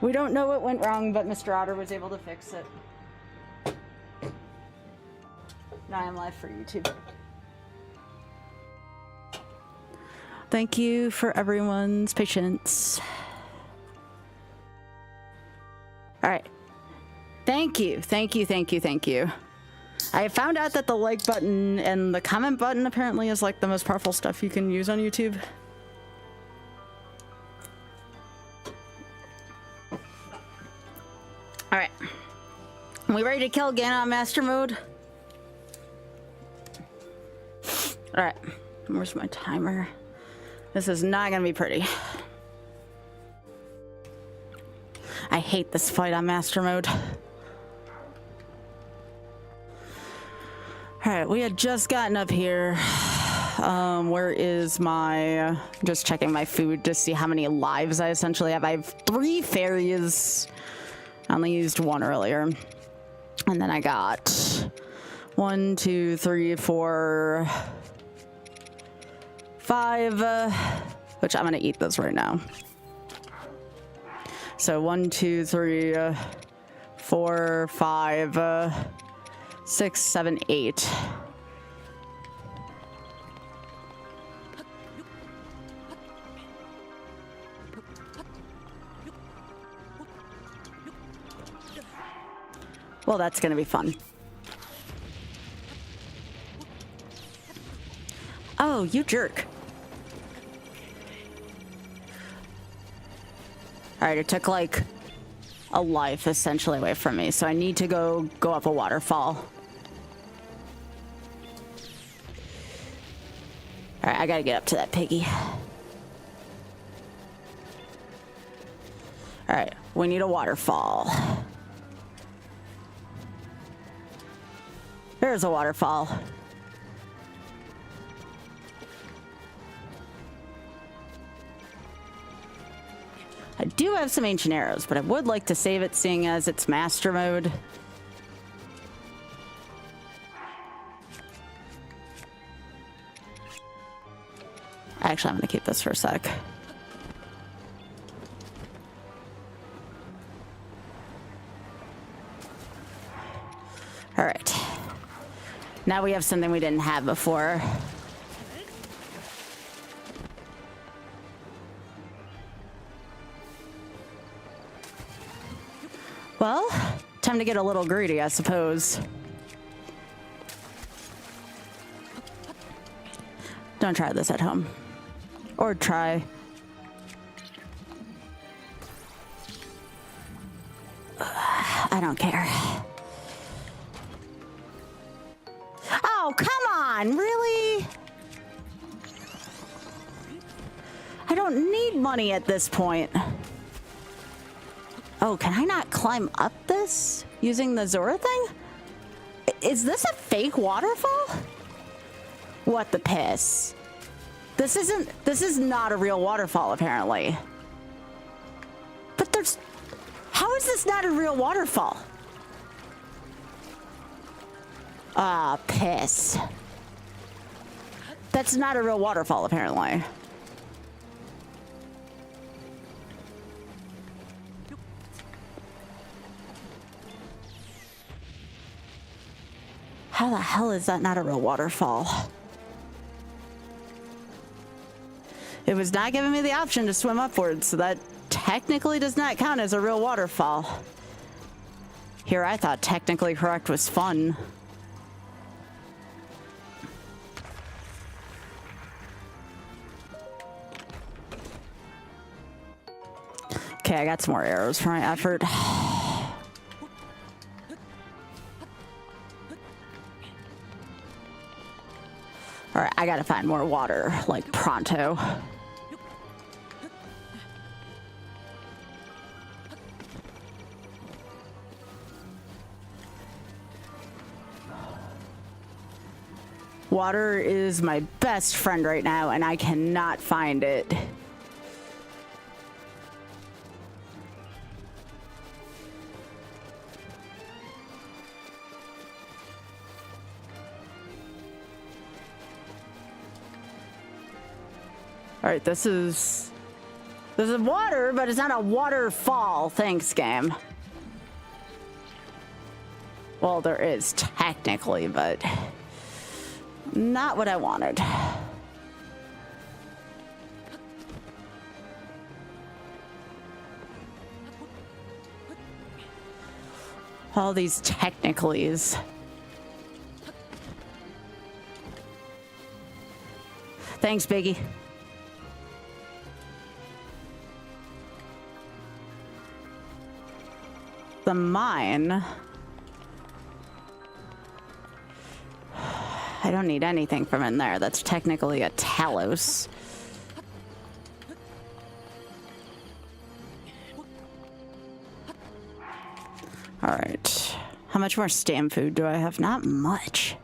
We don't know what went wrong, but Mr. Otter was able to fix it. Now I'm live for YouTube. Thank you for everyone's patience. All right. Thank you. Thank you. Thank you. Thank you. I found out that the like button and the comment button apparently is like the most powerful stuff you can use on YouTube. All right. Are we ready to kill again on master mode? All right. Where's my timer? This is not going to be pretty. I hate this fight on master mode. All right, we had just gotten up here. Where is my... just checking my food to see how many lives I essentially have. I have 3 fairies. I only used 1 earlier. And then I got 1, 2, 3, 4, 5, which I'm gonna eat this right now. So 1, 2, 3, 4, 5, 6, 7, 8. Well, that's gonna be fun. Oh, you jerk. Alright, it took like a life essentially away from me, so I need to go up a waterfall. Alright, I gotta get up to that piggy. Alright, we need a waterfall. There's a waterfall. I do have some ancient arrows, but I would like to save it seeing as it's master mode. Actually, I'm going to keep this for a sec. All right. Now we have something we didn't have before. Well, time to get a little greedy, I suppose. Don't try this at home. Or try. I don't care. Oh, come on, really? I don't need money at this point. Oh, can I not climb up this using the Zora thing? Is this a fake waterfall? What the piss? This is not a real waterfall, apparently. But there's... How is this not a real waterfall? Ah, piss. That's not a real waterfall, apparently. How the hell is that not a real waterfall? It was not giving me the option to swim upwards, so that technically does not count as a real waterfall. Here I thought technically correct was fun. Okay, I got some more arrows for my effort. Alright, I gotta find more water, like, pronto. Water is my best friend right now, and I cannot find it. All right, this is There's water, but it's not a waterfall. Thanks, game. Well, there is technically, but not what I wanted. All these technicalies. Thanks, Biggie. The mine. I don't need anything from in there. That's technically a Talos. All right. How much more stam food do I have? Not much.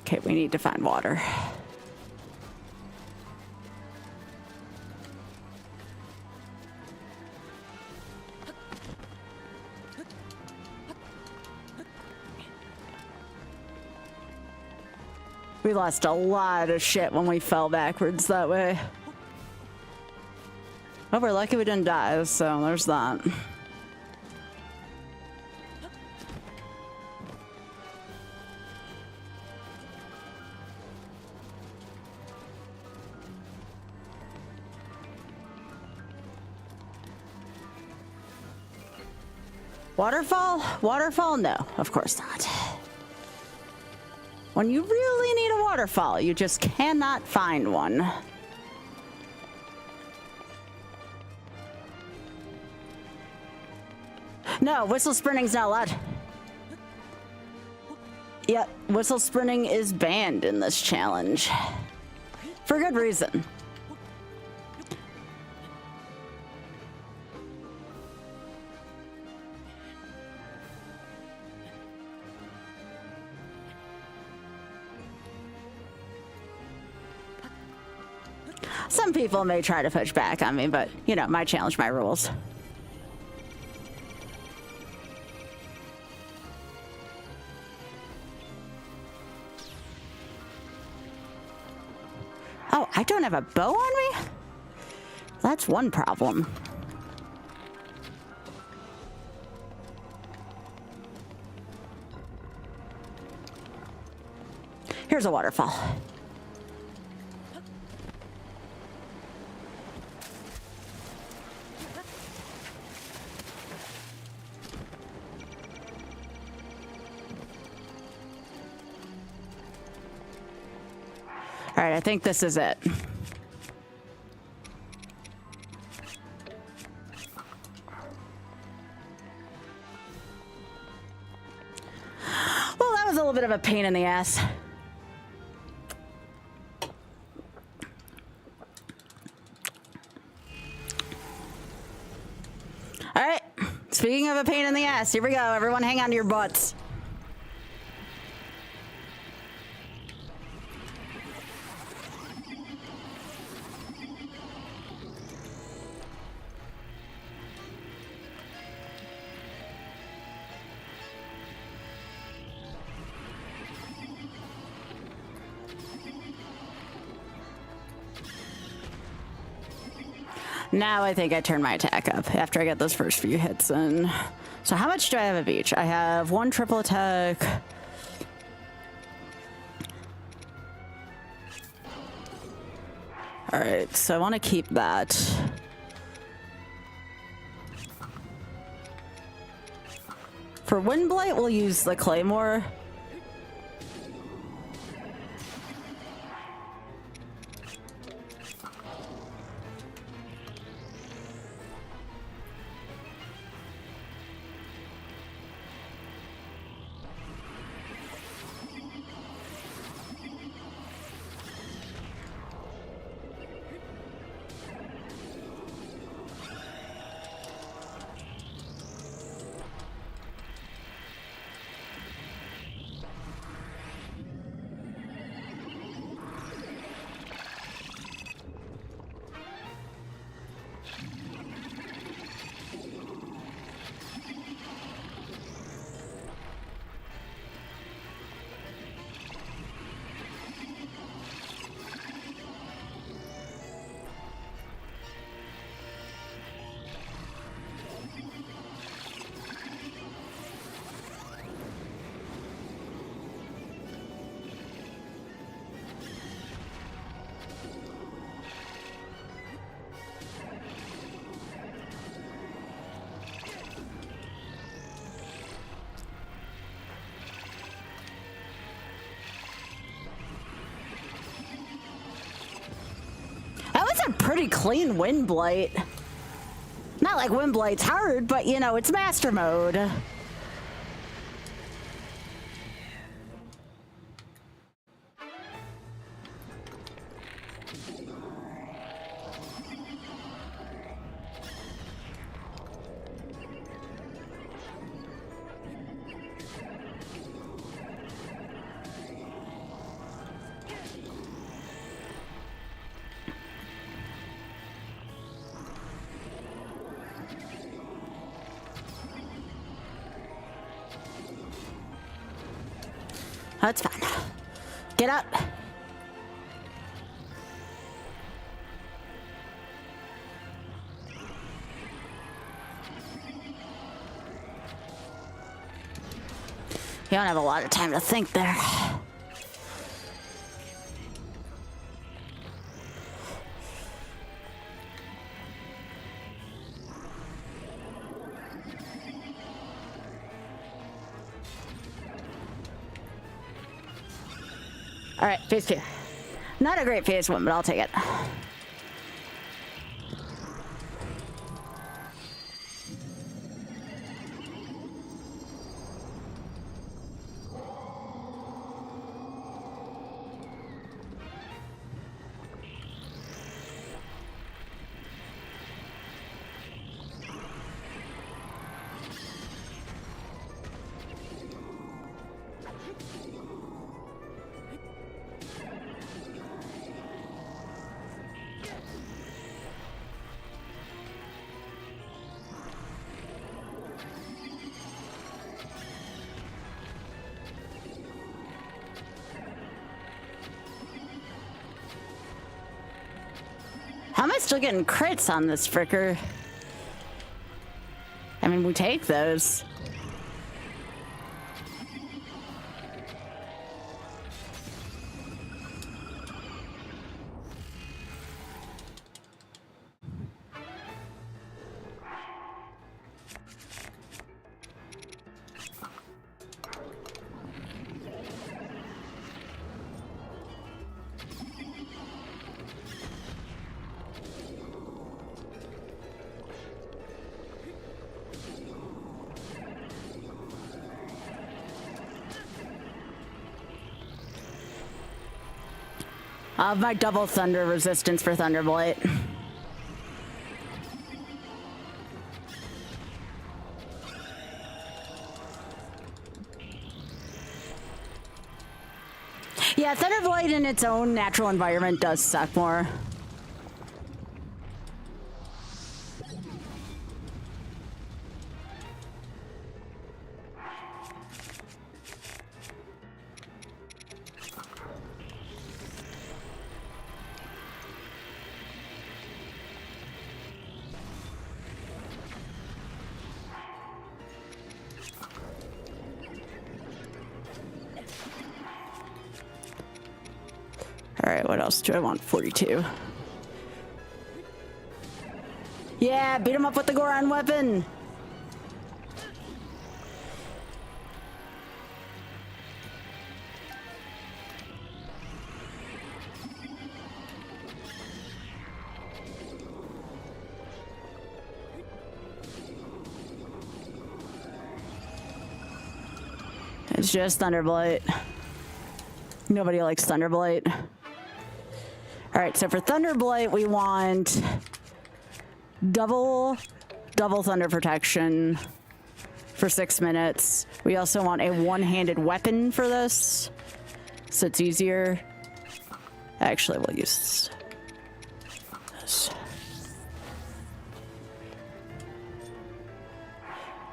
Okay, we need to find water. We lost a lot of shit when we fell backwards that way. Oh, we're lucky we didn't die, so there's that. Waterfall? Waterfall? No, of course not. When you really need a waterfall, you just cannot find one. No, whistle sprinting's not allowed. Yep, whistle sprinting is banned in this challenge. For good reason. Some people may try to push back on me, but, you know, my challenge, my rules. Oh, I don't have a bow on me? That's one problem. Here's a waterfall. All right, I think this is it. Well, that was a little bit of a pain in the ass. All right, speaking of a pain in the ass, here we go. Everyone hang on to your butts. Now I think I turn my attack up after I get those first few hits in. So how much do I have of each? I have one triple attack. All right, so I want to keep that. For Windblight, we'll use the Claymore. pretty clean wind blight. Not like wind blight's hard, but you know, it's master mode. That's fine. Get up. You don't have a lot of time to think there. All right, phase 2. Not a great phase 1, but I'll take it. How am I still getting crits on this fricker? I mean, we take those. My double thunder resistance for Thunderblight. Yeah, Thunderblight in its own natural environment does suck more. Alright, what else do I want? 42. Yeah, beat him up with the Goron weapon! It's just Thunderblight. Nobody likes Thunderblight. Alright, so for Thunderblight, we want double thunder protection for 6 minutes. We also want a one-handed weapon for this, so it's easier. Actually, we'll use this.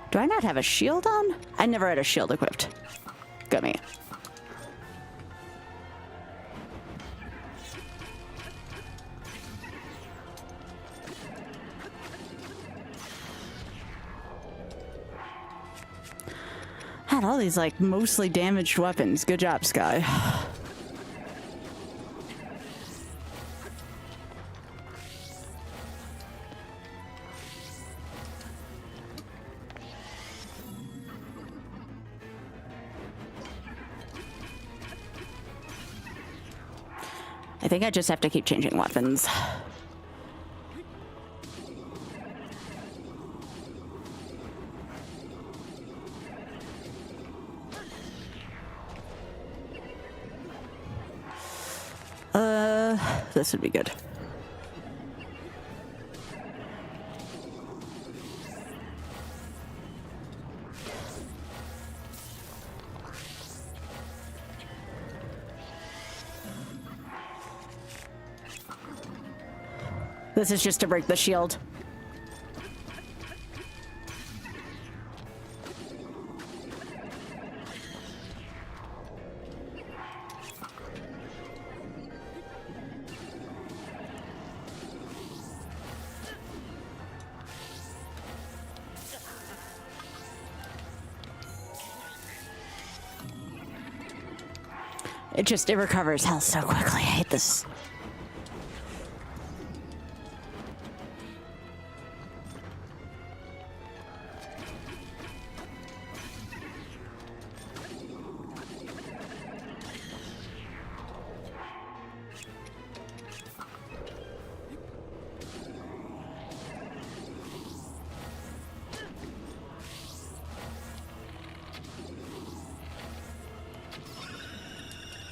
Do I not have a shield on? I never had a shield equipped. Got me. Had all these like mostly damaged weapons. Good job, Sky. I think I just have to keep changing weapons. This would be good. This is just to break the shield. It recovers health so quickly. I hate this.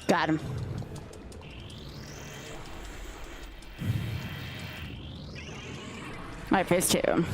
Got him. My phase 2.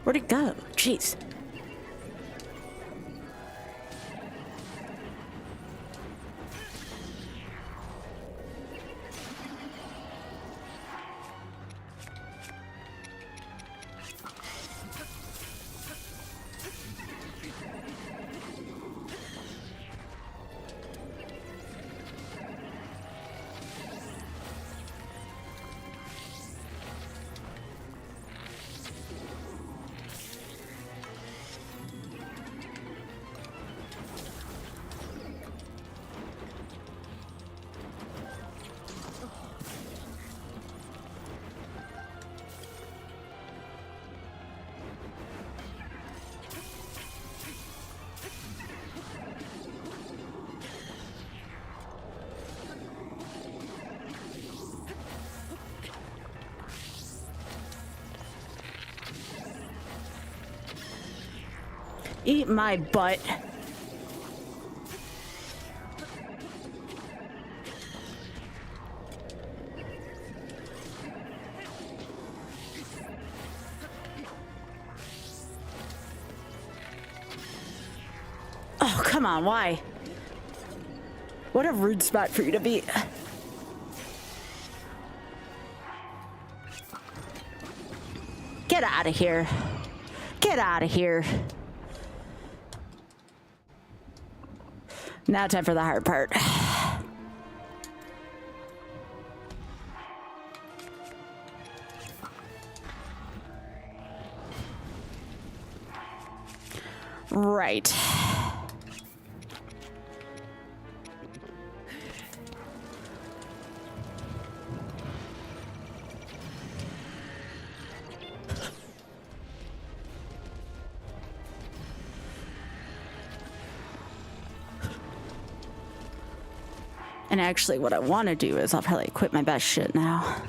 Where'd it go? Jeez. Eat my butt. Oh, come on, why? What a rude spot for you to be. Get out of here. Get out of here. Now time for the hard part. Right. And actually what I want to do is I'll probably equip my best shit now.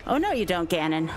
Oh, no, you don't, Ganon.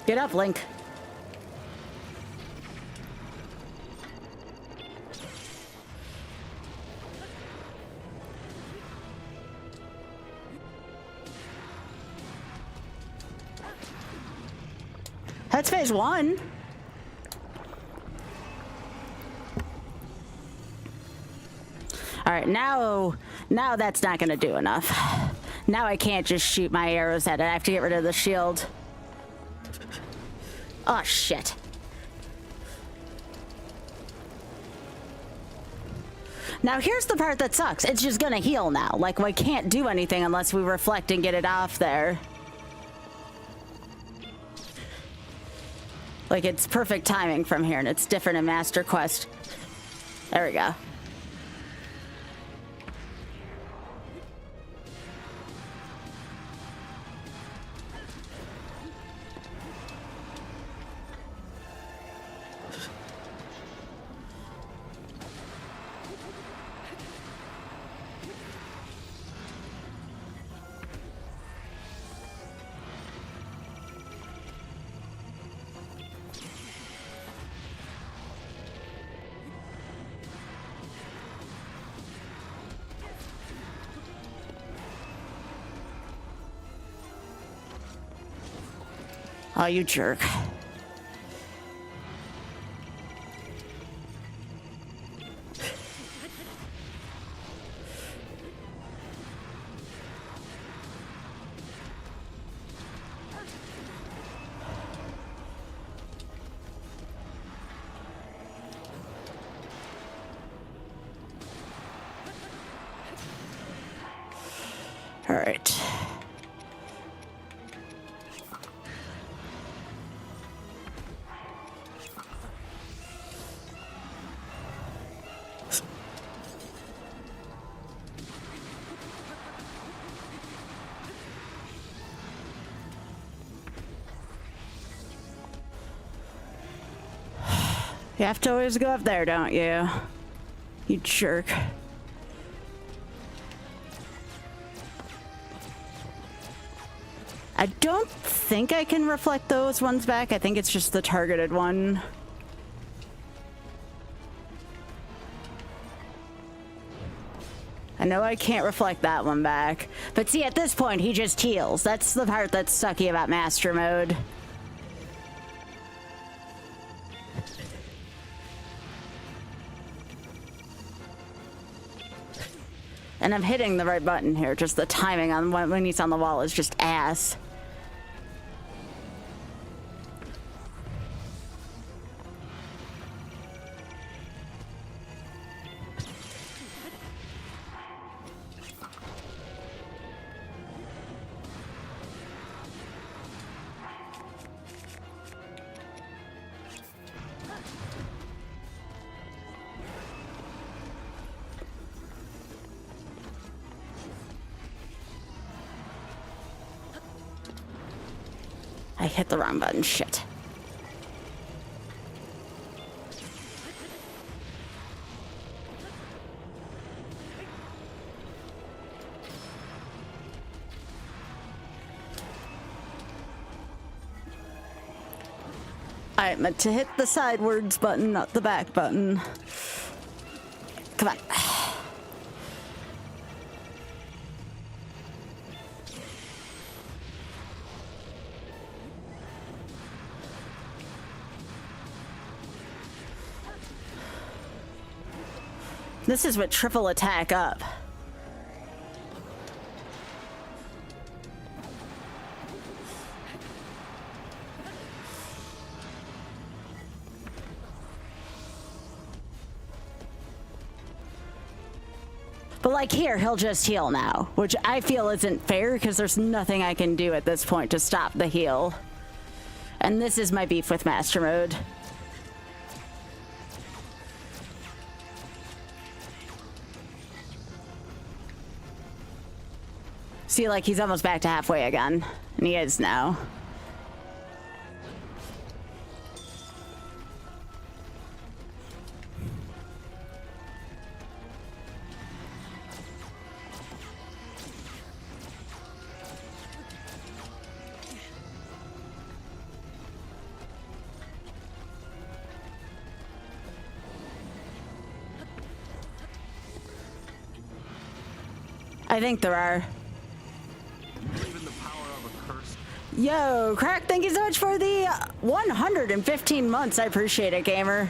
Get up, Link. That's phase 1. All right, now that's not gonna do enough. Now I can't just shoot my arrows at it. I have to get rid of the shield. Oh, shit. Now here's the part that sucks. It's just gonna heal now. Like, we can't do anything unless we reflect and get it off there. Like, it's perfect timing from here, and it's different in Master Quest. There we go. Oh, you jerk. All right. You have to always go up there, don't you? You jerk. I don't think I can reflect those ones back. I think it's just the targeted one. I know I can't reflect that one back. But see, at this point, he just heals. That's the part that's sucky about Master Mode. And I'm hitting the right button here, just the timing on when he's on the wall is just ass. I hit the wrong button, shit. I meant to hit the sidewards button, not the back button. Come on. This is what triple attack up. But like here, he'll just heal now, which I feel isn't fair because there's nothing I can do at this point to stop the heal. And this is my beef with Master Mode. See, like, he's almost back to halfway again. And he is now. I think there are. Even the power of a curse. Yo, Crack, thank you so much for the 115 months. I appreciate it, gamer.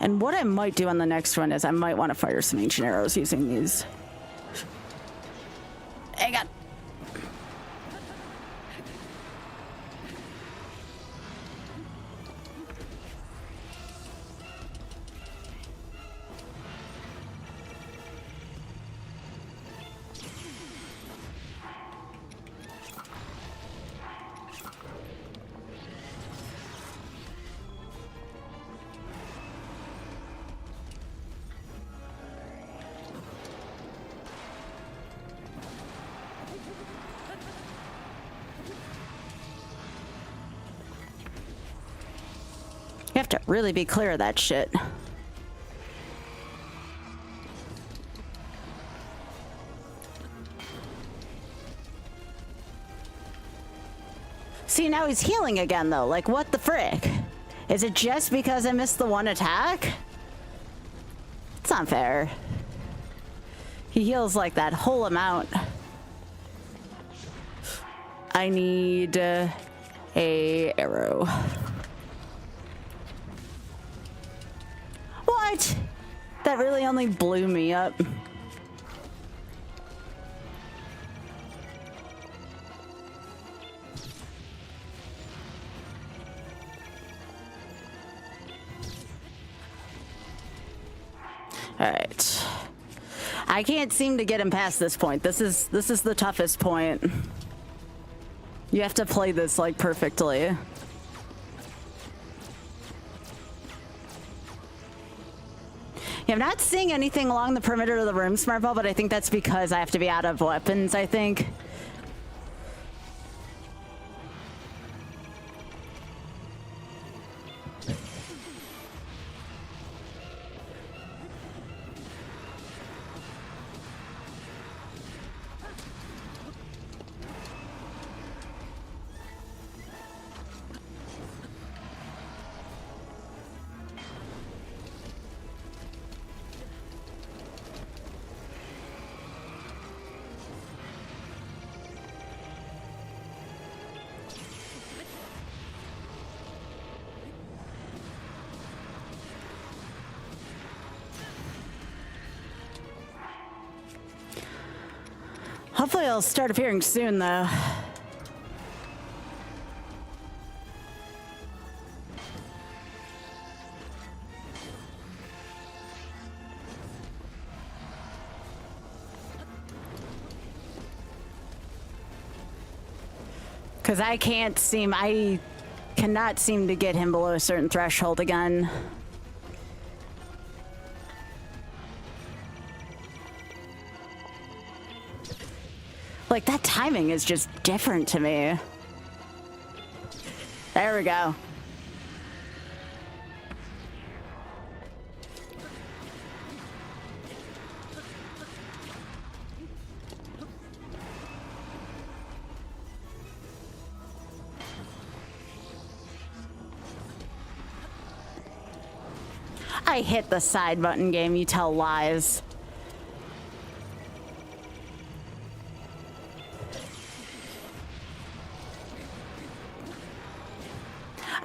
And what I might do on the next one is I might want to fire some ancient arrows using these. Hang on. You have to really be clear of that shit. See, now he's healing again, though. Like, what the frick? Is it just because I missed the one attack? It's not fair. He heals, like, that whole amount. I need a arrow. What? That really only blew me up. All right. I can't seem to get him past this point. This is the toughest point. You have to play this like perfectly. Yeah, I'm not seeing anything along the perimeter of the room, Smartball, but I think that's because I have to be out of weapons, I think. Hopefully I'll start appearing soon, though. Because I cannot seem to get him below a certain threshold again. Like, that timing is just different to me. There we go. I hit the side button game, you tell lies.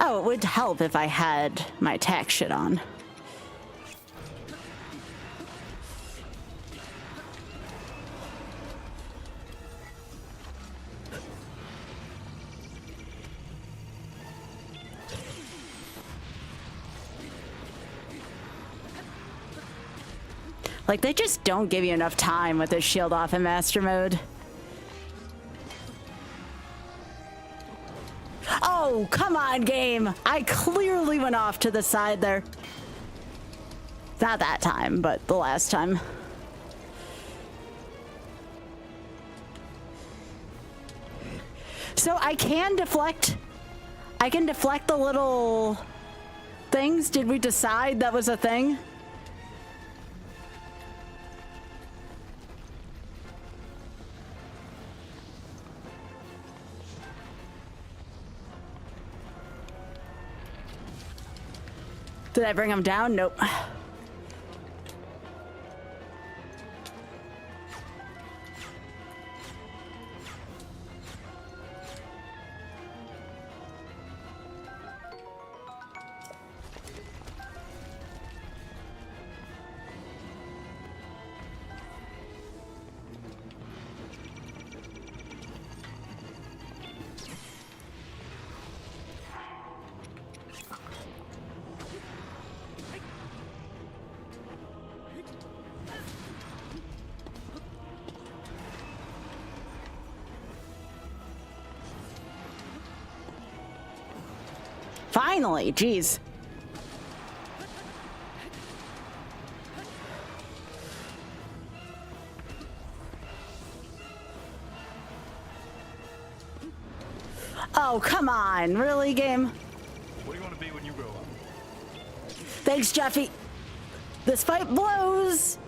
Oh, it would help if I had my attack shit on. Like, they just don't give you enough time with this shield off in master mode. Oh, come on, game. I clearly went off to the side there. Not that time, but the last time. So I can deflect the little things. Did we decide that was a thing? Did I bring him down? Nope. Finally, jeez. Oh, come on. Really, game? What do you want to be when you grow up? Thanks, Jeffy. This fight blows.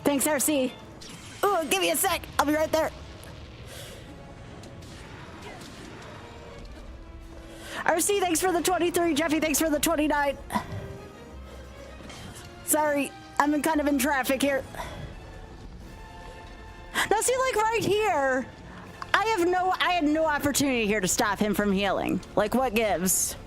Thanks, RC. Ooh, give me a sec. I'll be right there. RC, thanks for the 23. Jeffy, thanks for the 29. Sorry, I'm kind of in traffic here. Now see, like right here, I had no opportunity here to stop him from healing. Like, what gives?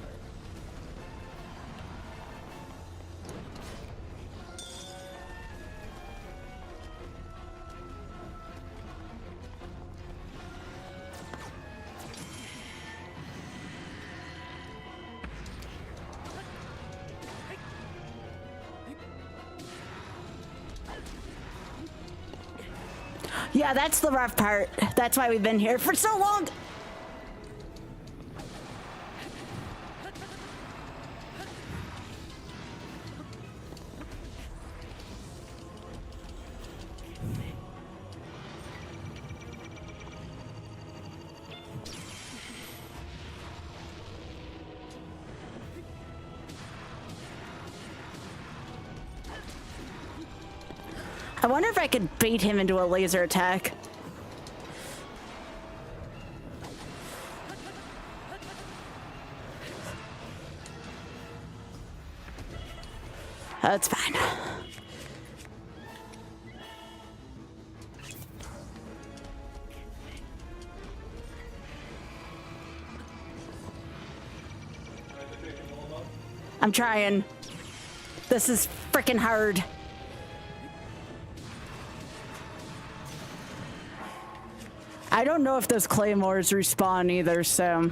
Yeah, that's the rough part. That's why we've been here for so long. I wonder if I could bait him into a laser attack. That's fine. I'm trying. This is freaking hard. I don't know if those claymores respawn either, so...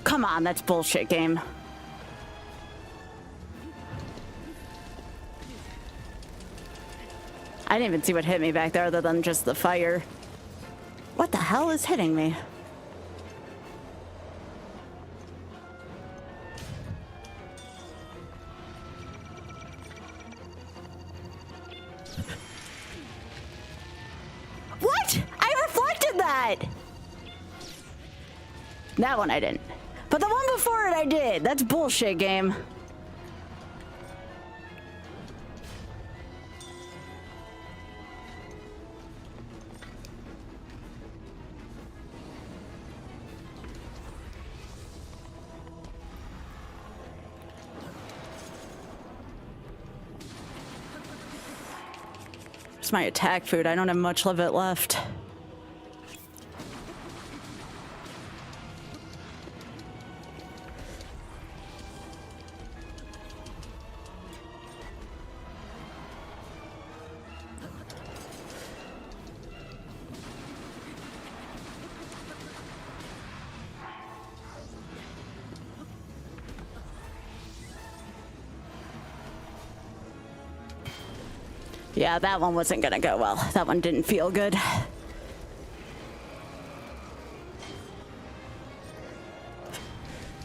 Come on, that's bullshit, game. I didn't even see what hit me back there other than just the fire. What the hell is hitting me? What? I reflected that! That one I didn't. But the one before it I did. That's bullshit, game. It's my attack food. I don't have much of it left. Yeah, that one wasn't gonna go well. That one didn't feel good.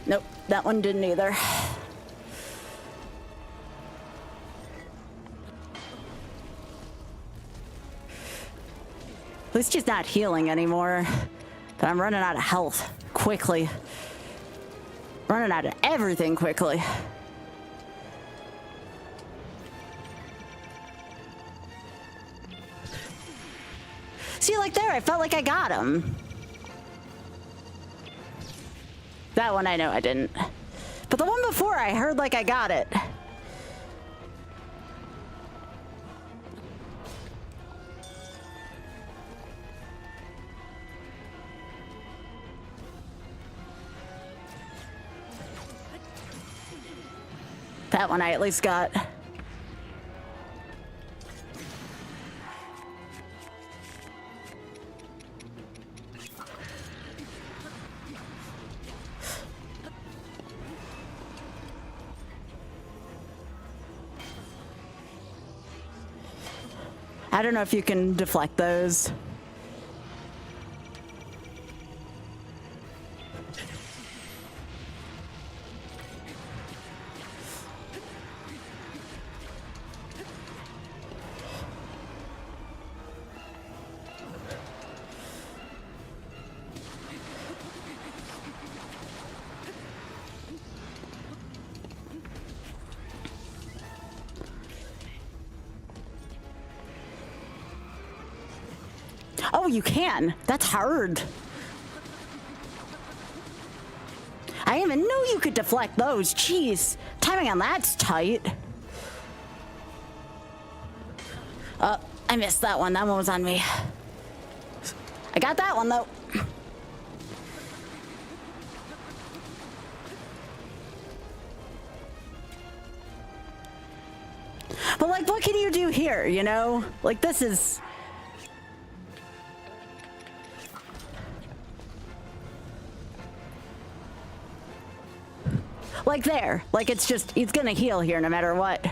Nope, that one didn't either. At least she's not healing anymore. But I'm running out of health quickly. Running out of everything quickly. See, like there, I felt like I got him. That one I know I didn't. But the one before, I heard like I got it. That one I at least got. I don't know if you can deflect those. Oh, you can. That's hard. I didn't even know you could deflect those. Jeez. Timing on that's tight. Oh, I missed that one. That one was on me. I got that one, though. But, like, what can you do here, you know? Like, this is... Like there. Like it's just, it's gonna heal here no matter what.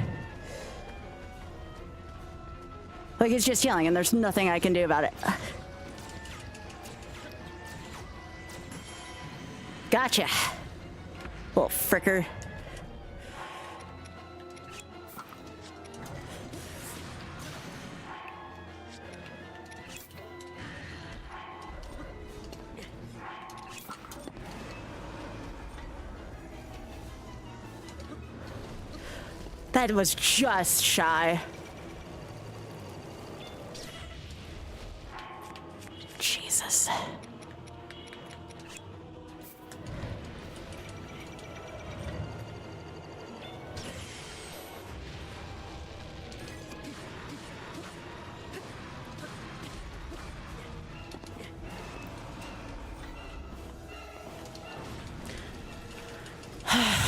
Like it's just healing and there's nothing I can do about it. Gotcha. Little fricker. That was just shy. Jesus.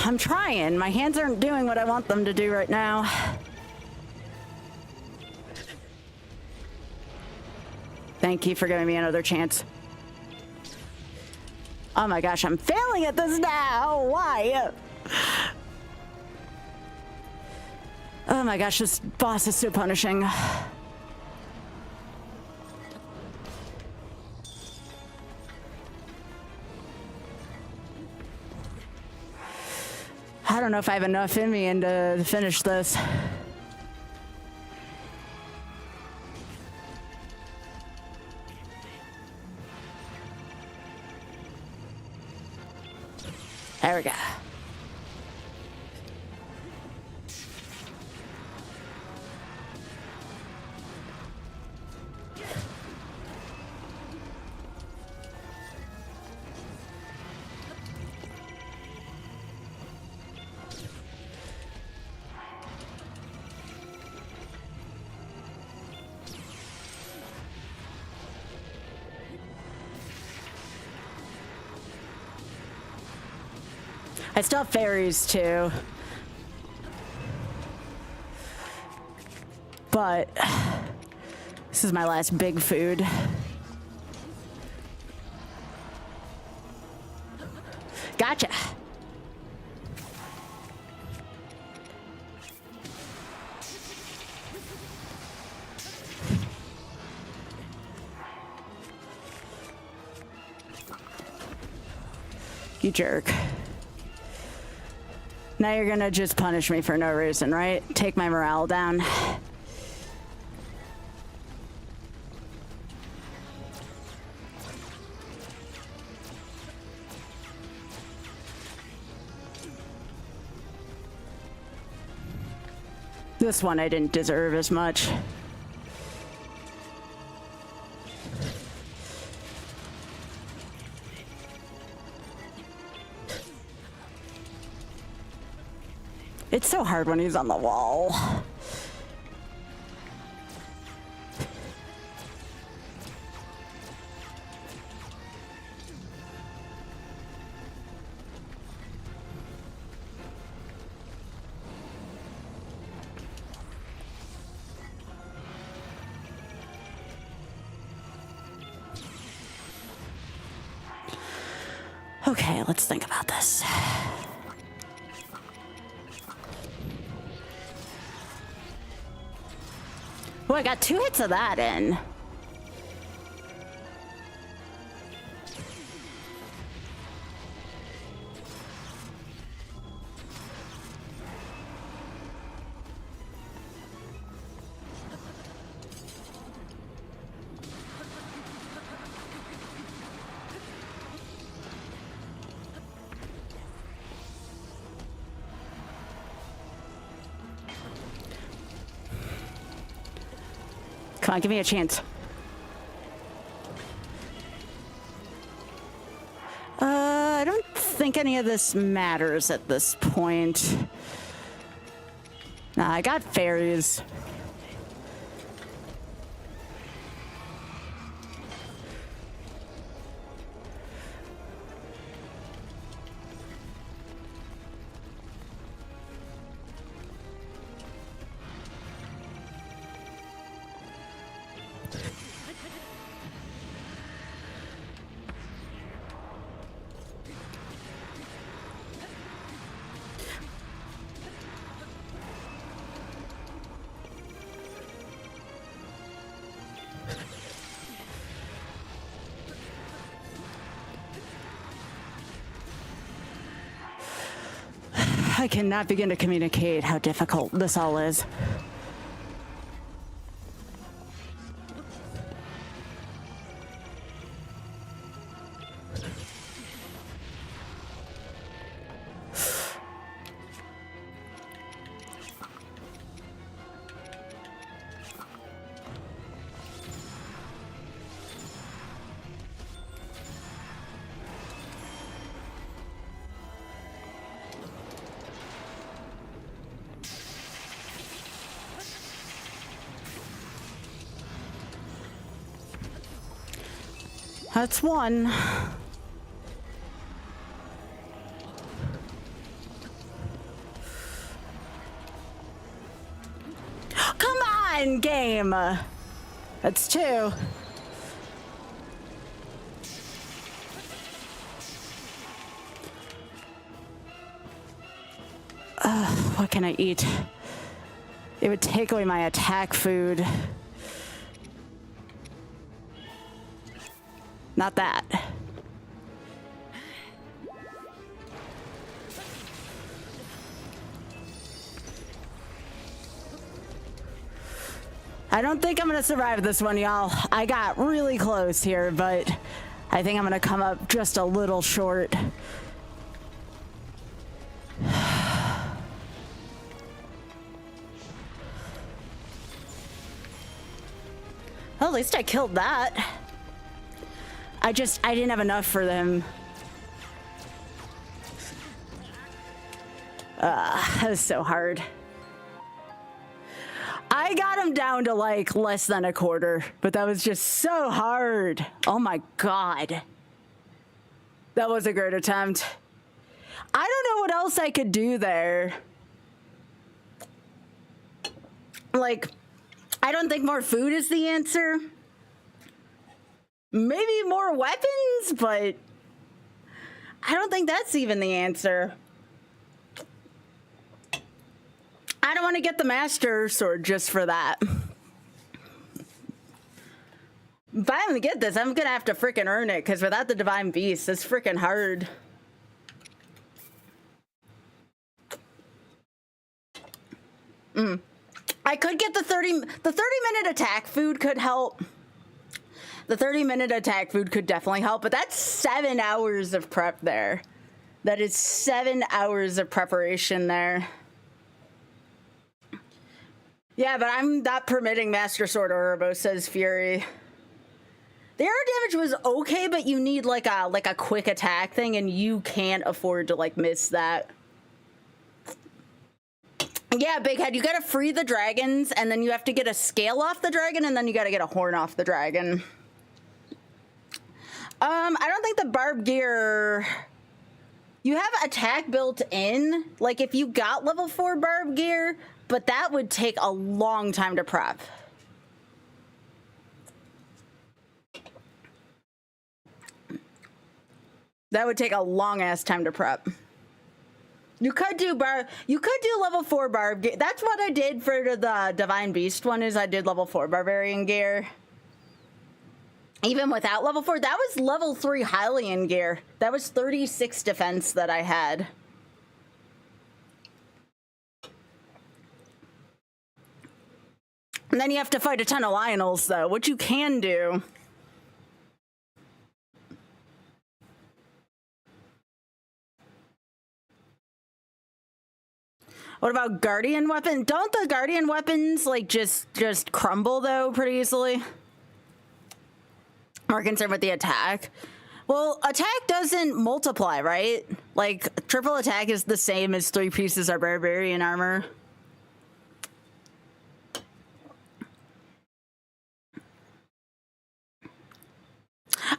I'm trying. My hands aren't doing what I want them to do right now. Thank you for giving me another chance. Oh my gosh, I'm failing at this now. Why? Oh my gosh, this boss is so punishing. I don't know if I have enough in me to finish this. There we go. I still have fairies too. But this is my last big food. Gotcha. You jerk. Now you're gonna just punish me for no reason, right? Take my morale down. This one I didn't deserve as much. It's so hard when he's on the wall. Okay, let's think about this. Well, I got 2 hits of that in. Come on, give me a chance. I don't think any of this matters at this point. Nah, I got fairies. I cannot begin to communicate how difficult this all is. That's one. Come on, game. That's 2. What can I eat? It would take away my attack food. Not that. I don't think I'm gonna survive this one, y'all. I got really close here, but I think I'm gonna come up just a little short. Well, at least I killed that. I didn't have enough for them. That was so hard. I got him down to like less than a quarter, but that was just so hard. Oh my God. That was a great attempt. I don't know what else I could do there. Like, I don't think more food is the answer. Maybe more weapons, but I don't think that's even the answer. I don't want to get the Master Sword just for that. If I'm gonna get this, I'm gonna have to freaking earn it, because without the Divine Beast, it's freaking hard. I could get the 30-minute attack food could help. The 30-minute attack food could definitely help, but that's 7 hours of prep there. That is 7 hours of preparation there. Yeah, but I'm not permitting Master Sword Orbo, says Fury. The arrow damage was okay, but you need like a quick attack thing, and you can't afford to like miss that. Yeah, Big Head, you gotta free the dragons, and then you have to get a scale off the dragon, and then you gotta get a horn off the dragon. I don't think the barb gear... You have attack built in, like if you got level 4 barb gear, but that would take a long time to prep. That would take a long ass time to prep. You could do level 4 barb gear. That's what I did for the Divine Beast one, is I did level 4 barbarian gear. Even without level 4, that was level 3 Hylian gear. That was 36 defense that I had. And then you have to fight a ton of Lionels, though, which you can do. What about Guardian weapon? Don't the Guardian weapons, like, just crumble, though, pretty easily? More concerned with the attack. Well, attack doesn't multiply, right? Like, triple attack is the same as 3 pieces of barbarian armor.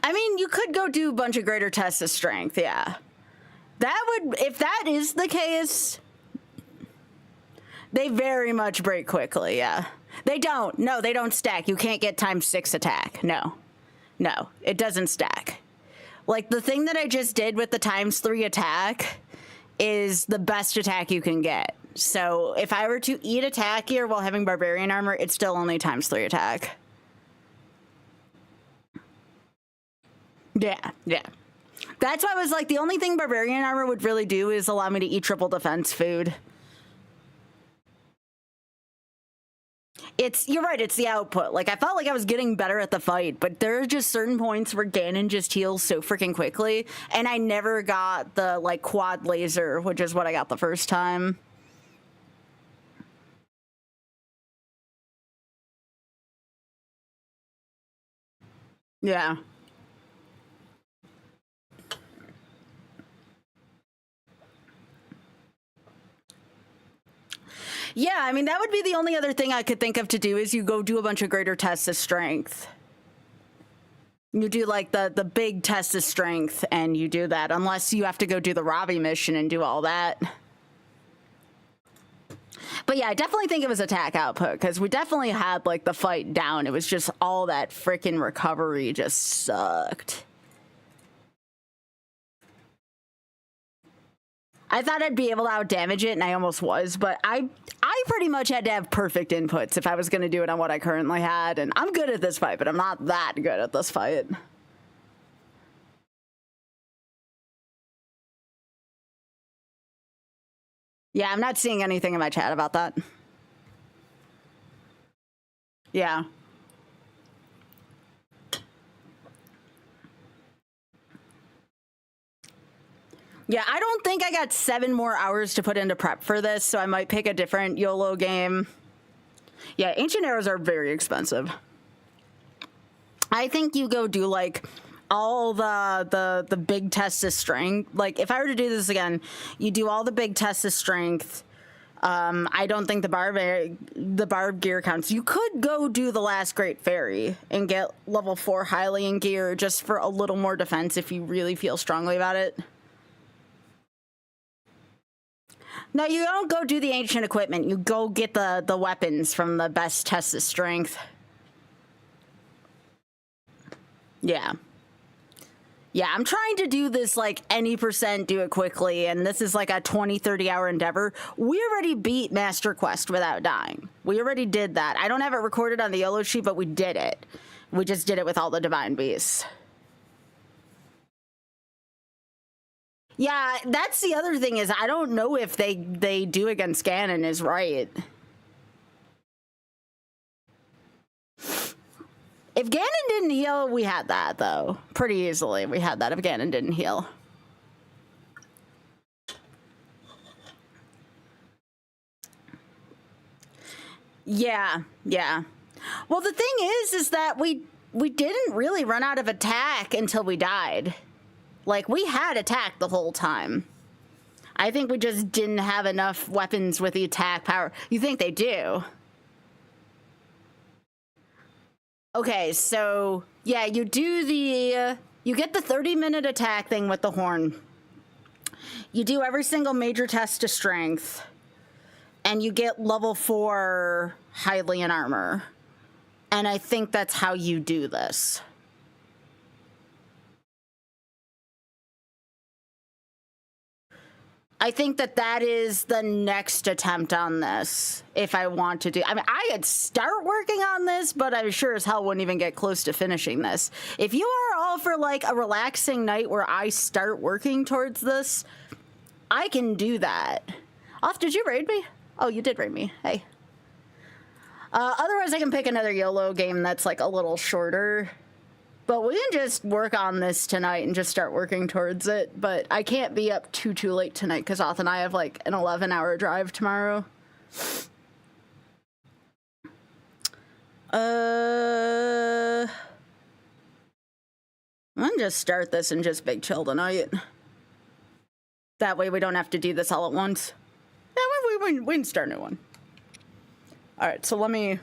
I mean, you could go do a bunch of greater tests of strength, yeah. That would, if that is the case, they very much break quickly, yeah. They don't. No, they don't stack. You can't get ×6 attack. No. No, it doesn't stack. Like, the thing that I just did with the ×3 attack is the best attack you can get. So if I were to eat attack here while having barbarian armor, it's still only ×3 attack. Yeah, yeah. That's why I was like, the only thing barbarian armor would really do is allow me to eat triple defense food. You're right, it's the output. Like, I felt like I was getting better at the fight, but there are just certain points where Ganon just heals so freaking quickly, and I never got the, like, quad laser, which is what I got the first time. Yeah. Yeah, I mean, that would be the only other thing I could think of to do is you go do a bunch of greater tests of strength. You do, like, the big test of strength, and you do that, unless you have to go do the Robbie mission and do all that. But yeah, I definitely think it was attack output, because we definitely had, like, the fight down. It was just all that freaking recovery just sucked. I thought I'd be able to out-damage it, and I almost was, but I pretty much had to have perfect inputs if I was going to do it on what I currently had, and I'm good at this fight, but I'm not that good at this fight. Yeah, I'm not seeing anything in my chat about that. Yeah. Yeah, I don't think I got 7 more hours to put into prep for this, so I might pick a different YOLO game. Yeah, ancient arrows are very expensive. I think you go do, like, all the big tests of strength. Like, if I were to do this again, you do all the big tests of strength. I don't think the barb gear counts. You could go do the last Great Fairy and get level 4 Hylian gear just for a little more defense if you really feel strongly about it. No, you don't go do the ancient equipment. You go get the weapons from the best test of strength. Yeah. Yeah, I'm trying to do this, like, any percent, do it quickly, and this is like a 20, 30-hour endeavor. We already beat Master Quest without dying. We already did that. I don't have it recorded on the YOLO sheet, but we did it. We just did it with all the Divine Beasts. Yeah, that's the other thing is I don't know if they do against Ganon is right. If Ganon didn't heal, we had that, though. Pretty easily, we had that if Ganon didn't heal. Yeah, yeah. Well, the thing is that we didn't really run out of attack until we died. Like, we had attack the whole time. I think we just didn't have enough weapons with the attack power. You think they do? Okay, so, yeah, you do the... you get the 30-minute attack thing with the horn. You do every single major test to strength. And you get level 4 Hylian armor. And I think that's how you do this. I think that that is the next attempt on this, if I want to do. I mean, I could start working on this, but I sure as hell wouldn't even get close to finishing this. If you are all for, like, a relaxing night where I start working towards this, I can do that. Off, did you raid me? Oh, you did raid me. Hey. Otherwise, I can pick another YOLO game that's, like, a little shorter. But we can just work on this tonight and just start working towards it. But I can't be up too late tonight because Oth and I have like an 11-hour drive tomorrow. I'm gonna just start this and just big chill tonight. That way we don't have to do this all at once. Yeah, we can start a new one. All right, so let me...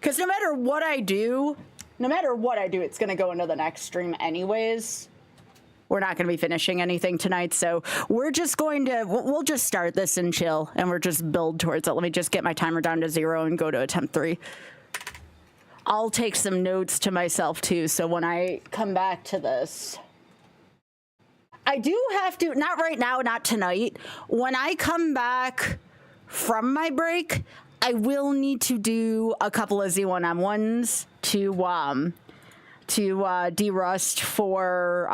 Because no matter what I do, it's going to go into the next stream anyways. We're not going to be finishing anything tonight, so we're just going to, we'll just start this and chill, and we're just build towards it. Let me just get my timer down to 0 and go to attempt 3. I'll take some notes to myself, too, so when I come back to this... I do have to, not right now, not tonight. When I come back from my break... I will need to do a couple of Z1M1s to derust for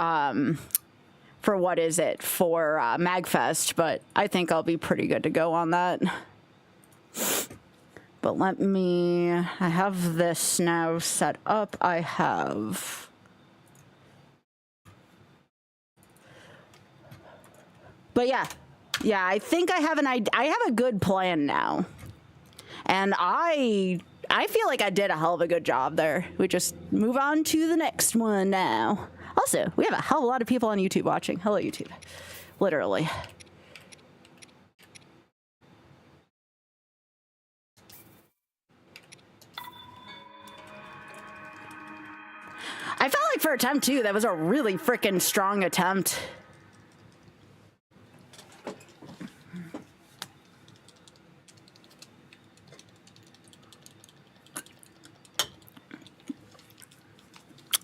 what is it, for MagFest, but I think I'll be pretty good to go on that. But let me, I have this now set up. I have... But yeah, I think I have a good plan now. And I feel like I did a hell of a good job there. We just move on to the next one now. Also, we have a hell of a lot of people on YouTube watching. Hello, YouTube. Literally. I felt like for attempt 2, that was a really freaking strong attempt.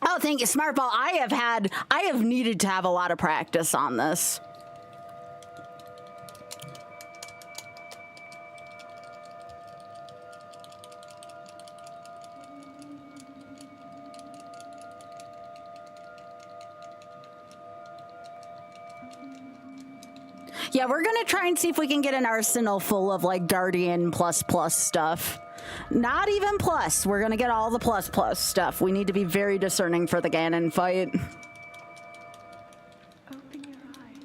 Oh, thank you, Smartball. I have needed to have a lot of practice on this. Yeah, we're gonna try and see if we can get an arsenal full of like Guardian plus stuff. Not even plus. We're gonna get all the plus stuff. We need to be very discerning for the Ganon fight. Open your eyes.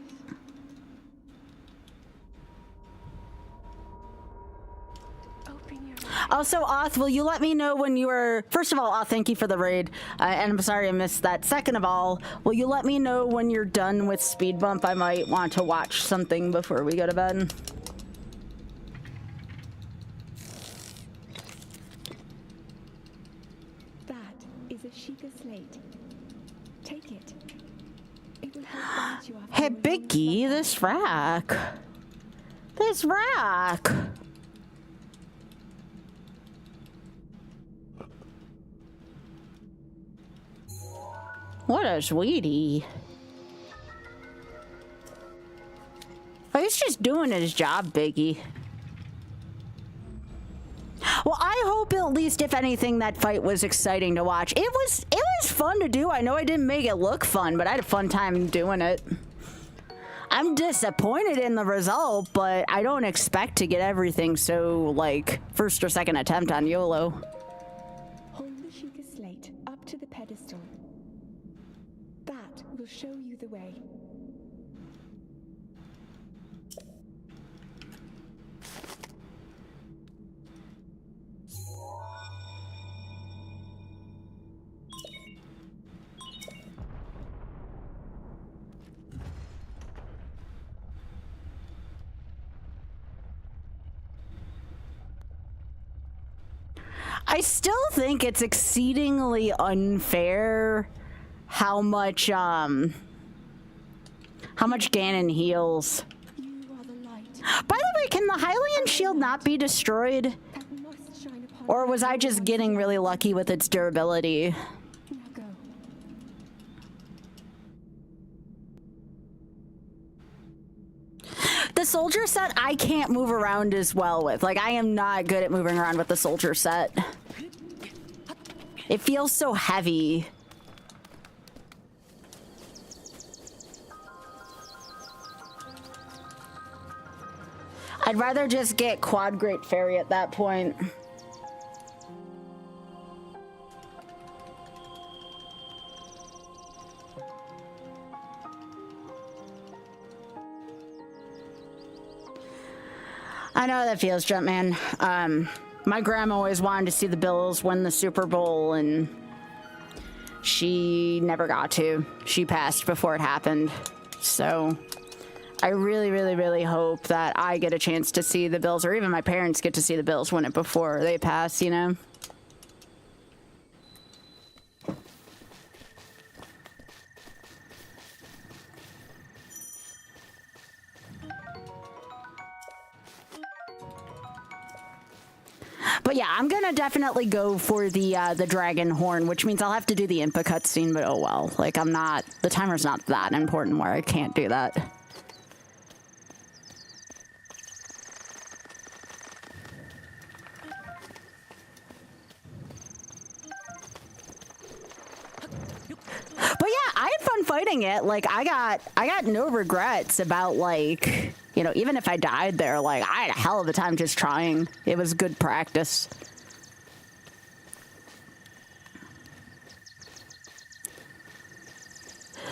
Open your eyes. Also, Oth, will you let me know when you are... First of all, Oth, thank you for the raid. And I'm sorry I missed that. Second of all, will you let me know when you're done with Speed Bump? I might want to watch something before we go to bed. Hey, Biggie, this rack. What a sweetie. Oh, he's just doing his job, Biggie. Well, I hope at least, if anything, that fight was exciting to watch. It was fun to do. I know I didn't make it look fun, but I had a fun time doing it. I'm disappointed in the result, but I don't expect to get everything so, like, first or second attempt on YOLO. Hold the Sheikah slate up to the pedestal. That will show you the way. I still think it's exceedingly unfair how much Ganon heals. By the way, can the Hylian shield not be destroyed? Or was I just getting really lucky with its durability? soldier set, I can't move around as well with. Like, I am not good at moving around with the soldier set. It feels so heavy. I'd rather just get Quad Great Fairy at that point. I know how that feels, Jumpman. My grandma always wanted to see the Bills win the Super Bowl, and she never got to. She passed before it happened. So I really, really, really hope that I get a chance to see the Bills, or even my parents get to see the Bills win it before they pass, you know? But yeah, I'm gonna definitely go for the dragon horn, which means I'll have to do the Impa cutscene, but oh well. Like, I'm not, the timer's not that important where I can't do that. But yeah, I had fun fighting it. Like, I got no regrets about, like, you know, even if I died there, like, I had a hell of a time just trying. It was good practice.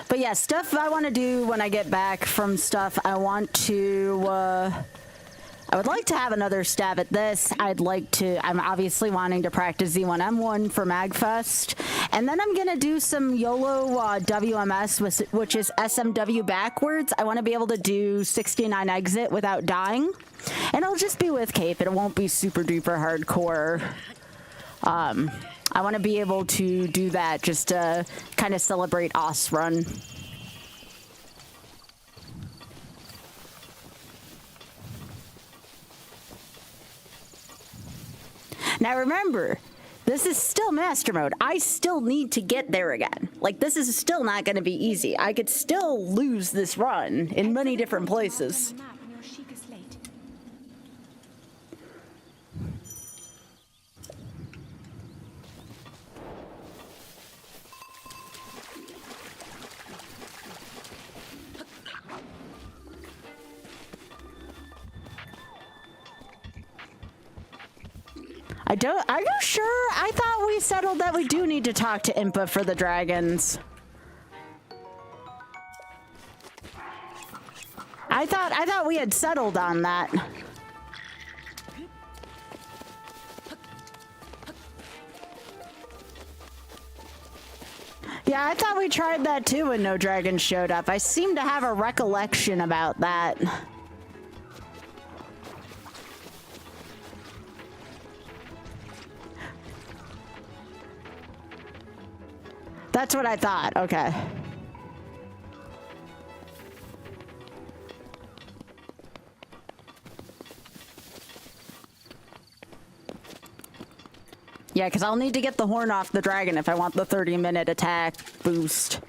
But yeah, stuff I want to do when I get back from stuff, I want to, I would like to have another stab at this. I'm obviously wanting to practice Z1M1 for MagFest. And then I'm going to do some YOLO WMS, which is SMW backwards. I want to be able to do 69 exit without dying. And it'll just be with Cape. It won't be super duper hardcore. I want to be able to do that just to kind of celebrate OS run. Now remember, this is still master mode. I still need to get there again. Like, this is still not going to be easy. I could still lose this run in many different places. Are you sure? I thought we settled that we do need to talk to Impa for the dragons. I thought we had settled on that. Yeah, I thought we tried that too when no dragons showed up. I seem to have a recollection about that. That's what I thought. Okay. Yeah, because I'll need to get the horn off the dragon if I want the 30-minute attack boost.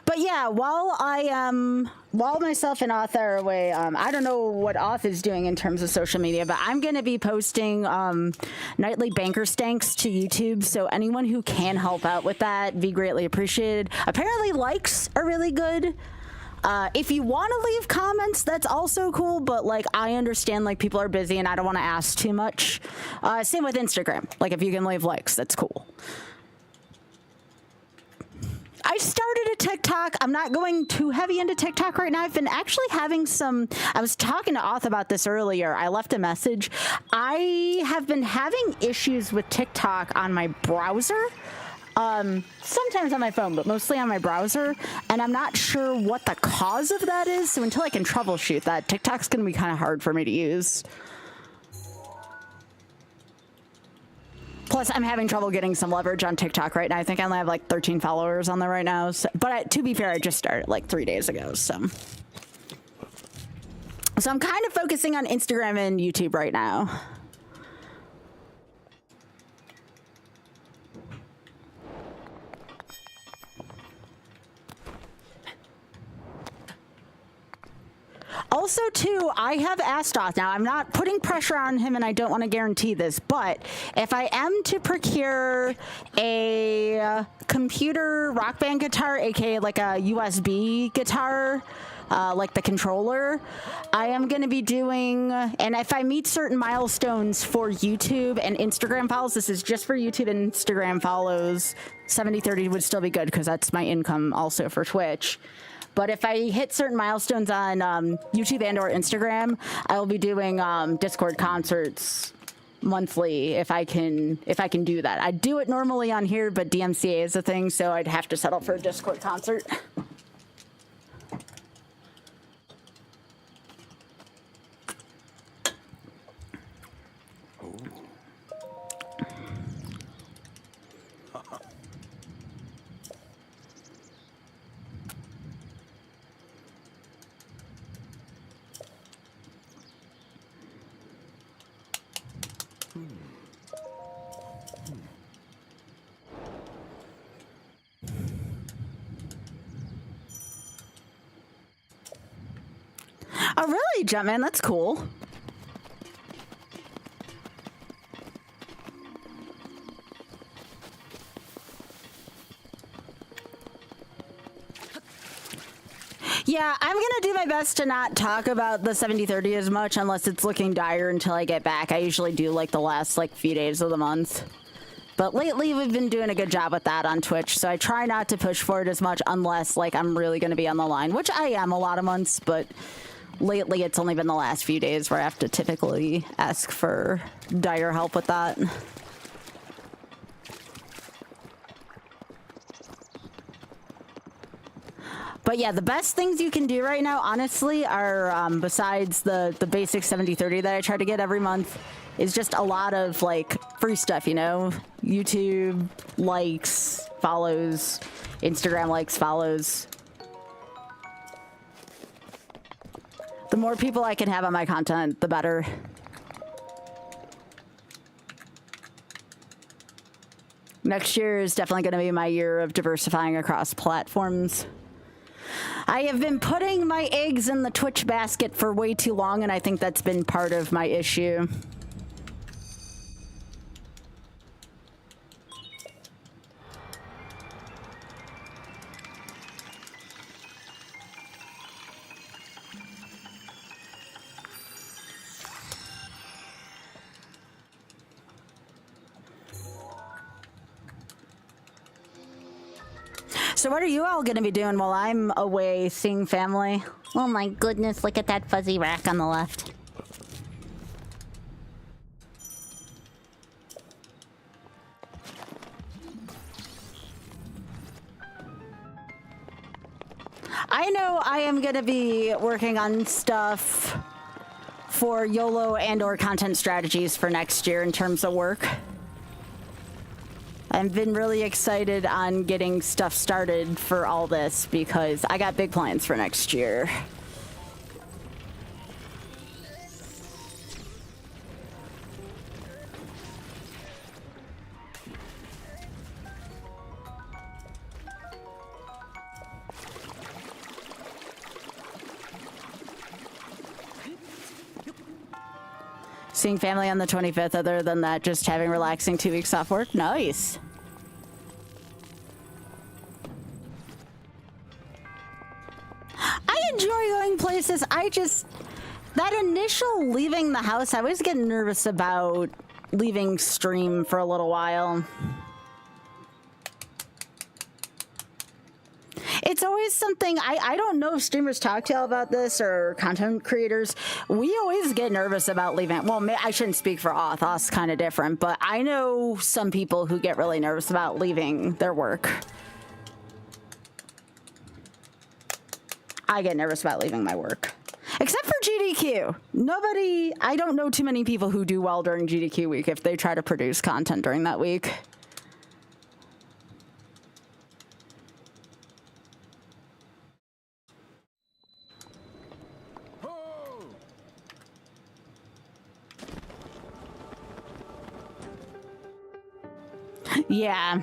But yeah, while myself and Auth are away, I don't know what Auth is doing in terms of social media, but I'm going to be posting nightly banker stanks to YouTube, so anyone who can help out with that, be greatly appreciated. Apparently likes are really good. If you want to leave comments, that's also cool, but like, I understand like people are busy and I don't want to ask too much. Same with Instagram. Like, if you can leave likes, that's cool. I started a TikTok. I'm not going too heavy into TikTok right now. I've been actually having I was talking to Auth about this earlier. I left a message. I have been having issues with TikTok on my browser. Sometimes on my phone, but mostly on my browser. And I'm not sure what the cause of that is. So until I can troubleshoot that, TikTok's going to be kind of hard for me to use. Plus, I'm having trouble getting some leverage on TikTok right now. I think I only have like 13 followers on there right now. So, but to be fair, I just started like 3 days ago. So I'm kind of focusing on Instagram and YouTube right now. Also, too, I have asked off. Now, I'm not putting pressure on him, and I don't want to guarantee this, but if I am to procure a computer rock band guitar, aka like a USB guitar, like the controller, I am going to be doing, and if I meet certain milestones for YouTube and Instagram follows, this is just for YouTube and Instagram follows, 70/30 would still be good because that's my income also for Twitch. But if I hit certain milestones on YouTube and or Instagram, I will be doing Discord concerts monthly if I can do that. I do it normally on here, but DMCA is a thing, so I'd have to settle for a Discord concert. Oh, really, Jumpman? That's cool. Yeah, I'm going to do my best to not talk about the 70/30 as much unless it's looking dire until I get back. I usually do like the last few days of the month. But lately we've been doing a good job with that on Twitch, so I try not to push for it as much unless I'm really going to be on the line, which I am a lot of months, but lately it's only been the last few days where I have to typically ask for dire help with that. But yeah, the best things you can do right now, honestly, are besides the basic 70/30 that I try to get every month, is just a lot of free stuff, you know? YouTube likes, follows, Instagram likes, follows. The more people I can have on my content, the better. Next year is definitely going to be my year of diversifying across platforms. I have been putting my eggs in the Twitch basket for way too long, and I think that's been part of my issue. So what are you all going to be doing while I'm away seeing family? Oh my goodness, look at that fuzzy rack on the left. I know I am going to be working on stuff for YOLO and or content strategies for next year in terms of work. I've been really excited on getting stuff started for all this because I got big plans for next year. Seeing family on the 25th, other than that, just having relaxing 2 weeks off work. Nice. I enjoy going places. That initial leaving the house, I always get nervous about leaving stream for a little while. It's always something, I don't know if streamers talk to y'all about this or content creators. We always get nervous about leaving. Well, I shouldn't speak for Auth. Auth's kind of different, but I know some people who get really nervous about leaving their work. I get nervous about leaving my work. Except for GDQ. Nobody, I don't know too many people who do well during GDQ week if they try to produce content during that week. Yeah.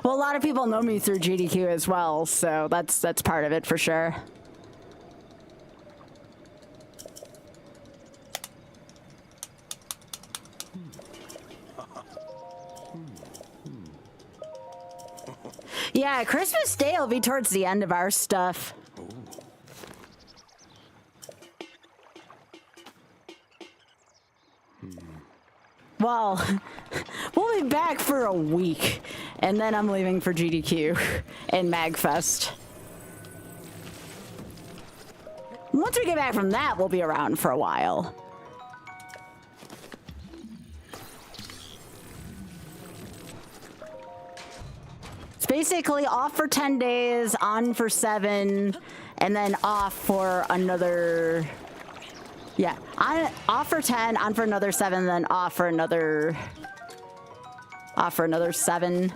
Well, a lot of people know me through GDQ as well, so that's part of it for sure. Yeah, Christmas Day will be towards the end of our stuff. Well, we'll be back for a week, and then I'm leaving for GDQ and MagFest. Once we get back from that, we'll be around for a while. It's basically off for 10 days, on for 7, and then off for another... Yeah, off for 10, on for another 7, then off for another 7.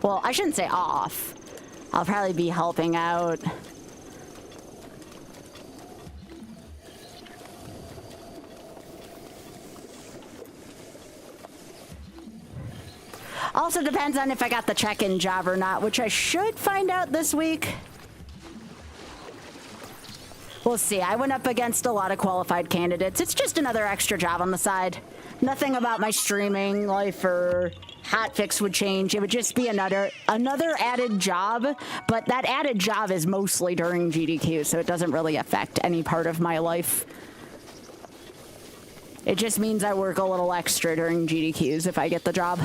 Well, I shouldn't say off. I'll probably be helping out. Also depends on if I got the check-in job or not, which I should find out this week. We'll see. I went up against a lot of qualified candidates. It's just another extra job on the side. Nothing about my streaming life or hotfix would change. It would just be another added job, but that added job is mostly during GDQ, so it doesn't really affect any part of my life. It just means I work a little extra during GDQs if I get the job.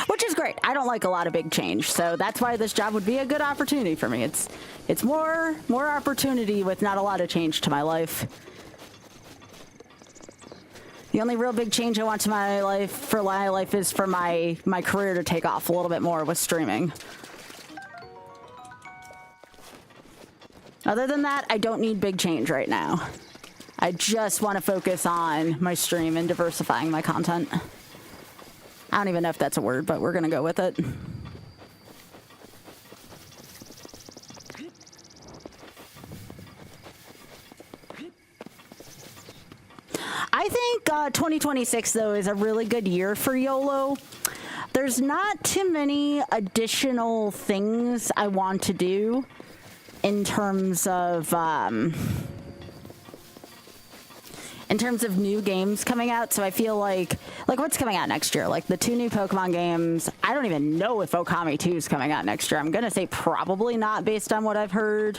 Which is great. I don't like a lot of big change, so that's why this job would be a good opportunity for me. It's more opportunity with not a lot of change to my life. The only real big change I want to my life is for my career to take off a little bit more with streaming. Other than that, I don't need big change right now. I just want to focus on my stream and diversifying my content. I don't even know if that's a word, but we're going to go with it. I think 2026, though, is a really good year for YOLO. There's not too many additional things I want to do in terms of new games coming out, so I feel like what's coming out next year? Like the 2 new Pokemon games. I don't even know if Okami 2 is coming out next year. I'm gonna say probably not based on what I've heard.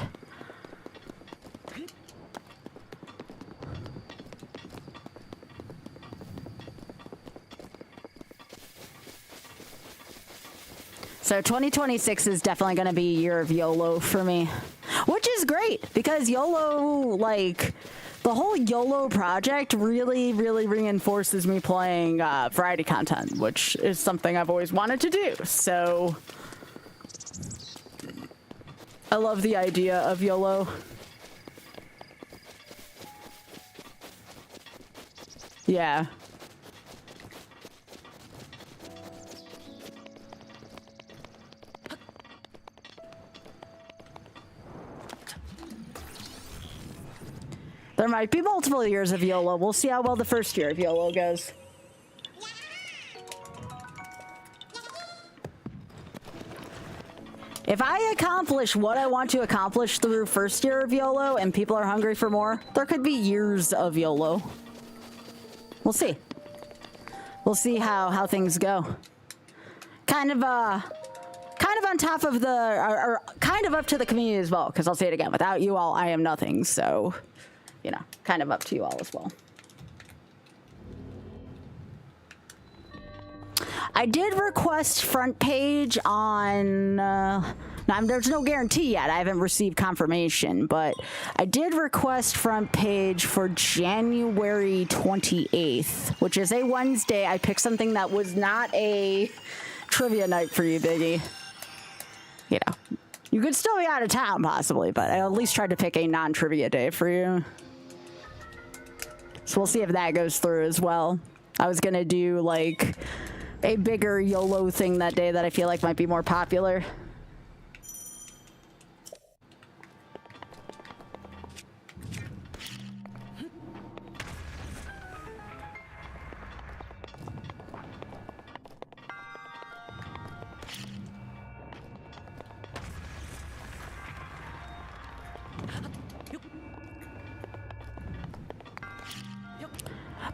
So 2026 is definitely gonna be a year of YOLO for me, which is great because YOLO, like, the whole YOLO project really, really reinforces me playing variety content, which is something I've always wanted to do. So I love the idea of YOLO. Yeah. There might be multiple years of YOLO. We'll see how well the first year of YOLO goes. If I accomplish what I want to accomplish through first year of YOLO and people are hungry for more, there could be years of YOLO. We'll see. We'll see how things go. Kind of on top of or kind of up to the community as well, because I'll say it again, without you all, I am nothing, so... You know, kind of up to you all as well. I did request front page on, not Now, there's no guarantee yet. I haven't received confirmation, but I did request front page for January 28th, which is a Wednesday. I picked something that was not a trivia night for you, Biggie. You know, you could still be out of town, possibly, but I at least tried to pick a non-trivia day for you. So we'll see if that goes through as well. I was going to do, like, a bigger YOLO thing that day that I feel like might be more popular.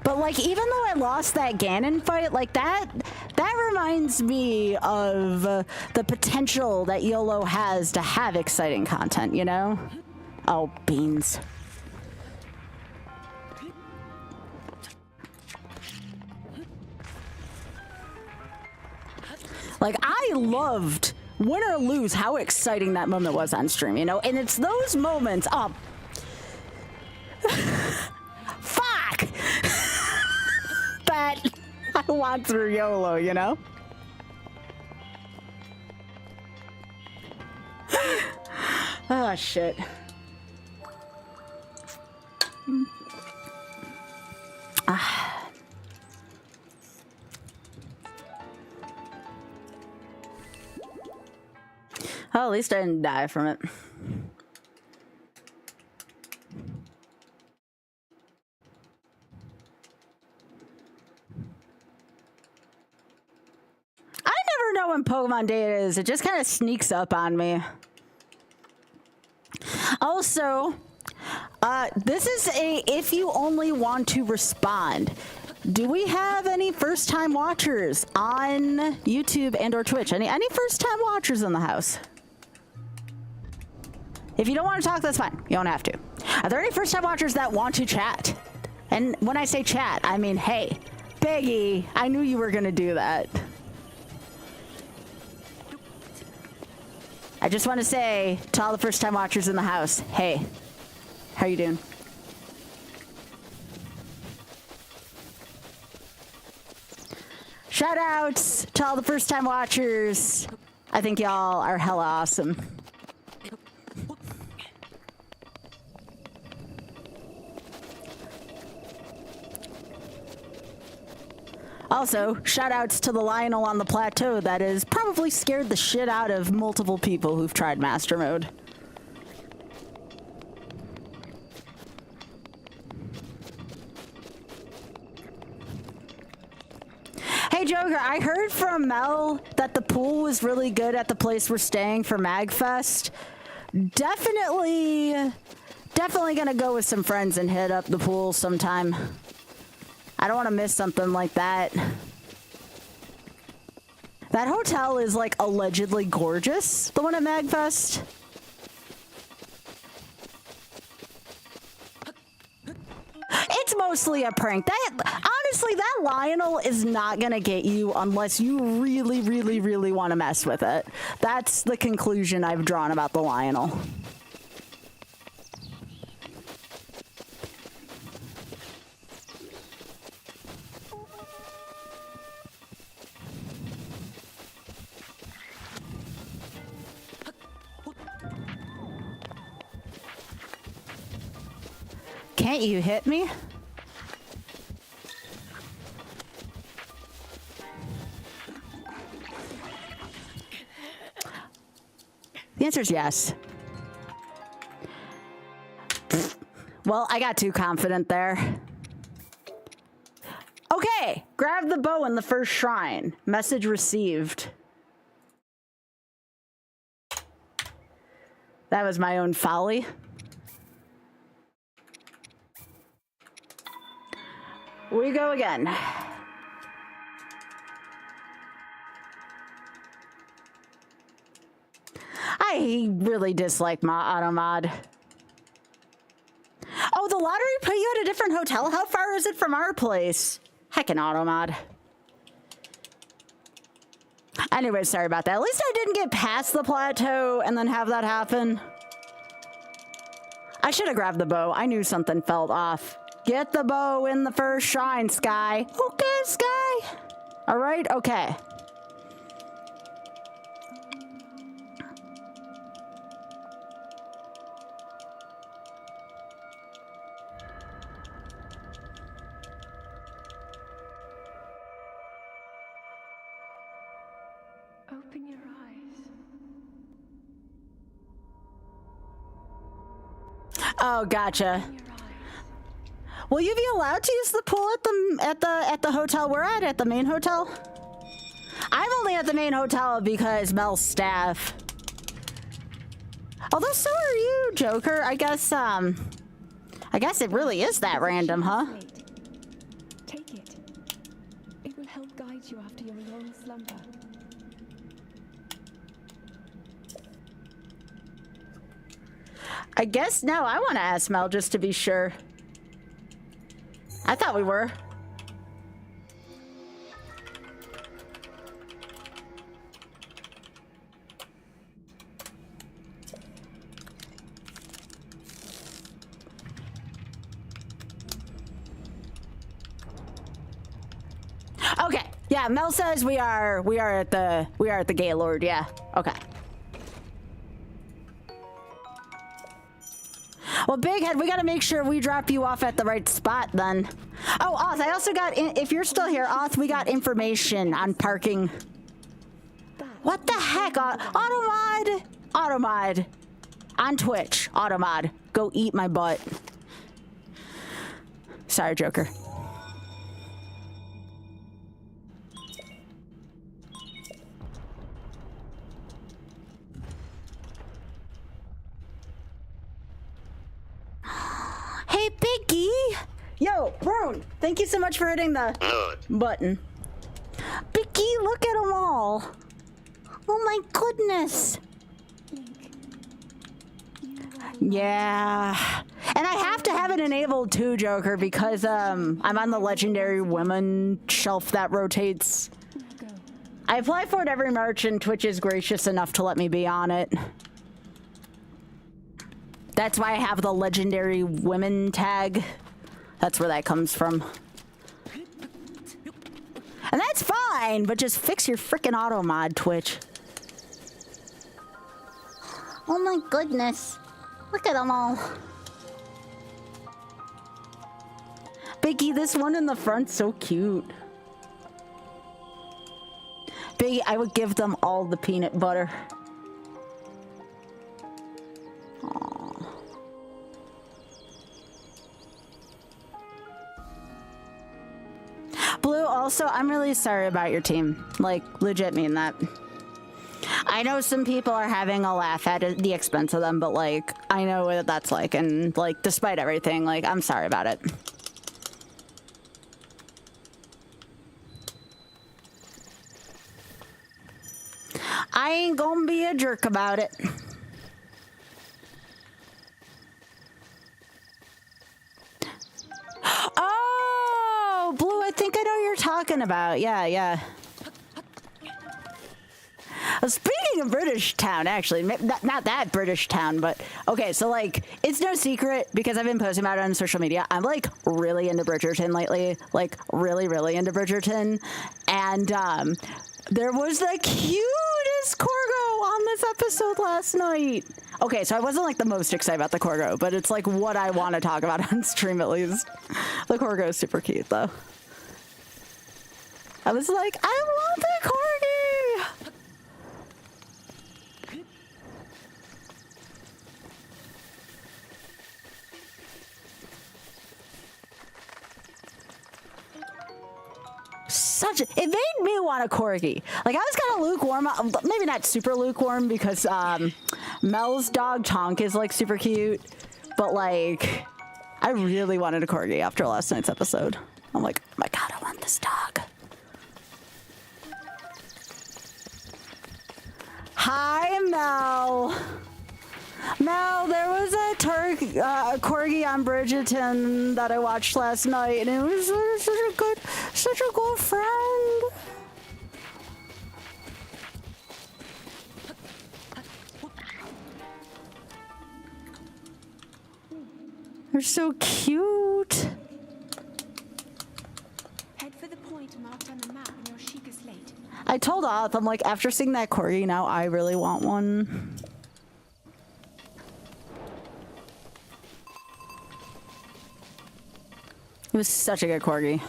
But, like, even though I lost that Ganon fight, like, that reminds me of the potential that YOLO has to have exciting content, you know? Oh, beans. Like, I loved, win or lose, how exciting that moment was on stream, you know? And it's those moments, oh. Fuck! That I want through YOLO, you know? Oh, shit. Oh, at least I didn't die from it. I never know when Pokemon Day it is. It just kind of sneaks up on me. Also, this is a if you only want to respond. Do we have any first-time watchers on YouTube and or Twitch? Any first-time watchers in the house? If you don't want to talk, that's fine. You don't have to. Are there any first-time watchers that want to chat? And when I say chat, I mean, hey, Biggie, I knew you were going to do that. I just want to say to all the first-time watchers in the house, hey, how you doing? Shout outs to all the first-time watchers. I think y'all are hella awesome. Also, shout outs to the Lionel on the plateau that has probably scared the shit out of multiple people who've tried Master Mode. Hey Joker, I heard from Mel that the pool was really good at the place we're staying for MagFest. Definitely gonna go with some friends and hit up the pool sometime. I don't want to miss something like that. That hotel is like allegedly gorgeous, the one at MagFest. It's mostly a prank. Honestly, that Lionel is not gonna get you unless you really, really, really want to mess with it. That's the conclusion I've drawn about the Lionel. Can't you hit me? The answer is yes. Well, I got too confident there. Okay, grab the bow in the first shrine. Message received. That was my own folly. We go again. I really dislike my automod. Oh, the lottery put you at a different hotel? How far is it from our place? Heckin' automod. Anyway, sorry about that. At least I didn't get past the plateau and then have that happen. I should have grabbed the bow. I knew something felt off. Get the bow in the first shrine, Sky. Okay, Sky. All right, okay. Open your eyes. Oh, gotcha. Open your eyes. Will you be allowed to use the pool at the hotel we're at the main hotel? I'm only at the main hotel because Mel's staff. Although so are you, Joker. I guess it really is that random, huh? Take it. It will help guide you after your long slumber. I guess now I want to ask Mel just to be sure. I thought we were. Okay. Yeah, Mel says we are at the Gaylord. Yeah. Okay. Well, Big Head, we gotta make sure we drop you off at the right spot then. Oh, Oth, I also got, if you're still here, Oth, we got information on parking. What the heck? Automod! Automod. On Twitch. Automod. Go eat my butt. Sorry, Joker. Hey, Biggie! Yo, Prune, thank you so much for hitting the button. Biggie, look at them all. Oh my goodness. Yeah. And I have to have it enabled too, Joker, because I'm on the legendary women shelf that rotates. I apply for it every March and Twitch is gracious enough to let me be on it. That's why I have the legendary women tag. That's where that comes from. And that's fine, but just fix your freaking auto mod, Twitch. Oh my goodness. Look at them all. Biggie, this one in the front's so cute. Biggie, I would give them all the peanut butter. Aww. Blue, also, I'm really sorry about your team. Like, legit mean that. I know some people are having a laugh at the expense of them, but, like, I know what that's like. And, like, despite everything, like, I'm sorry about it. I ain't gonna be a jerk about it. Oh, Blue, I think I know what you're talking about. Yeah. Speaking of British town, actually, not that British town, but okay, so like, it's no secret because I've been posting about it on social media. I'm like really into Bridgerton lately, like really into Bridgerton. And there was the cutest Corgo on this episode last night. Okay, so I wasn't like the most excited about the Corgo, but it's like what I want to talk about on stream at least. The Corgo is super cute though. I was like, I love the Corgi! It made me want a corgi. Like, I was kind of lukewarm, maybe not super lukewarm because Mel's dog Tonk is like super cute, but like I really wanted a corgi after last night's episode. I'm like, oh my god, I want this dog. Hi, Mel. Mel, there was a corgi on Bridgerton that I watched last night, and it was such a good friend. They're so cute. Head for the point marked on the map in your Sheikah slate. I told Oth, I'm like, after seeing that corgi, now I really want one. It was such a good corgi.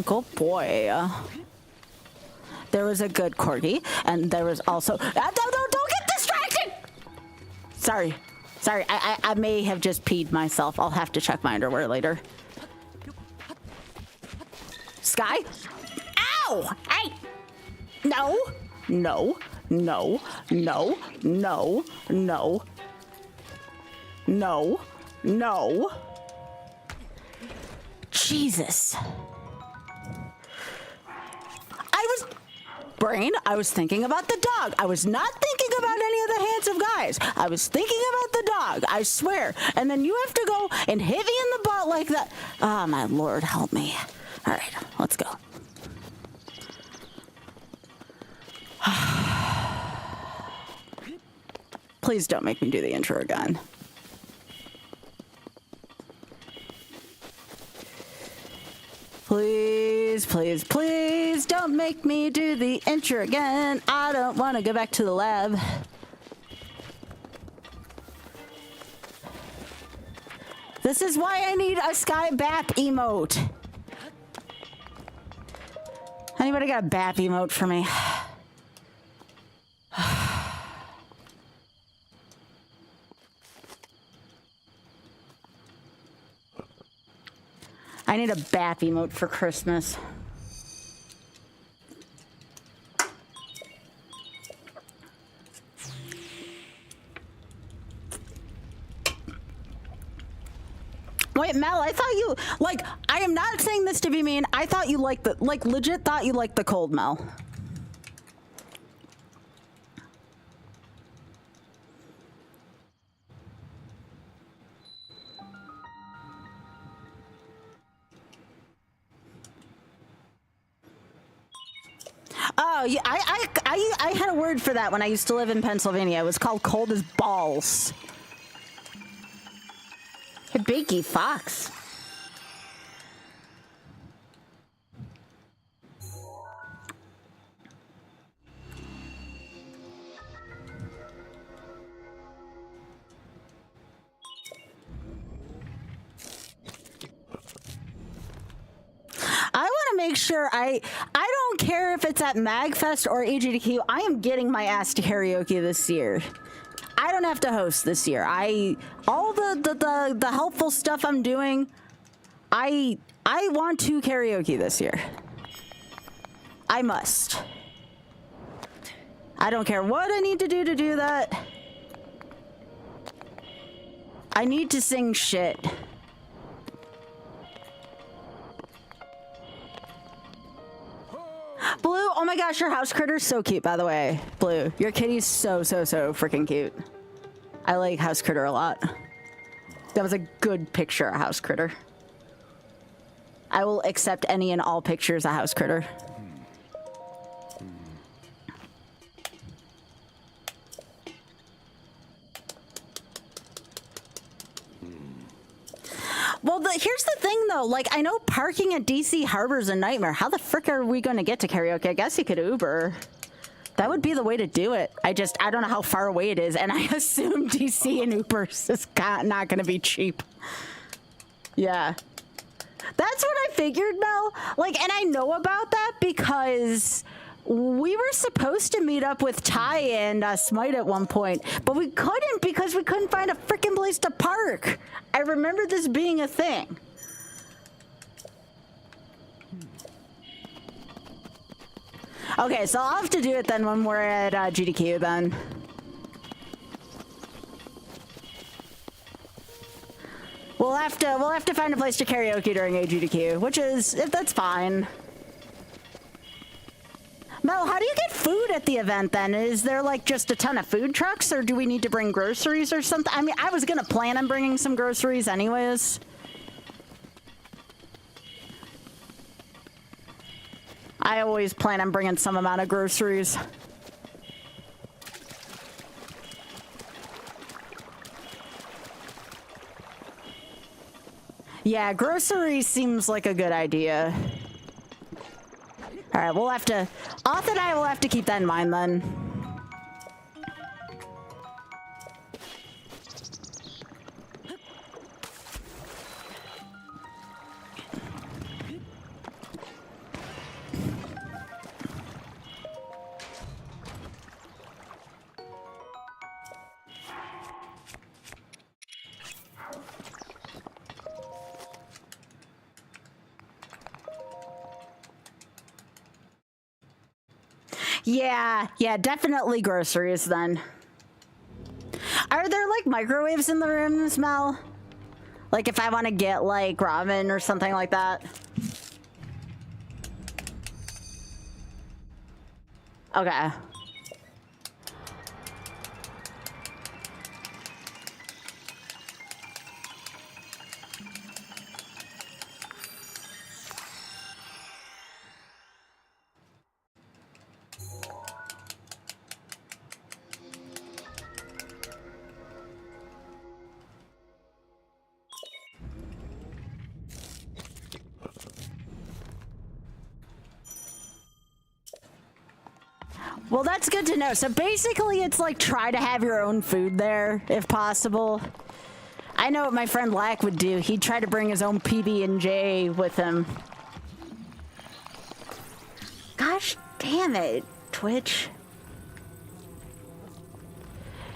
Good boy. There was a good corgi, and there was also... don't get distracted! Sorry. Sorry, I may have just peed myself. I'll have to check my underwear later. Sky? Ow! Hey! No! No. No. No. No. No. No. No. Jesus. I was thinking about the dog. I was not thinking about any of the handsome guys. I was thinking about the dog, I swear. And then you have to go and hit me in the butt like that. Oh, my Lord, help me. All right, let's go. Please don't make me do the intro again. Please, please, please don't make me do the intro again. I don't want to go back to the lab. This is why I need a sky bap emote. Anybody got a bap emote for me? I need a BAP emote for Christmas. Wait, Mel, I thought you, like, I am not saying this to be mean. I thought you liked the, like, legit thought you liked the cold, Mel. Oh, yeah, I had a word for that when I used to live in Pennsylvania. It was called cold as balls. Hey, Beaky Fox. I want to make sure I don't care if it's at MagFest or AGDQ. I am getting my ass to karaoke this year. I don't have to host this year. All the helpful stuff I'm doing, I want to karaoke this year. I must. I don't care what I need to do that. I need to sing shit. Blue, oh my gosh, your house critter's so cute, by the way. Blue, your kitty's so freaking cute. I like house critter a lot. That was a good picture of house critter. I will accept any and all pictures of house critter. Well, here's the thing, though. Like, I know parking at DC Harbor is a nightmare. How the frick are we going to get to karaoke? I guess you could Uber. That would be the way to do it. I don't know how far away it is, and I assume DC and Ubers is not going to be cheap. Yeah. That's what I figured, Mel. Like, and I know about that because we were supposed to meet up with Ty and Smite at one point, but we couldn't because we couldn't find a freaking place to park. I remember this being a thing. Okay, so I'll have to do it then when we're at GDQ then. We'll have to find a place to karaoke during AGDQ, which is, that's fine. Mel, how do you get food at the event then? Is there like just a ton of food trucks, or do we need to bring groceries or something? I mean, I was gonna plan on bringing some groceries anyways. I always plan on bringing some amount of groceries. Yeah, grocery seems like a good idea. All right, we'll have to... Auth and I will have to keep that in mind then. Yeah, definitely groceries then. Are there like microwaves in the room, Mel? Like if I want to get like ramen or something like that? Okay. Well, that's good to know. So basically, it's like try to have your own food there, if possible. I know what my friend Lack would do. He'd try to bring his own PB&J with him. Gosh damn it, Twitch.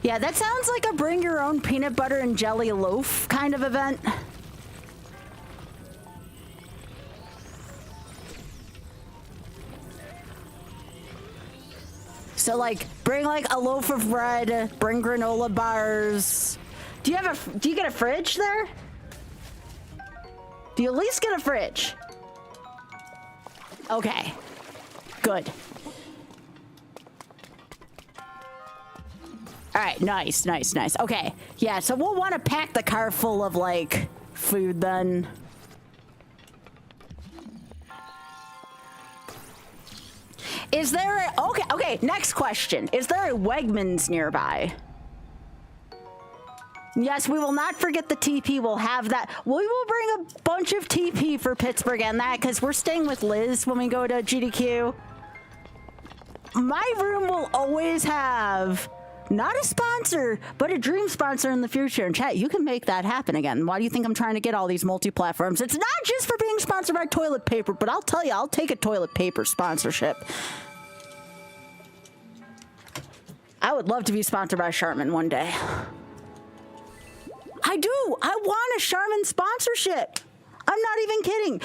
Yeah, that sounds like a bring your own peanut butter and jelly loaf kind of event. So like, bring like a loaf of bread, bring granola bars. Do you get a fridge there? Do you at least get a fridge? Okay, good. All right, nice. Okay, yeah, so we'll want to pack the car full of like food then. Is there a, okay, next question. Is there a Wegmans nearby? Yes, we will not forget the TP. We'll have that. We will bring a bunch of TP for Pittsburgh and that because we're staying with Liz when we go to GDQ. My room will always have not a sponsor, but a dream sponsor in the future. And chat, you can make that happen again. Why do you think I'm trying to get all these multi-platforms? It's not just for being sponsored by toilet paper, but I'll tell you, I'll take a toilet paper sponsorship. I would love to be sponsored by Charmin one day. I do. I want a Charmin sponsorship. I'm not even kidding.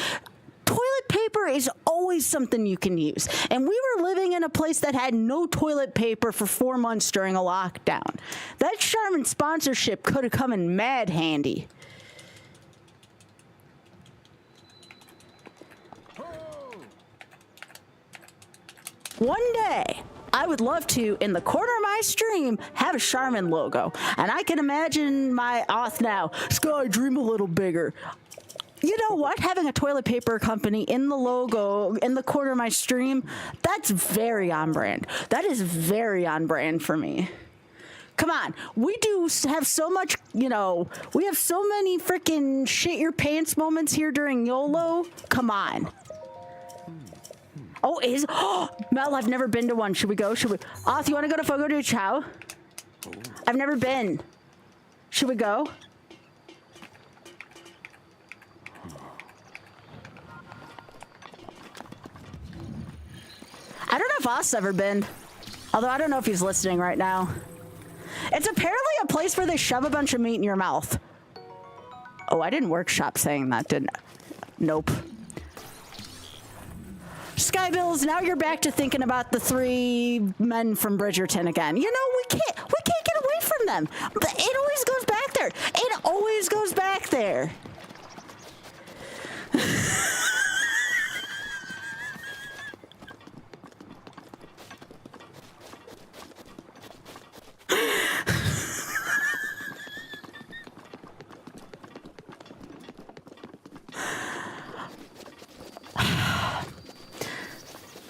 Toilet paper is always something you can use. And we were living in a place that had no toilet paper for 4 months during a lockdown. That Charmin sponsorship could have come in mad handy. One day, I would love to, in the corner of my stream, have a Charmin logo. And I can imagine my auth now. Sky, dream a little bigger. You know what? Having a toilet paper company in the logo, in the corner of my stream, that's very on brand. That is very on brand for me. Come on. We do have so much, you know, we have so many freaking shit your pants moments here during YOLO. Come on. Oh, Mel, I've never been to one. Should we go? Auth, you want to go to Fogo de Chao? I've never been. Should we go? I don't know if Auth's ever been. Although I don't know if he's listening right now. It's apparently a place where they shove a bunch of meat in your mouth. Oh, I didn't workshop saying that, didn't I? Nope. Skybills, now you're back to thinking about the 3 men from Bridgerton again. You know, we can't get away from them. It always goes back there. It always goes back there.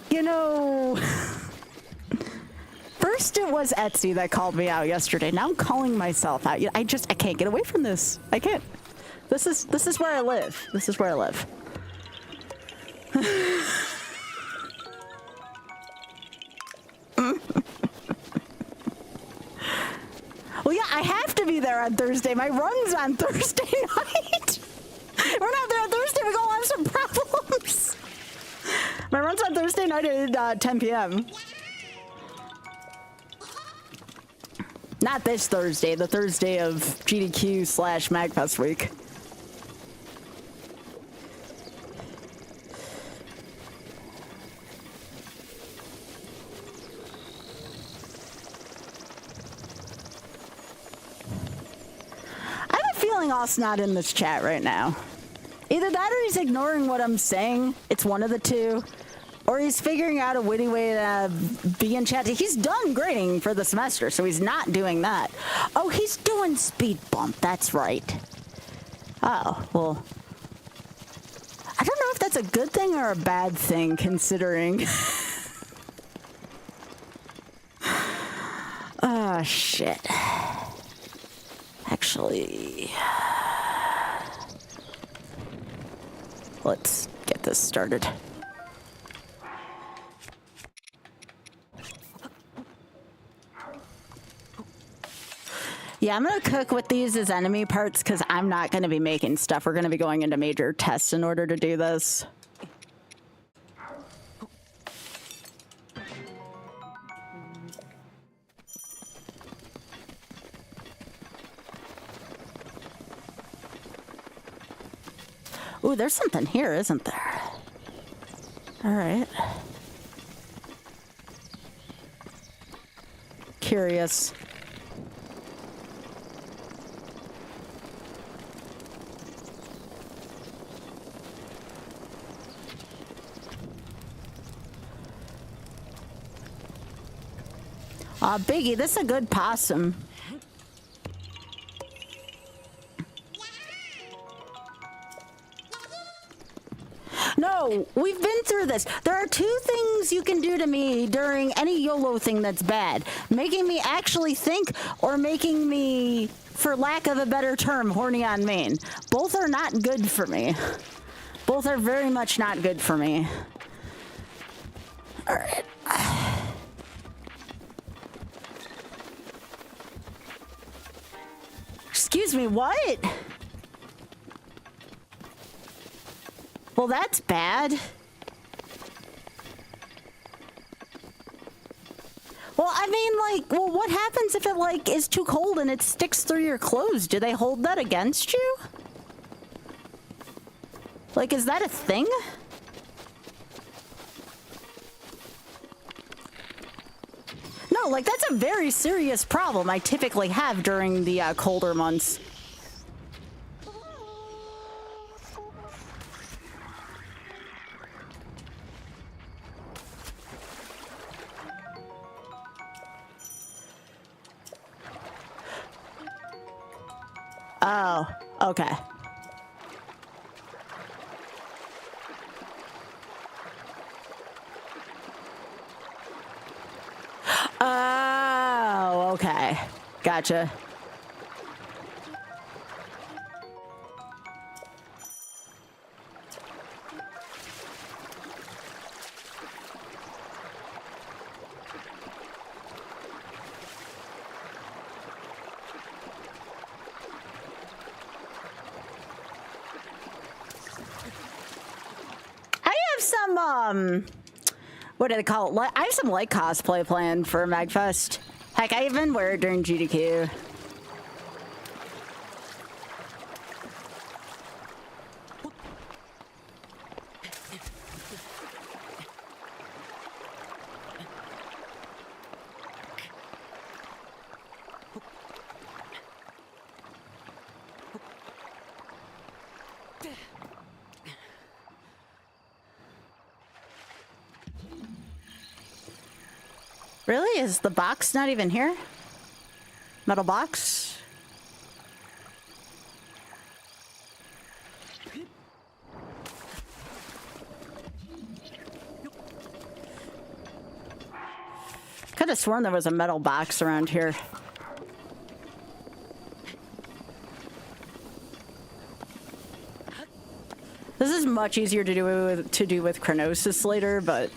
You know, first it was Etsy that called me out yesterday. Now I'm calling myself out. I can't get away from this. I can't. This is where I live. This is where I live. Well, yeah, I have to be there on Thursday. My run's on Thursday night. We're not there on Thursday. We're gonna have some problems. My run's on Thursday night at 10 p.m. Not this Thursday, the Thursday of GDQ/MagFest week. I have a feeling Aus's not in this chat right now. Either that or he's ignoring what I'm saying. It's one of the two. Or he's figuring out a witty way to be in chat. He's done grading for the semester, so he's not doing that. Oh, he's doing speed bump. That's right. Oh, well. I don't know if that's a good thing or a bad thing, considering. Oh, shit. Actually, let's get this started. Yeah, I'm gonna cook with these as enemy parts because I'm not gonna be making stuff. We're gonna be going into major tests in order to do this. Ooh, there's something here, isn't there? All right. Curious. Aw, Biggie, this is a good possum. No, we've been through this. There are two things you can do to me during any YOLO thing that's bad. Making me actually think or making me, for lack of a better term, horny on main. Both are not good for me. Both are very much not good for me. All right. Excuse me, what? Well, that's bad. Well, I mean, like, well, what happens if it, like, is too cold and it sticks through your clothes? Do they hold that against you? Like, is that a thing? No, like, that's a very serious problem I typically have during the colder months. Oh, okay. Oh, okay. Gotcha. What do they call it? I have some light cosplay planned for MagFest. Heck, I even wear it during GDQ. Really? Is the box not even here? Metal box? Could have sworn there was a metal box around here. much easier to do with Chronosis later, but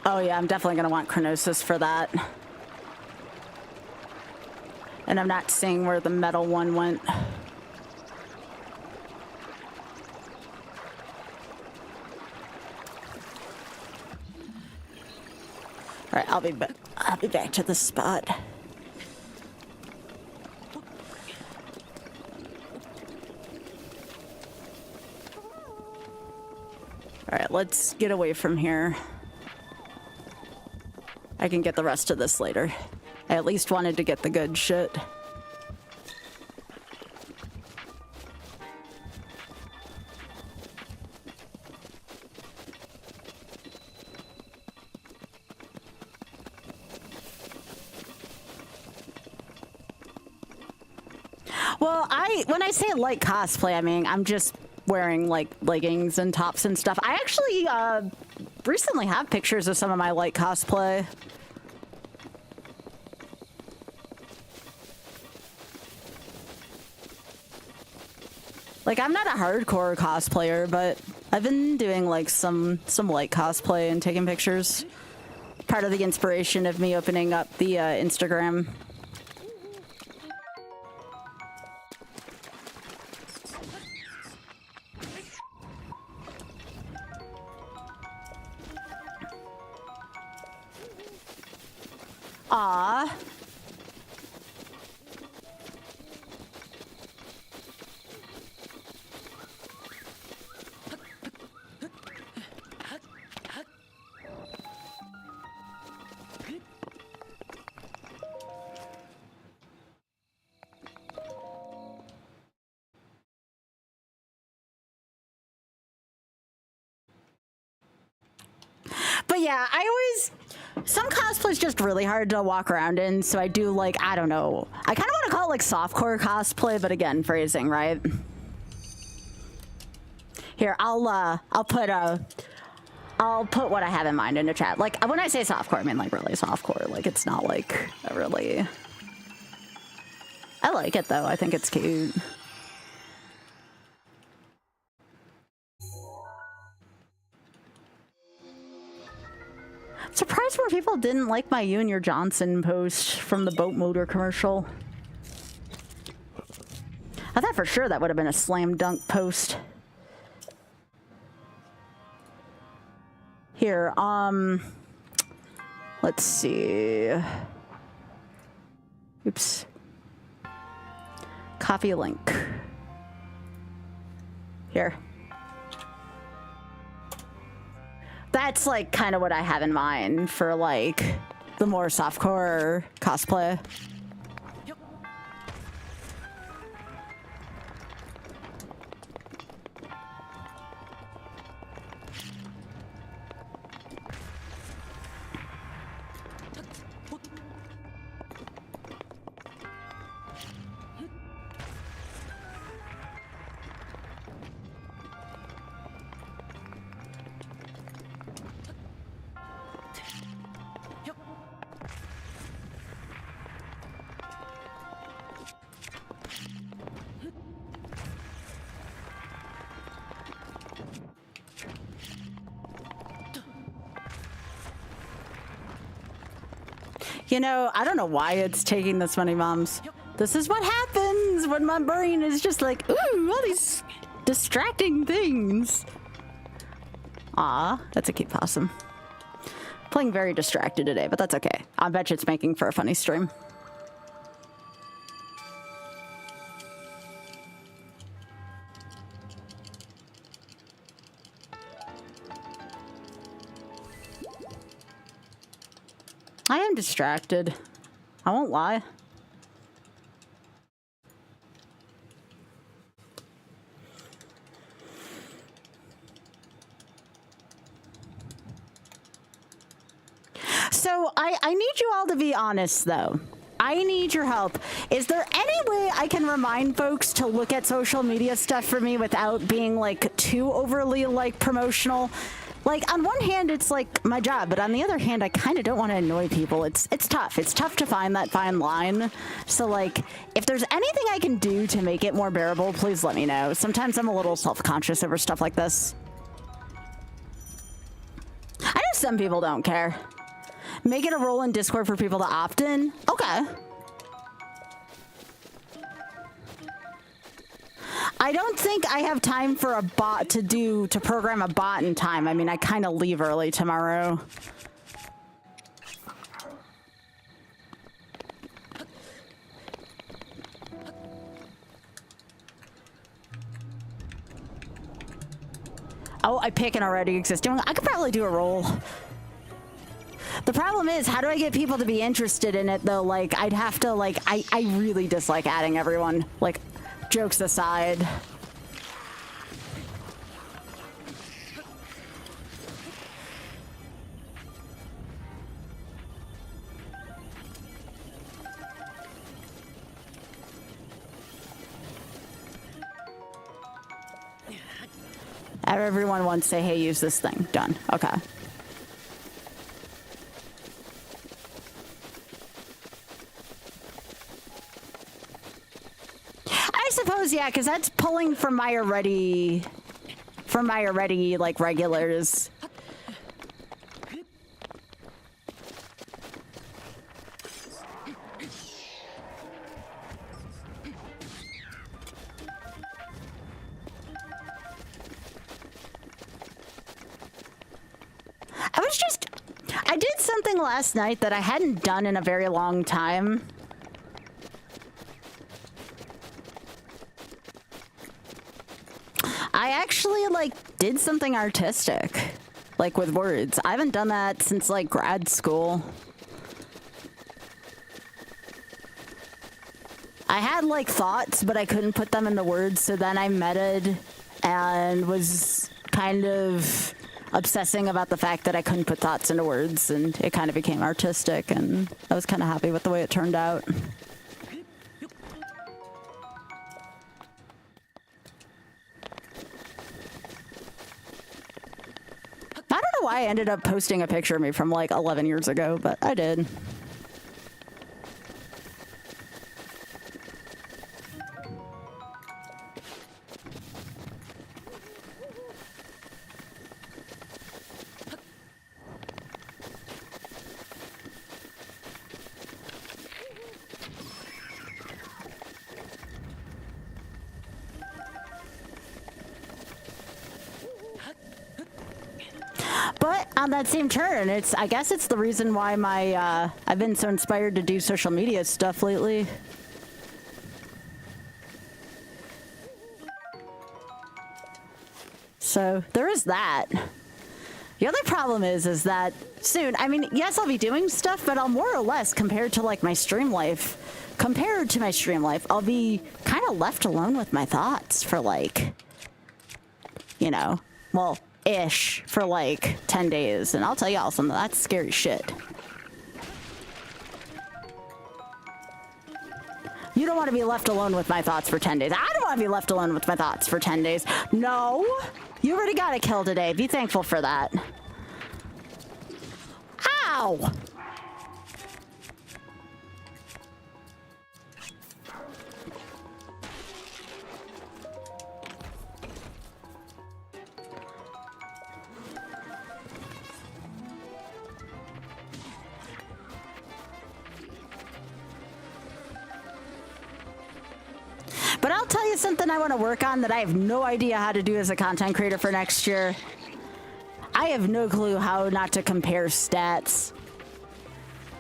oh yeah, I'm definitely gonna want Chronosis for that. And I'm not seeing where the metal one went. All right, I'll be back to the spot. All right, let's get away from here. I can get the rest of this later. I at least wanted to get the good shit. Well, when I say light cosplay, I mean, I'm just wearing like leggings and tops and stuff. I actually recently have pictures of some of my light cosplay. Like, I'm not a hardcore cosplayer, but I've been doing like some light cosplay and taking pictures. Part of the inspiration of me opening up the Instagram. Aw. But yeah, some cosplay's just really hard to walk around in, so I do like, I don't know. I kind of want to call it like softcore cosplay, but again, phrasing, right? Here, I'll put what I have in mind in the chat. Like, when I say softcore, I mean like really softcore. Like, it's not like a really... I like it though. I think it's cute. Surprised more people didn't like my You and Your Johnson post from the boat motor commercial. I thought for sure that would have been a slam dunk post. Here, let's see. Oops. Copy link. Here. That's like kind of what I have in mind for like the more softcore cosplay. You know, I don't know why it's taking this many moms. This is what happens when my brain is just like, ooh, all these distracting things. Aw, that's a cute possum. Playing very distracted today, but that's okay. I bet you it's making for a funny stream. I am distracted. I won't lie. So I need you all to be honest though. I need your help. Is there any way I can remind folks to look at social media stuff for me without being like too overly like promotional? Like on one hand, it's like my job, but on the other hand, I kind of don't want to annoy people. It's tough. It's tough to find that fine line. So like, if there's anything I can do to make it more bearable, please let me know. Sometimes I'm a little self-conscious over stuff like this. I know some people don't care. Make it a role in Discord for people to opt in. Okay. I don't think I have time for a bot to program a bot in time. I mean, I kind of leave early tomorrow. Oh, I pick an already existing one. I could probably do a roll. The problem is, how do I get people to be interested in it, though? Like, I'd have to, like, I really dislike adding everyone. Like, jokes aside. Everyone wants to say, hey, use this thing. Done. Okay. I suppose, yeah, because that's pulling from my already, like, regulars. I did something last night that I hadn't done in a very long time. I actually, like, did something artistic, like, with words. I haven't done that since, like, grad school. I had, like, thoughts, but I couldn't put them into words, so then I meted and was kind of obsessing about the fact that I couldn't put thoughts into words, and it kind of became artistic, and I was kind of happy with the way it turned out. I don't know why I ended up posting a picture of me from like 11 years ago, but I did. But on that same turn, I guess it's the reason why I've been so inspired to do social media stuff lately. So there is that. The other problem is that soon, I mean, yes, I'll be doing stuff, but I'll more or less, compared to my stream life, I'll be kind of left alone with my thoughts for well, ish, for 10 days. And I'll tell y'all something, that's scary shit. You don't want to be left alone with my thoughts for 10 days. I don't want to be left alone with my thoughts for 10 days. No, you already got a kill today. Be thankful for that. Ow! But I'll tell you something I want to work on that I have no idea how to do as a content creator for next year. I have no clue how not to compare stats.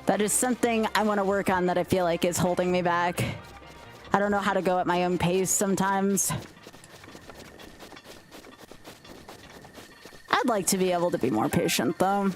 That is something I want to work on that I feel like is holding me back. I don't know how to go at my own pace sometimes. I'd like to be able to be more patient, though.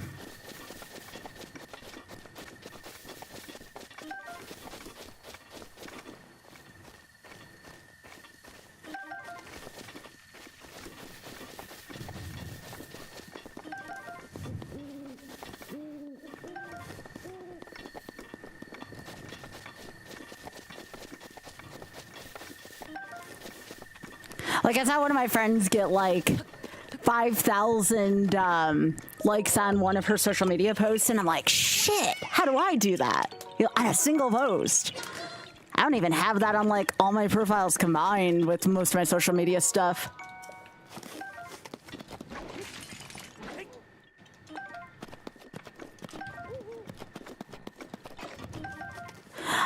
Like, I saw one of my friends get like 5,000 likes on one of her social media posts, and I'm like, shit, how do I do that? You know, on a single post. I don't even have that on like all my profiles combined with most of my social media stuff.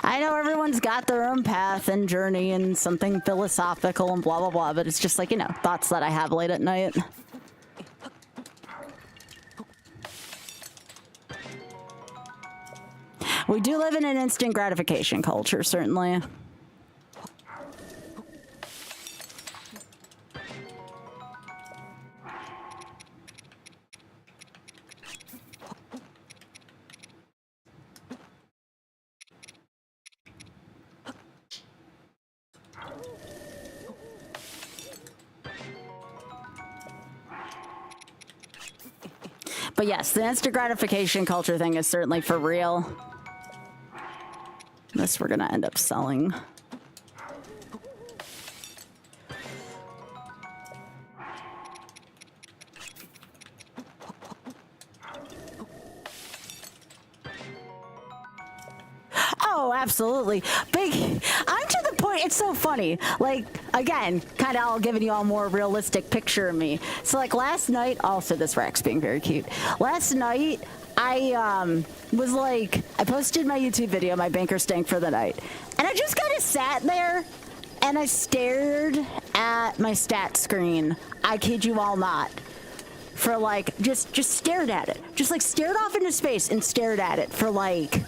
I know everyone's got their own path and journey and something philosophical and blah, blah, blah, but it's just like, you know, thoughts that I have late at night. We do live in an instant gratification culture, certainly. But yes, the instant gratification culture thing is certainly for real. This we're gonna end up selling. Oh, absolutely. Big. I'm to the point, it's so funny. Like, again, kind of all giving you all more realistic picture of me. So, like, last night, also this Rex being very cute. Last night, I was like, I posted my YouTube video, my banker stank for the night. And I just kind of sat there and I stared at my stat screen. I kid you all not. For like, just stared at it. Just like stared off into space and stared at it for like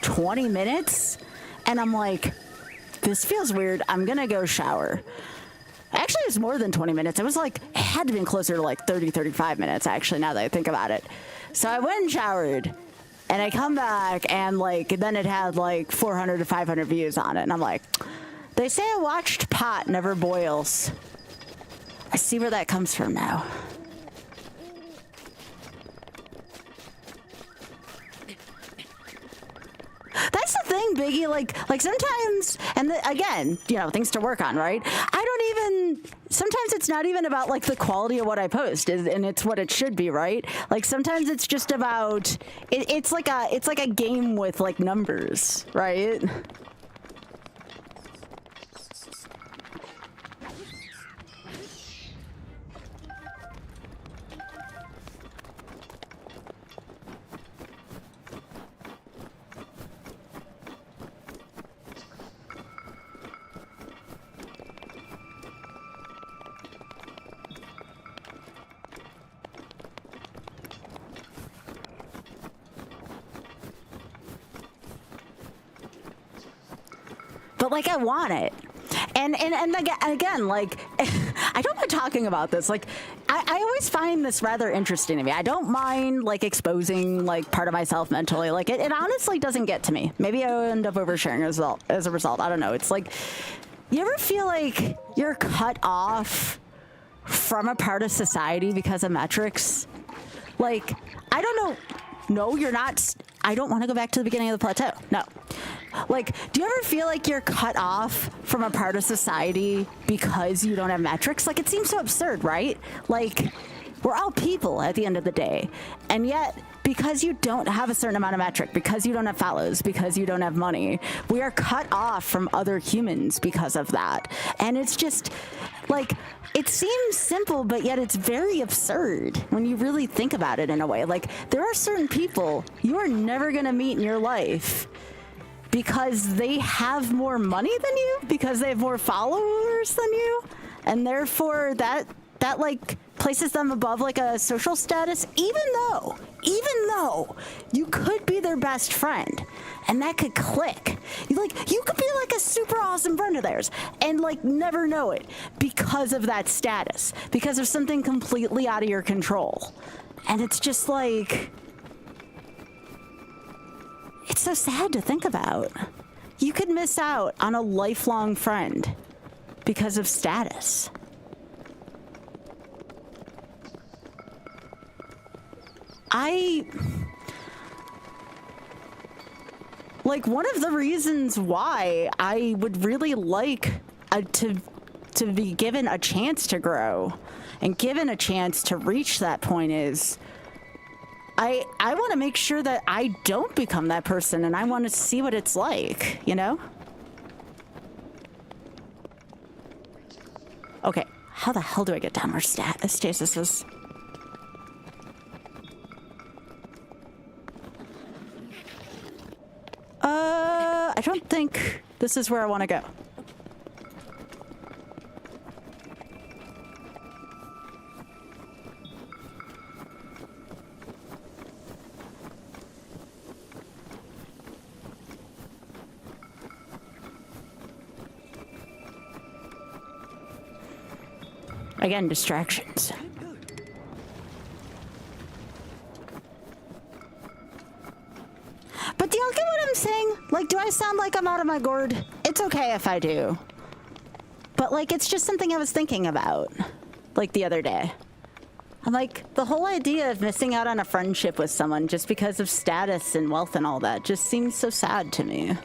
20 minutes. And I'm like, this feels weird. I'm gonna go shower. Actually, it was more than 20 minutes. It was like, it had to be closer to like 30, 35 minutes, actually, now that I think about it. So I went and showered, and I come back, and like, then it had like 400 to 500 views on it. And I'm like, they say a watched pot never boils. I see where that comes from now. That's the thing, Biggie. Like sometimes, and again, you know, things to work on, right? Sometimes it's not even about like the quality of what I post, and it's what it should be, right? Like sometimes it's just about, it's like a game with like numbers, right? But like, I want it. And again, like, I don't mind talking about this. Like, I always find this rather interesting to me. I don't mind like exposing like part of myself mentally. Like, it honestly doesn't get to me. Maybe I end up oversharing as a result. I don't know. It's like, you ever feel like you're cut off from a part of society because of metrics? Like, I don't know. No, you're not. I don't want to go back to the beginning of the plateau. No. Like, do you ever feel like you're cut off from a part of society because you don't have metrics? Like, it seems so absurd, right? Like, we're all people at the end of the day. And yet, because you don't have a certain amount of metric, because you don't have follows, because you don't have money, we are cut off from other humans because of that. And it's just, like, it seems simple, but yet it's very absurd when you really think about it in a way. Like, there are certain people you are never going to meet in your life because they have more money than you, because they have more followers than you, and therefore that like places them above like a social status, even though you could be their best friend and that could click. You could be like a super awesome friend of theirs and like never know it because of that status, because of something completely out of your control. And it's just like, it's so sad to think about. You could miss out on a lifelong friend because of status. Like, one of the reasons why I would really like to to be given a chance to grow and given a chance to reach that point is I want to make sure that I don't become that person, and I want to see what it's like, you know? Okay, how the hell do I get down where stasis is? I don't think this is where I want to go. Again, distractions. But do y'all get what I'm saying? Like, do I sound like I'm out of my gourd? It's okay if I do. But, like, it's just something I was thinking about, like, the other day. I'm like, the whole idea of missing out on a friendship with someone just because of status and wealth and all that just seems so sad to me.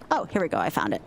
Oh, here we go. I found it.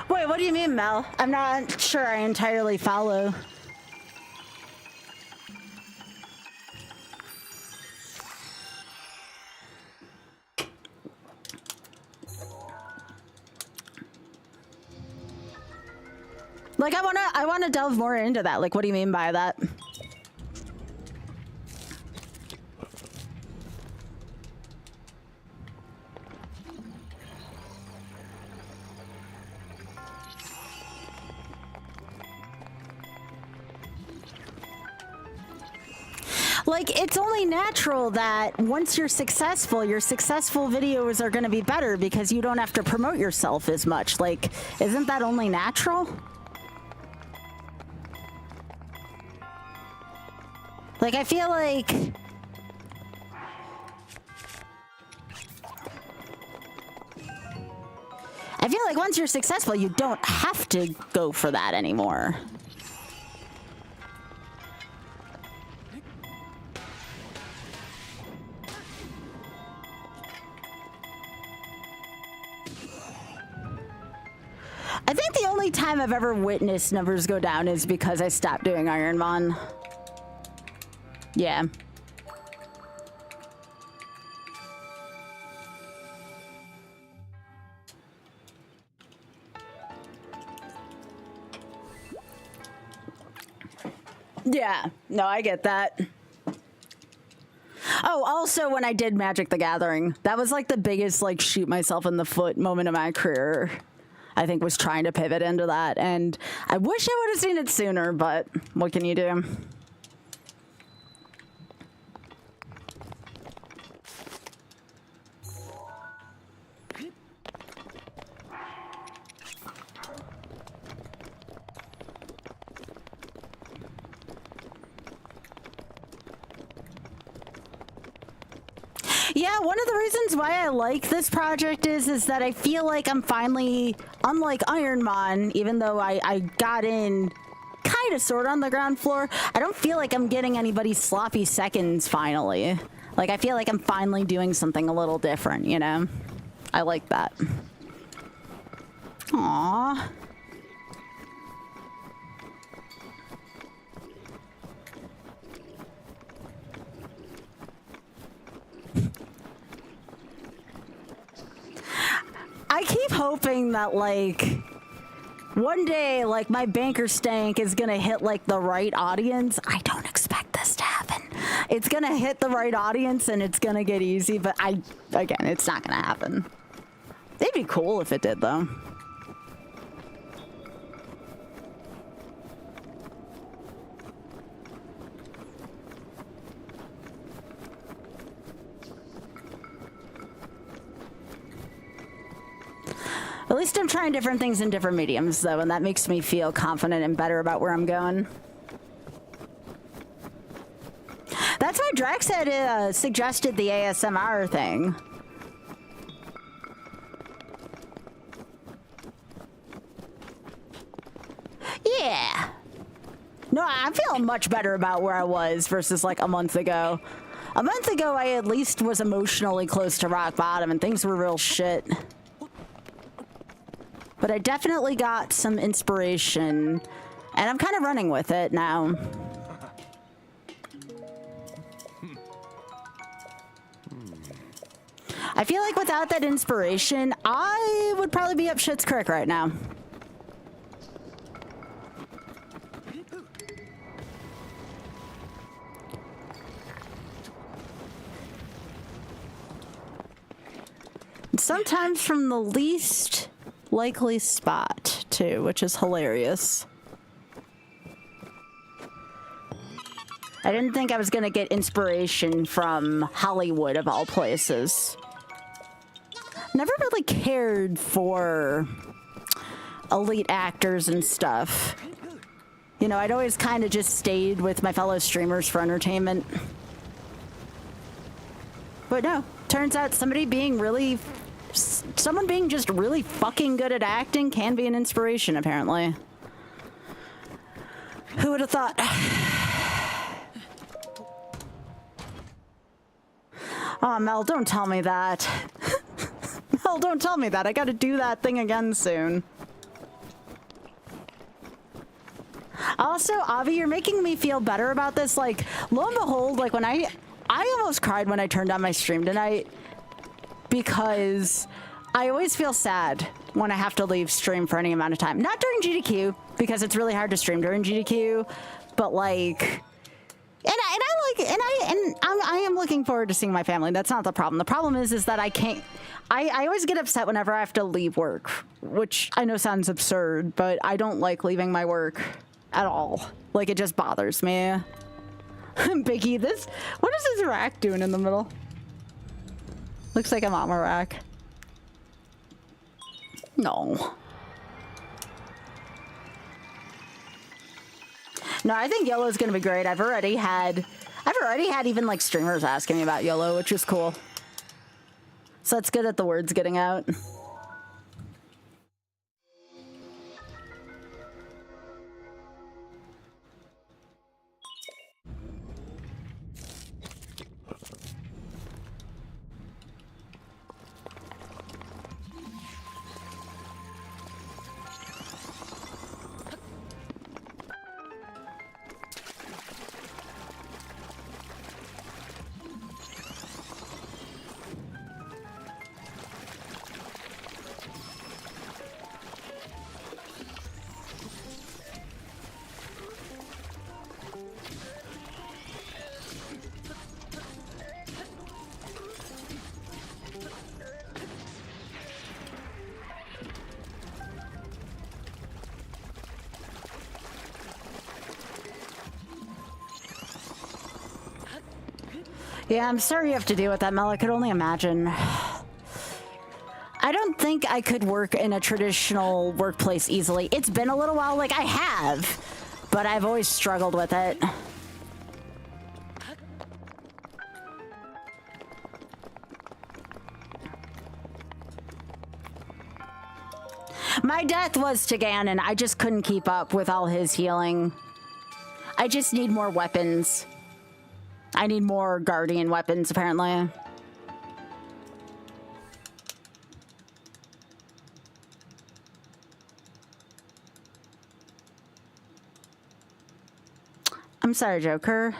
Wait, what do you mean, Mel? I'm not sure I entirely follow. Like, I wanna delve more into that. Like, what do you mean by that? Like, it's only natural that once you're successful, your successful videos are going to be better because you don't have to promote yourself as much. Like, isn't that only natural? Like, I feel like... once you're successful, you don't have to go for that anymore. I think the only time I've ever witnessed numbers go down is because I stopped doing Iron Man. Yeah. Yeah, no, I get that. Oh, also when I did Magic the Gathering, that was like the biggest like shoot myself in the foot moment of my career. I think was trying to pivot into that, and I wish I would have seen it sooner, but what can you do? Yeah, one of the reasons why I like this project is that I feel like I'm finally, unlike Iron Man, even though I got in kind of sort of on the ground floor, I don't feel like I'm getting anybody's sloppy seconds finally. Like, I feel like I'm finally doing something a little different, you know? I like that. Aww. I keep hoping that, like, one day, like, my banker stank is gonna hit, like, the right audience. I don't expect this to happen. It's gonna hit the right audience and it's gonna get easy, but again, it's not gonna happen. It'd be cool if it did, though. At least I'm trying different things in different mediums, though, and that makes me feel confident and better about where I'm going. That's why Drax had suggested the ASMR thing. Yeah. No, I'm feeling much better about where I was versus like a month ago. A month ago, I at least was emotionally close to rock bottom and things were real shit. But I definitely got some inspiration and I'm kind of running with it now. I feel like without that inspiration, I would probably be up shit's creek right now. Sometimes from the least likely spot, too, which is hilarious. I didn't think I was going to get inspiration from Hollywood, of all places. Never really cared for elite actors and stuff. You know, I'd always kind of just stayed with my fellow streamers for entertainment. But no, turns out someone being just really fucking good at acting can be an inspiration, apparently. Who would have thought? Oh, Mel, don't tell me that. Mel, don't tell me that. I gotta do that thing again soon. Also, Avi, you're making me feel better about this. Like, lo and behold, like when I almost cried when I turned on my stream tonight because I always feel sad when I have to leave stream for any amount of time. Not during GDQ, because it's really hard to stream during GDQ, but like... I am looking forward to seeing my family. That's not the problem. The problem is that I can't... I always get upset whenever I have to leave work, which I know sounds absurd, but I don't like leaving my work at all. Like, it just bothers me. Biggie, what is this rack doing in the middle? Looks like a mama rack. No. No, I think YOLO is gonna be great. I've already had even like streamers asking me about YOLO, which is cool. So it's good that the word's getting out. Yeah, I'm sorry you have to deal with that, Mel. I could only imagine. I don't think I could work in a traditional workplace easily. It's been a little while, like I have, but I've always struggled with it. My death was to Ganon. I just couldn't keep up with all his healing. I just need more weapons. I need more Guardian weapons, apparently. I'm sorry, Joker.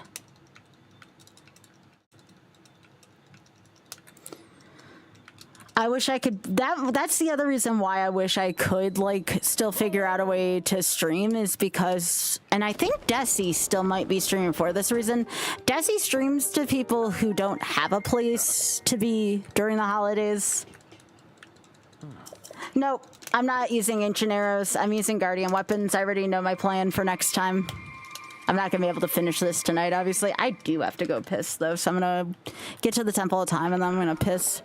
I wish I could, that's the other reason why I wish I could, like, still figure out a way to stream is because, and I think Desi still might be streaming for this reason. Desi streams to people who don't have a place to be during the holidays. Nope, I'm not using ancient arrows. I'm using guardian weapons. I already know my plan for next time. I'm not gonna be able to finish this tonight, obviously. I do have to go piss, though, so I'm gonna get to the temple of time and then I'm gonna piss.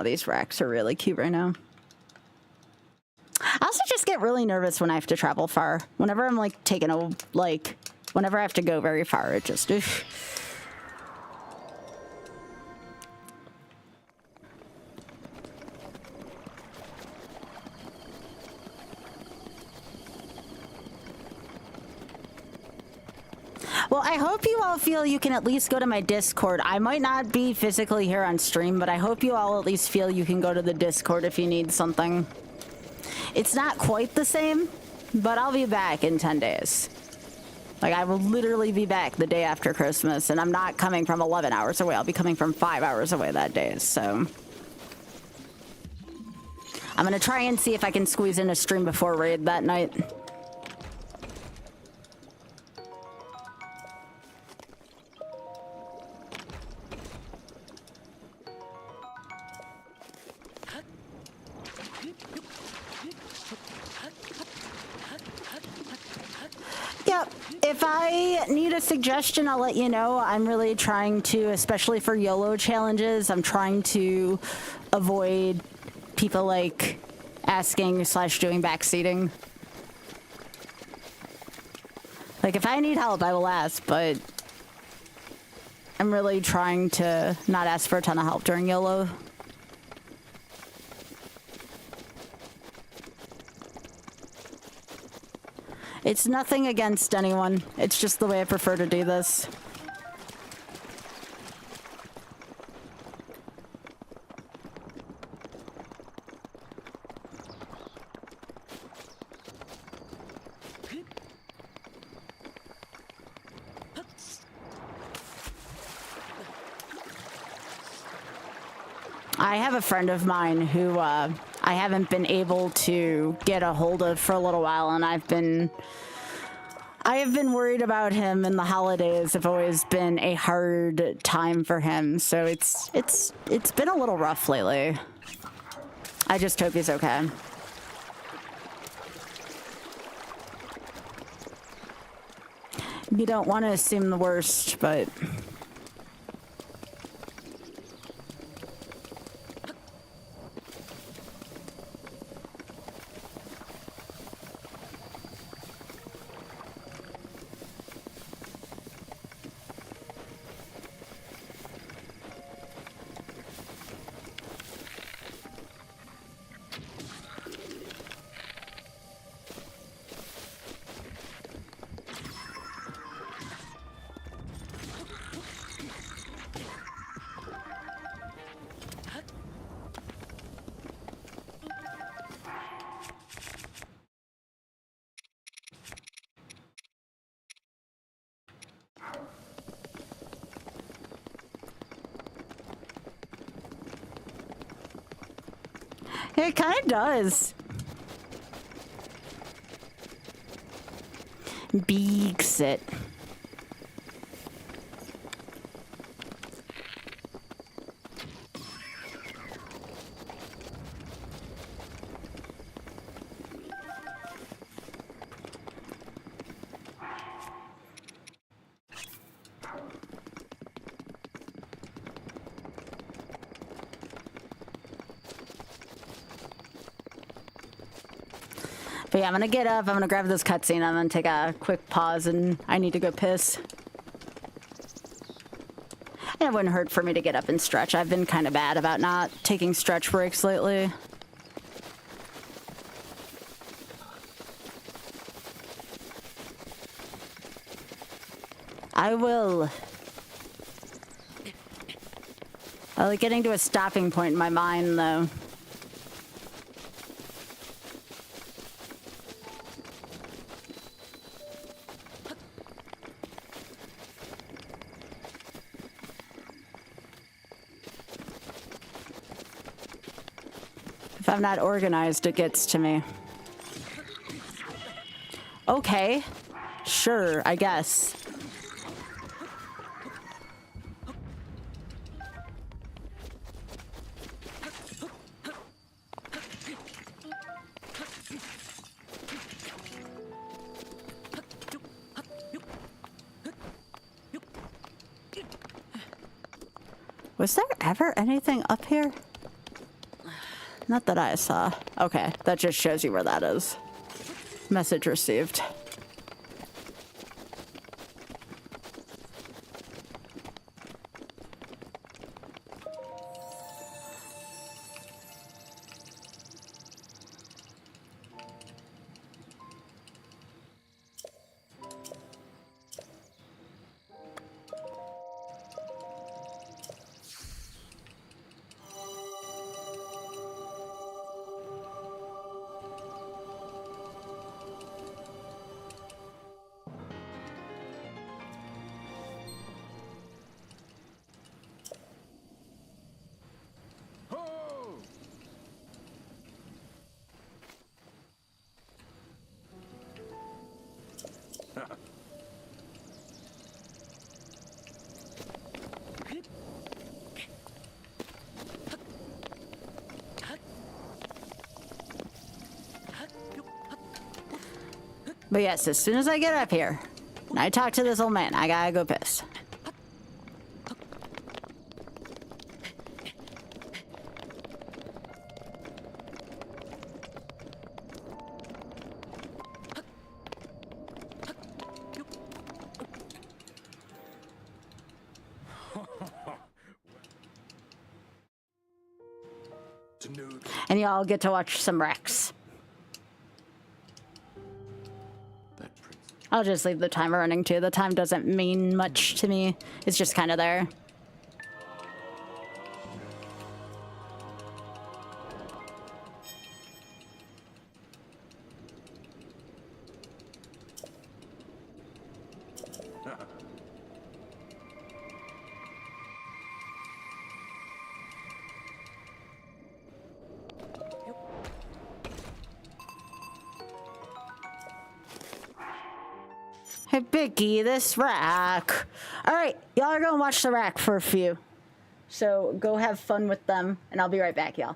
Oh, these racks are really cute right now. I also just get really nervous when I have to travel far. Whenever I'm like taking a, like, whenever I have to go very far, it just, oof. Well, I hope you all feel you can at least go to my Discord. I might not be physically here on stream, but I hope you all at least feel you can go to the Discord if you need something. It's not quite the same, but I'll be back in 10 days. Like, I will literally be back the day after Christmas, and I'm not coming from 11 hours away. I'll be coming from 5 hours away that day, so... I'm gonna try and see if I can squeeze in a stream before raid that night. Yep. If I need a suggestion, I'll let you know. I'm really trying to, especially for YOLO challenges, I'm trying to avoid people like asking / doing backseating. Like, if I need help, I will ask, but I'm really trying to not ask for a ton of help during YOLO. It's nothing against anyone. It's just the way I prefer to do this. I have a friend of mine who I haven't been able to get a hold of for a little while, and I have been worried about him, and the holidays have always been a hard time for him, so it's been a little rough lately. I just hope he's okay. You don't want to assume the worst, but... It kind of does. Big sit. But yeah, I'm gonna get up, I'm gonna grab this cutscene, I'm gonna take a quick pause, and I need to go piss. And it wouldn't hurt for me to get up and stretch. I've been kind of bad about not taking stretch breaks lately. I will. I like getting to a stopping point in my mind, though. If I'm not organized, it gets to me. Okay. Sure, I guess. Was there ever anything up here? Not that I saw. Okay, that just shows you where that is. Message received. But yes, as soon as I get up here and I talk to this old man, I gotta go piss. And y'all get to watch some wrecks. I'll just leave the timer running too. The time doesn't mean much to me. It's just kind of there. Hey, Vicky, this rack. All right, y'all are gonna watch the rack for a few. So go have fun with them, and I'll be right back, y'all.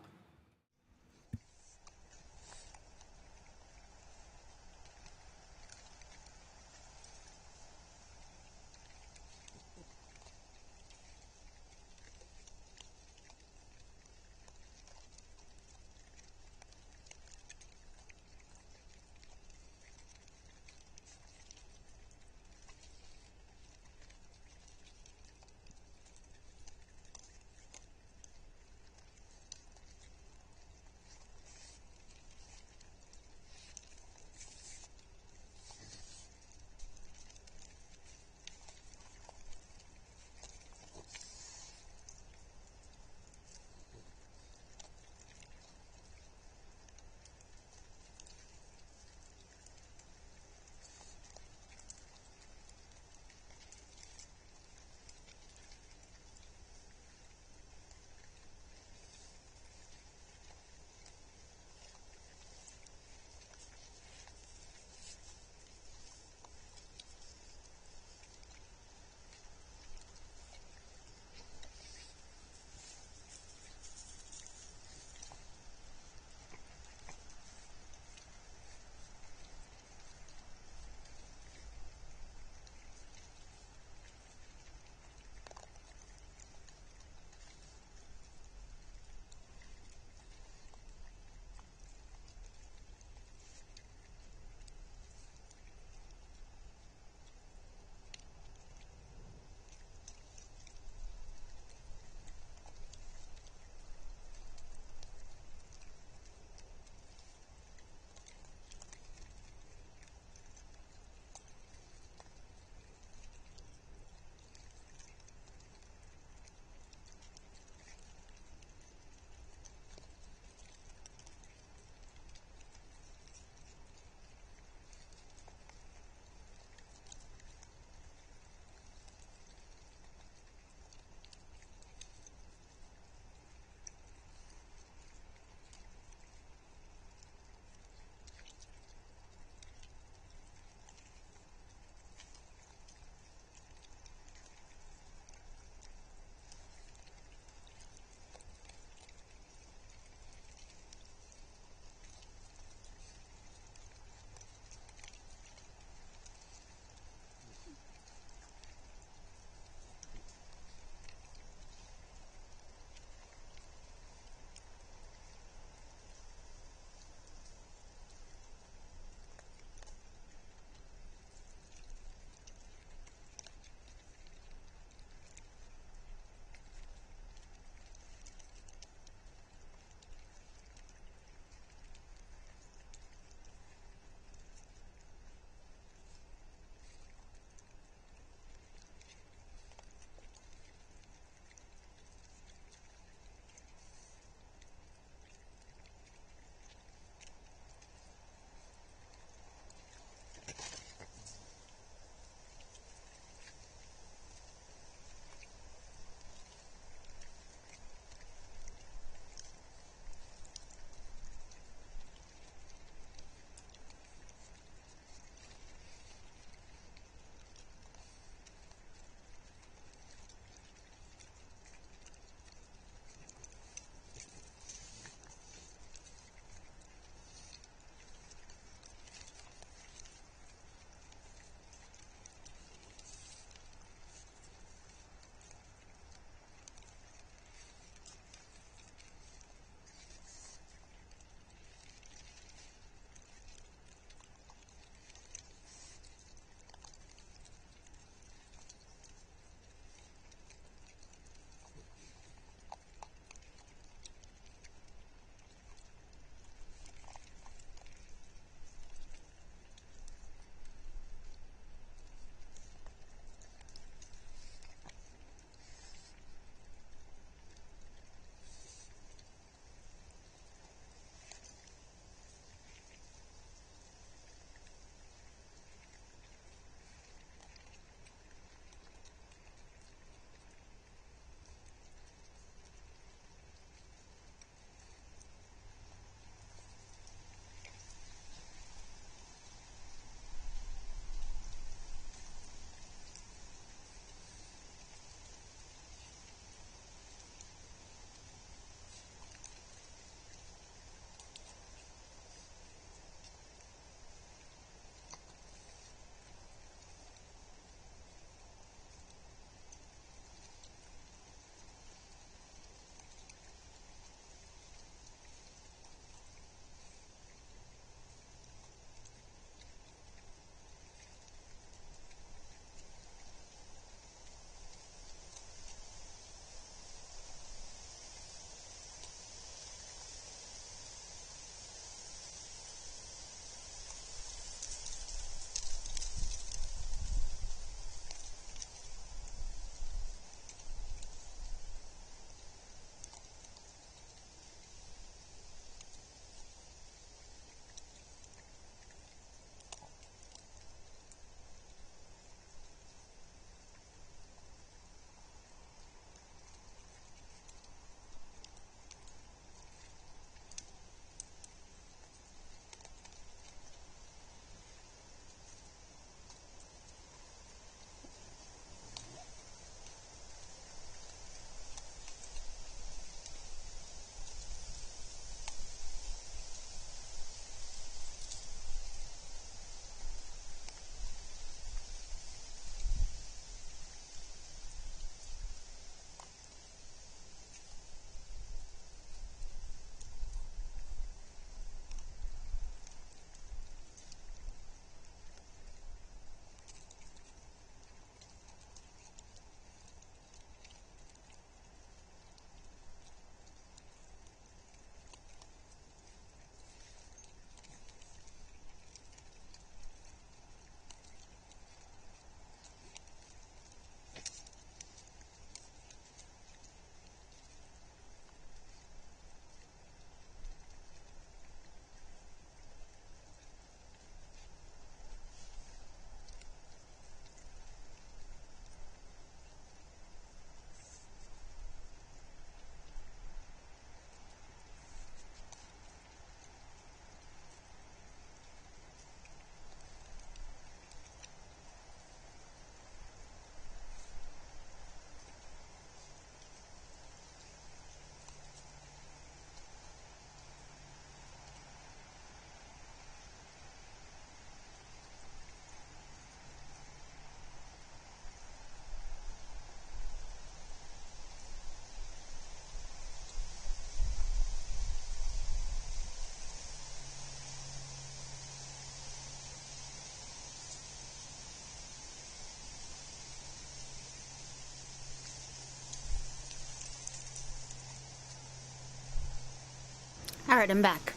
All right, I'm back.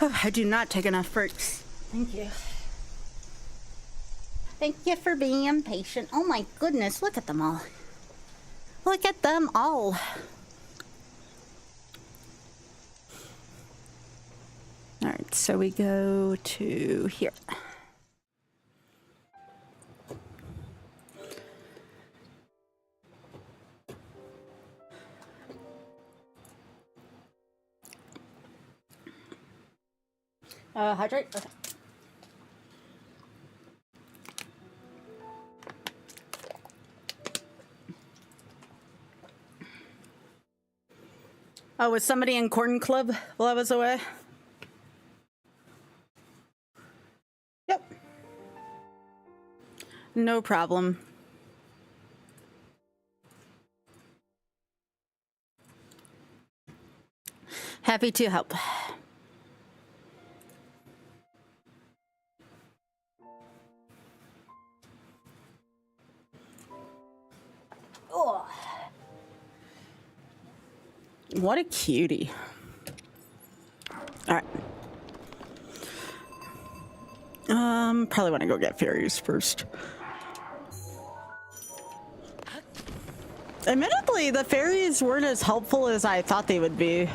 Oh, I do not take enough breaks. Thank you. Thank you for being impatient. Oh my goodness, look at them all. Look at them all. All right, so we go to here. Hydrate? Okay. Oh, was somebody in Corn Club while I was away? Yep. No problem. Happy to help. Oh. What a cutie. All right. Probably want to go get fairies first. Admittedly, the fairies weren't as helpful as I thought they would be.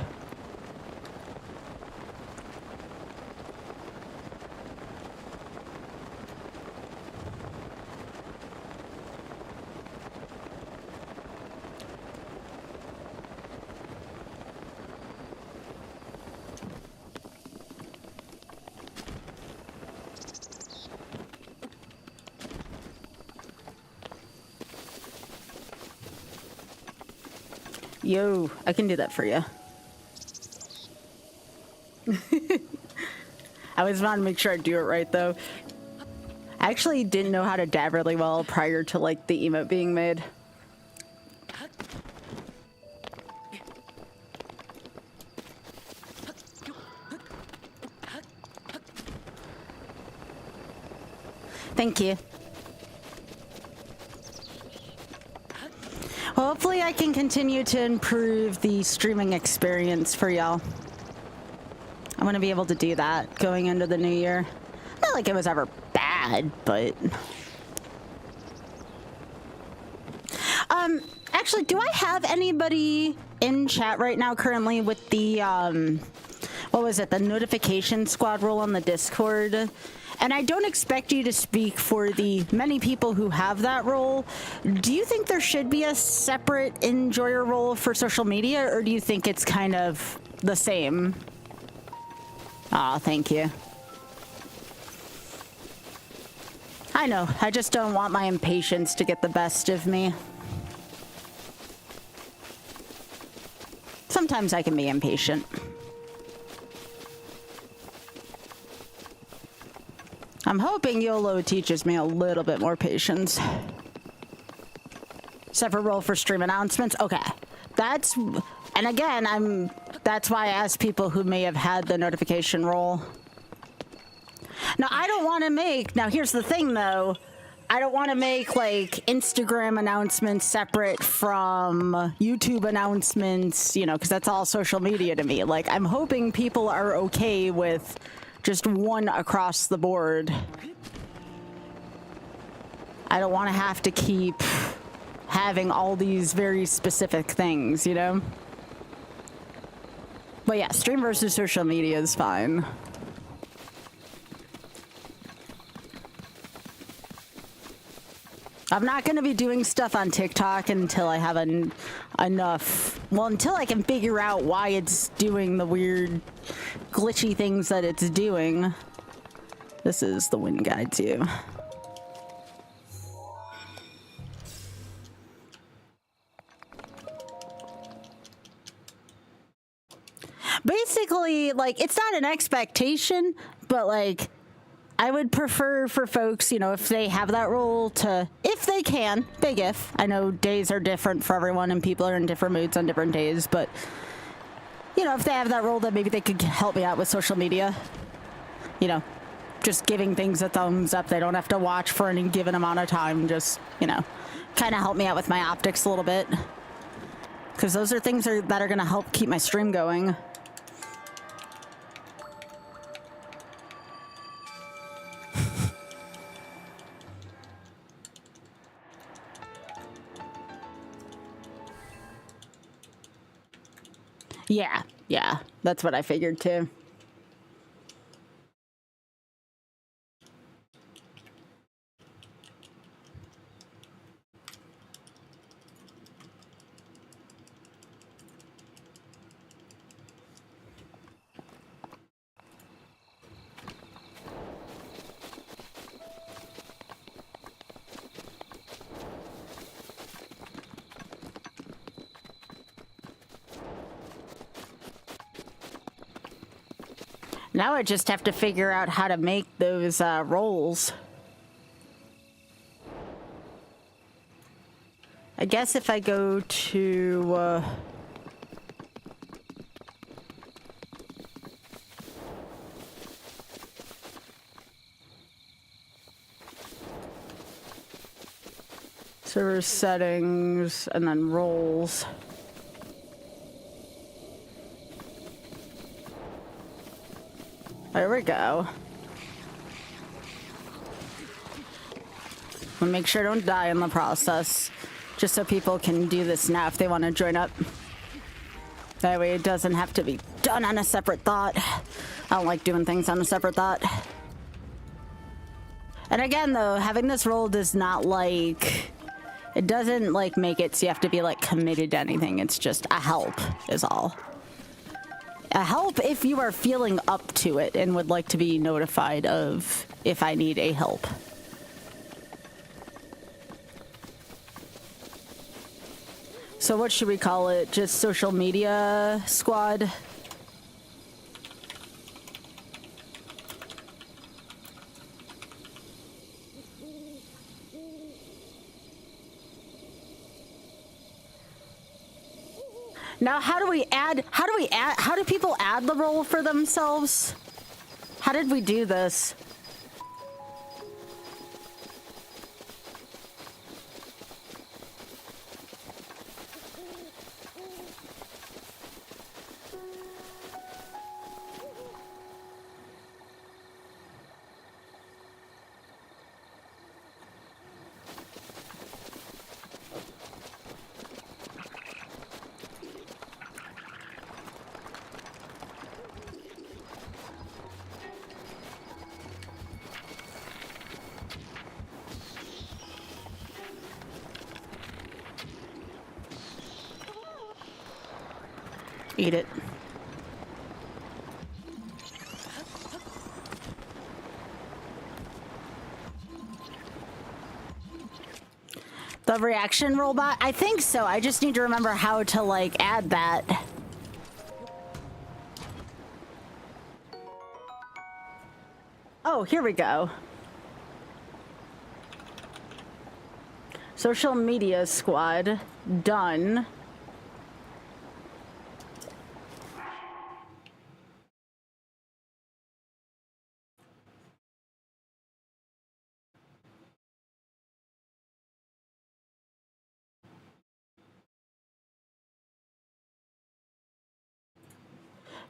Yo, I can do that for you. I always want to make sure I do it right, though. I actually didn't know how to dab really well prior to, like, the emote being made. Thank you. Hopefully I can continue to improve the streaming experience for y'all. I want to be able to do that going into the new year. Not like it was ever bad, but... Actually, do I have anybody in chat right now currently with the, what was it, the notification squad role on the Discord? And I don't expect you to speak for the many people who have that role. Do you think there should be a separate enjoyer role for social media, or do you think it's kind of the same? Aw, thank you. I know, I just don't want my impatience to get the best of me. Sometimes I can be impatient. I'm hoping YOLO teaches me a little bit more patience. Separate role for stream announcements. Okay. That's, and again, that's why I asked people who may have had the notification role. Now, I don't want to make, now here's the thing though, I don't want to make like Instagram announcements separate from YouTube announcements, you know, because that's all social media to me. Like, I'm hoping people are okay with just one across the board. I don't want to have to keep having all these very specific things, you know? But yeah, stream versus social media is fine. I'm not going to be doing stuff on TikTok until I have enough, well, until I can figure out why it's doing the weird glitchy things that it's doing. This is the wind guide too. Basically, like, it's not an expectation, but like, I would prefer for folks, you know, if they have that role to, if they can, big if. I know days are different for everyone and people are in different moods on different days, but, you know, if they have that role, then maybe they could help me out with social media. You know, just giving things a thumbs up. They don't have to watch for any given amount of time. Just, you know, kind of help me out with my optics a little bit. Because those are things that are going to help keep my stream going. Yeah, that's what I figured too. Now I just have to figure out how to make those rolls. I guess if I go to... server settings, and then rolls. There we go. We'll make sure I don't die in the process. Just so people can do this now if they want to join up. That way it doesn't have to be done on a separate thought. I don't like doing things on a separate thought. And again though, having this role does not like... It doesn't like make it so you have to be like committed to anything. It's just a help is all. A help if you are feeling up to it and would like to be notified of if I need a help. So what should we call it? Just social media squad? Now, how do people add the role for themselves? How did we do this? Eat it. The reaction robot? I think so. I just need to remember how to, like, add that. Oh, here we go. Social media squad. Done.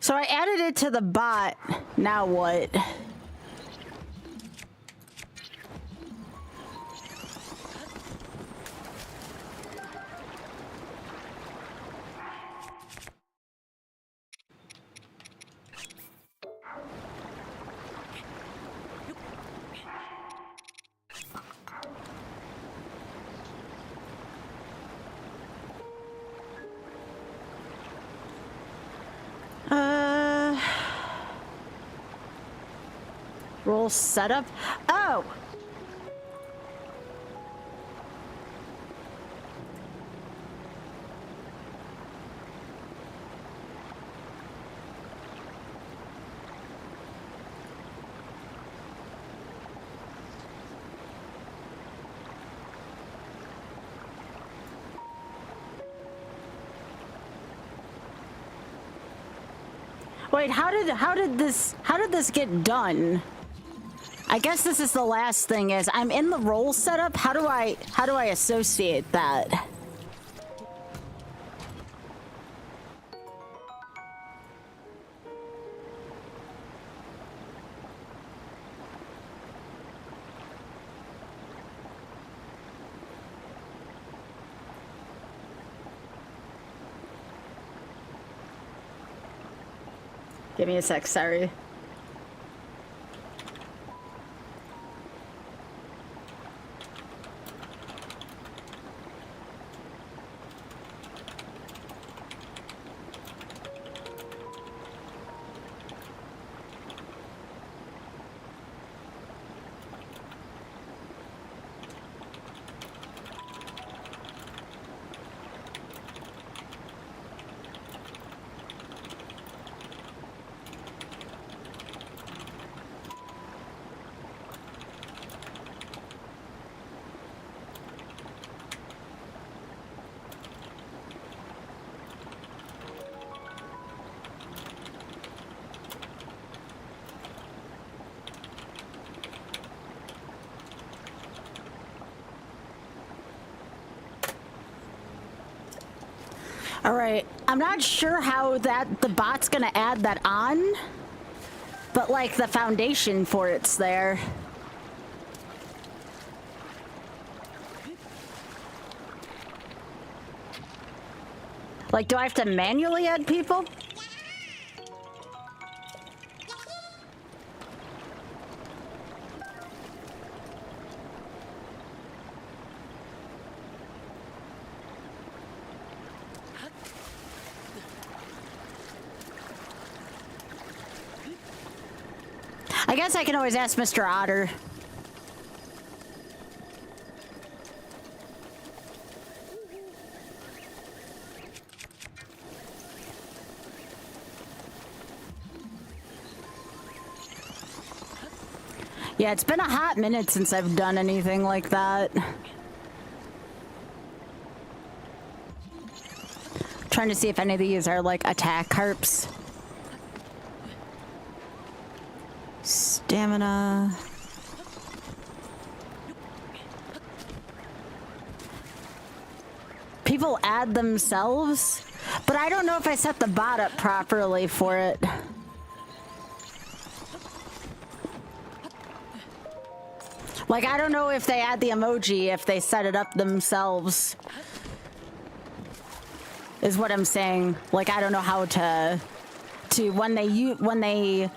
So I added it to the bot. Now what? Role setup? Oh! Wait, how did this get done? I guess this is the last thing is I'm in the role setup. How do I associate that? Give me a sec, sorry. All right, I'm not sure how the bot's gonna add that on, but like the foundation for it's there. Like, do I have to manually add people? I guess I can always ask Mr. Otter. Yeah, it's been a hot minute since I've done anything like that. Trying to see if any of these are like attack harps. Stamina. People add themselves, but I don't know if I set the bot up properly for it. Like, I don't know if they add the emoji if they set it up themselves. Is what I'm saying. Like, I don't know how to when they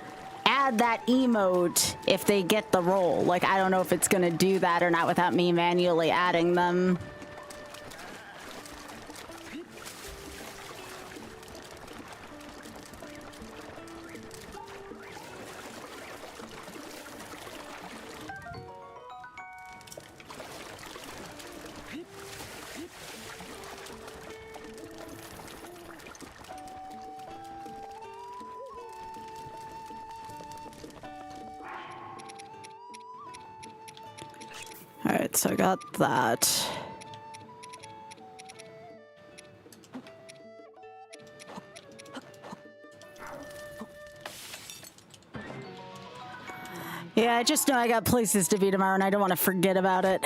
add that emote, if they get the role. Like, I don't know if it's gonna do that or not without me manually adding them. Alright, so I got that. Yeah, I just know I got places to be tomorrow and I don't want to forget about it.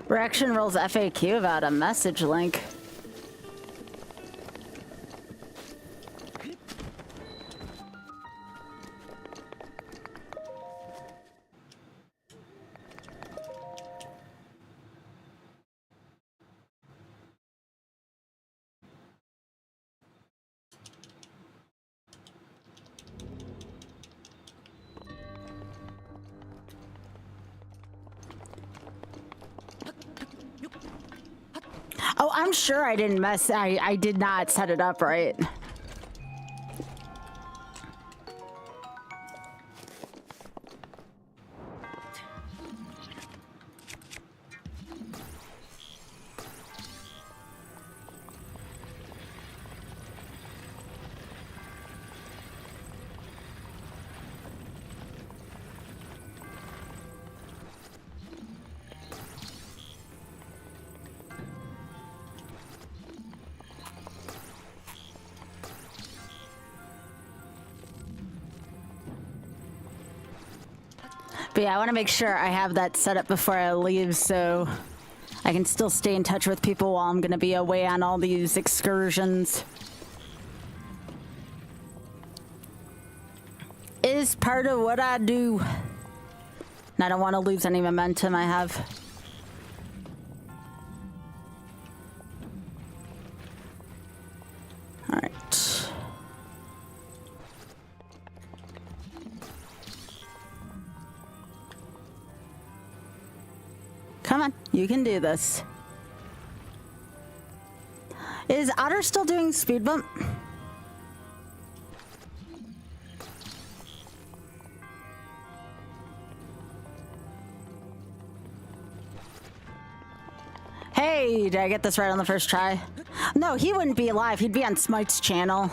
Reaction rolls FAQ about a message link. Oh, I'm sure I didn't mess. I did not set it up right. But yeah, I want to make sure I have that set up before I leave, so I can still stay in touch with people while I'm gonna be away on all these excursions. It is part of what I do. And I don't want to lose any momentum I have. All right. Come on, you can do this. Is Otter still doing speed bump? Hey, did I get this right on the first try? No, he wouldn't be live. He'd be on Smite's channel.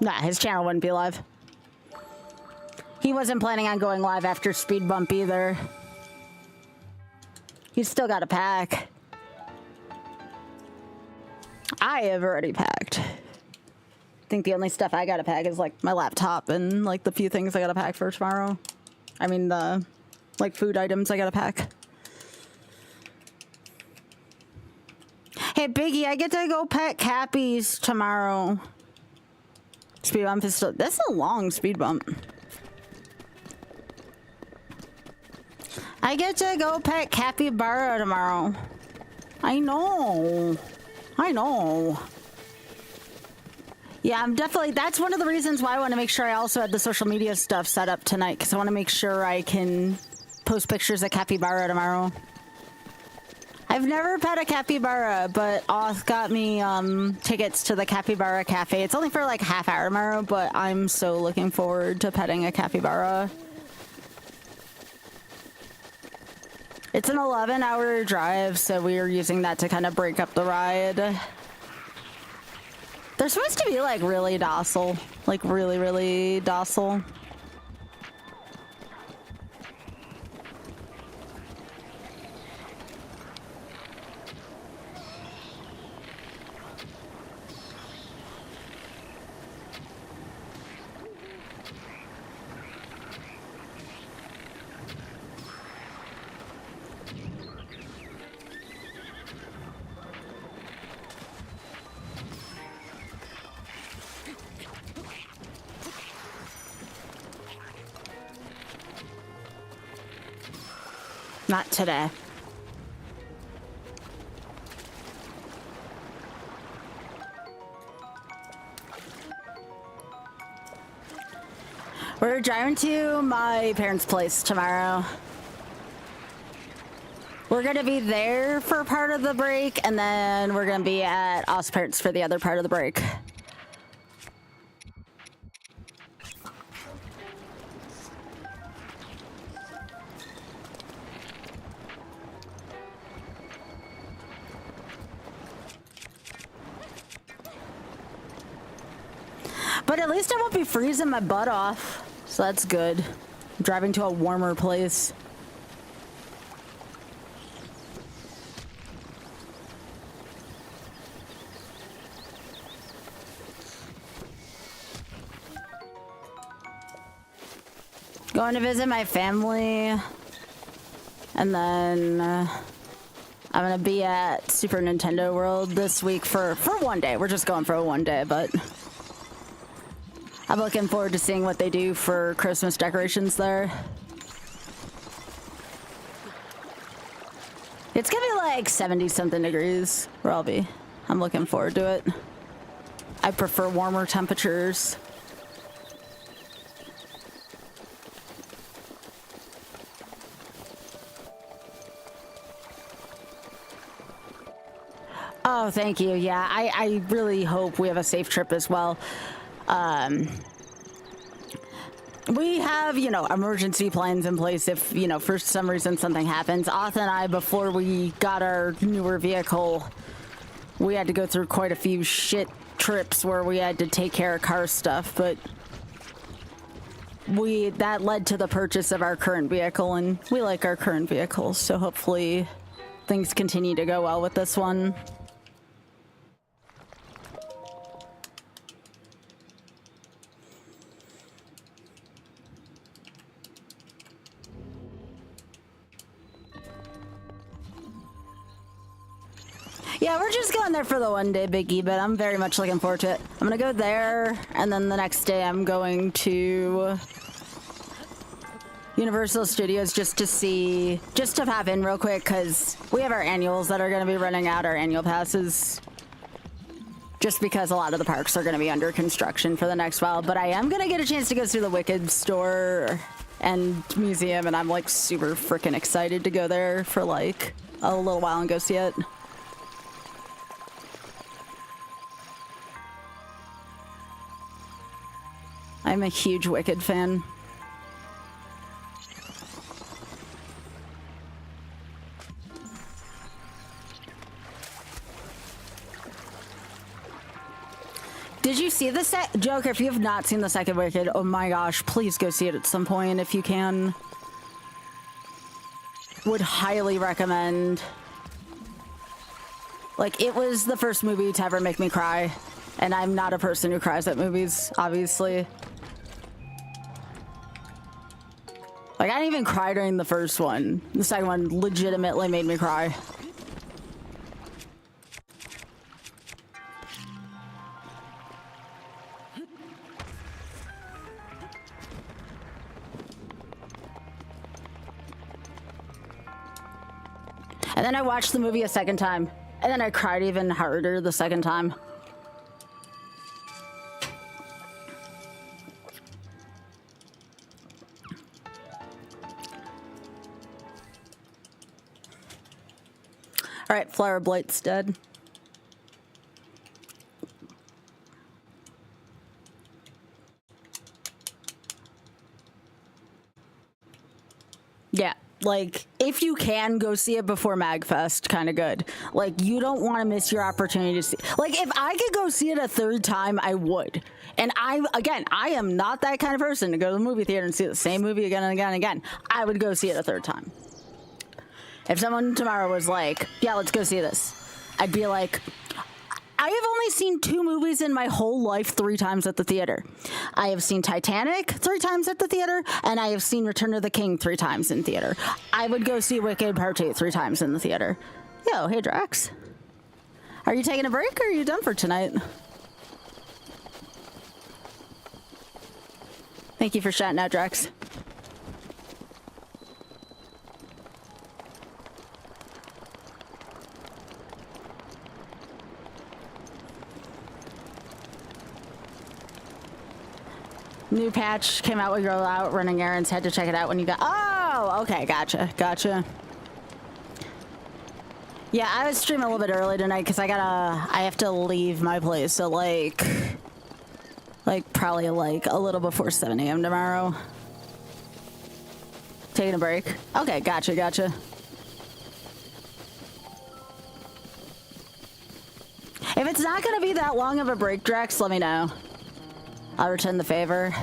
Nah, his channel wouldn't be live. He wasn't planning on going live after speed bump either. He's still got a pack. I have already packed. I think the only stuff I gotta pack is like my laptop and like the few things I gotta pack for tomorrow. I mean the like food items I gotta pack. Hey Biggie, I get to go pet Cappies tomorrow. Speed bump is still, that's a long speed bump. I get to go pet Capybara tomorrow. I know. I know. Yeah, I'm definitely, that's one of the reasons why I want to make sure I also had the social media stuff set up tonight, because I want to make sure I can post pictures of Capybara tomorrow. I've never pet a capybara, but Oth got me tickets to the Capybara Cafe. It's only for like half hour tomorrow, but I'm so looking forward to petting a capybara. It's an 11-hour drive, so we are using that to kind of break up the ride. They're supposed to be like really docile, like really, really docile. Not today. We're driving to my parents' place tomorrow. We're gonna be there for part of the break, and then we're gonna be at Oz Parents for the other part of the break. But at least I won't be freezing my butt off, so that's good. I'm driving to a warmer place. Going to visit my family, and then I'm gonna be at Super Nintendo World this week for one day. We're just going for a one day, but I'm looking forward to seeing what they do for Christmas decorations there. It's gonna be like 70-something degrees where I'll be. I'm looking forward to it. I prefer warmer temperatures. Oh, thank you. Yeah, I really hope we have a safe trip as well. We have, you know, emergency plans in place if, you know, for some reason something happens. Oth and I, before we got our newer vehicle, we had to go through quite a few shit trips where we had to take care of car stuff, but that led to the purchase of our current vehicle, and we like our current vehicle, so hopefully things continue to go well with this one. Yeah, we're just going there for the one day biggie, but I'm very much looking forward to it. I'm gonna go there, and then the next day I'm going to Universal Studios just to pop in real quick, because we have our annuals that are gonna be running out, our annual passes. Just because a lot of the parks are gonna be under construction for the next while, but I am gonna get a chance to go through the Wicked store and museum, and I'm like super freaking excited to go there for like a little while and go see it. I'm a huge Wicked fan. Did you see the Joker? If you have not seen the second Wicked, oh my gosh, please go see it at some point if you can. Would highly recommend. Like, it was the first movie to ever make me cry, and I'm not a person who cries at movies, obviously. Like, I didn't even cry during the first one. The second one legitimately made me cry. And then I watched the movie a second time, and then I cried even harder the second time. All right, Flower Blight's dead. Yeah, like, if you can, go see it before MagFest, kind of good. Like, you don't want to miss your opportunity to see. Like, if I could go see it a third time, I would. And I am not that kind of person to go to the movie theater and see the same movie again and again and again. I would go see it a third time. If someone tomorrow was like, yeah, let's go see this, I'd be like, I have only seen 2 movies in my whole life 3 times at the theater. I have seen Titanic 3 times at the theater, and I have seen Return of the King 3 times in theater. I would go see Wicked Part 2 3 times in the theater. Yo, hey Drax. Are you taking a break, or are you done for tonight? Thank you for shouting out, Drax. New patch came out with Roll Out running errands. Had to check it out when you got. Oh, okay, gotcha. Yeah, I was streaming a little bit early tonight because I have to leave my place. So like probably like a little before 7 a.m. tomorrow. Taking a break. Okay, gotcha. If it's not gonna be that long of a break, Drax, let me know. I'll return the favor.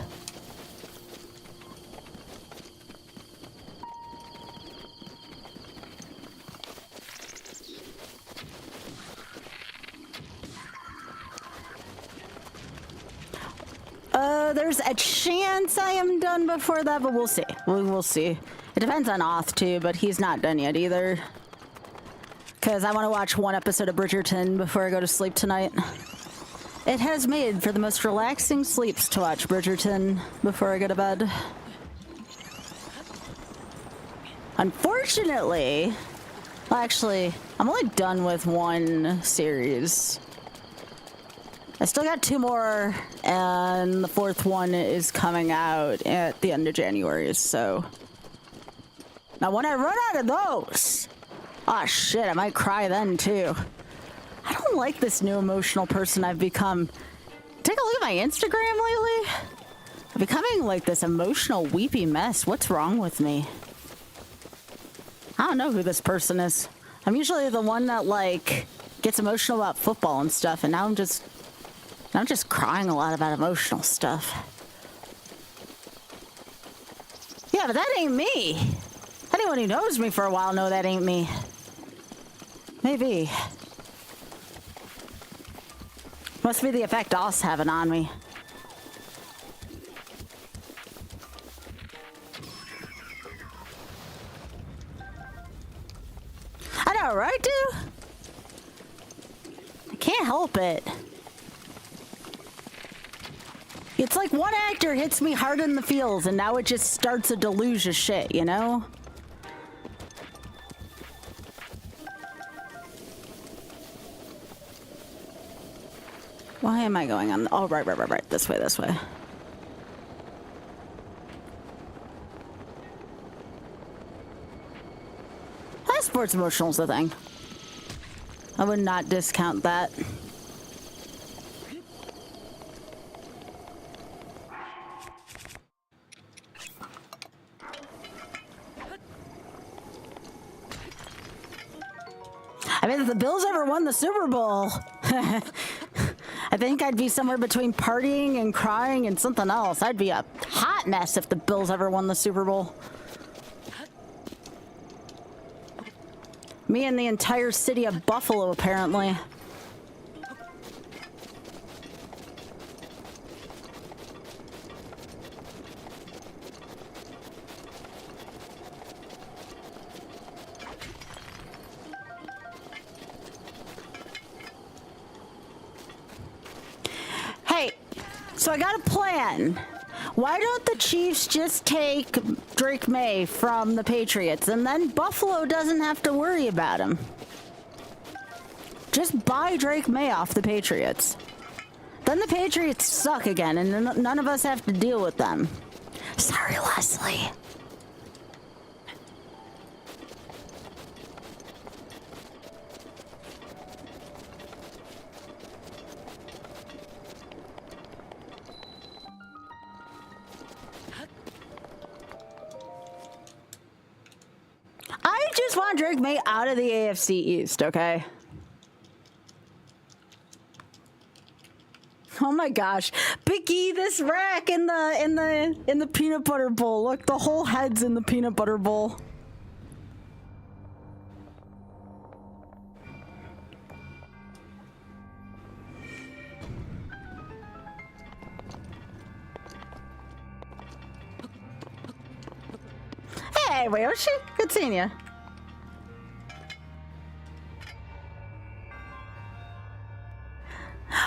There's a chance I am done before that, but we'll see. We'll see. It depends on Oth too, but he's not done yet either. Because I want to watch 1 episode of Bridgerton before I go to sleep tonight. It has made for the most relaxing sleeps to watch Bridgerton before I go to bed. Unfortunately, well, actually, I'm only done with 1 series. I still got 2 more, and the 4th one is coming out at the end of January, so. Now, when I run out of those, oh shit, I might cry then too. I don't like this new emotional person I've become. Take a look at my Instagram lately. I'm becoming like this emotional, weepy mess. What's wrong with me? I don't know who this person is. I'm usually the one that like gets emotional about football and stuff, and now I'm just crying a lot about emotional stuff. Yeah, but that ain't me. Anyone who knows me for a while know that ain't me. Maybe. Must be the effect Oz having on me. I know, right, dude? can't help it. It's like one actor hits me hard in the feels and now it just starts a deluge of shit, you know? Why am I going on? Oh, right. This way. Sports emotional is the thing. I would not discount that. I mean, if the Bills ever won the Super Bowl, I think I'd be somewhere between partying and crying and something else. I'd be a hot mess if the Bills ever won the Super Bowl. Me and the entire city of Buffalo, apparently. Hey, so I got a plan. Why don't the Chiefs just take Drake May from the Patriots and then Buffalo doesn't have to worry about him? Just buy Drake May off the Patriots. Then the Patriots suck again and none of us have to deal with them. Sorry, Leslie. I just want Drake May out of the AFC East, okay? Oh my gosh, Bicky, this rack in the peanut butter bowl. Look, the whole head's in the peanut butter bowl. Hey, Wayoshi, good seeing you.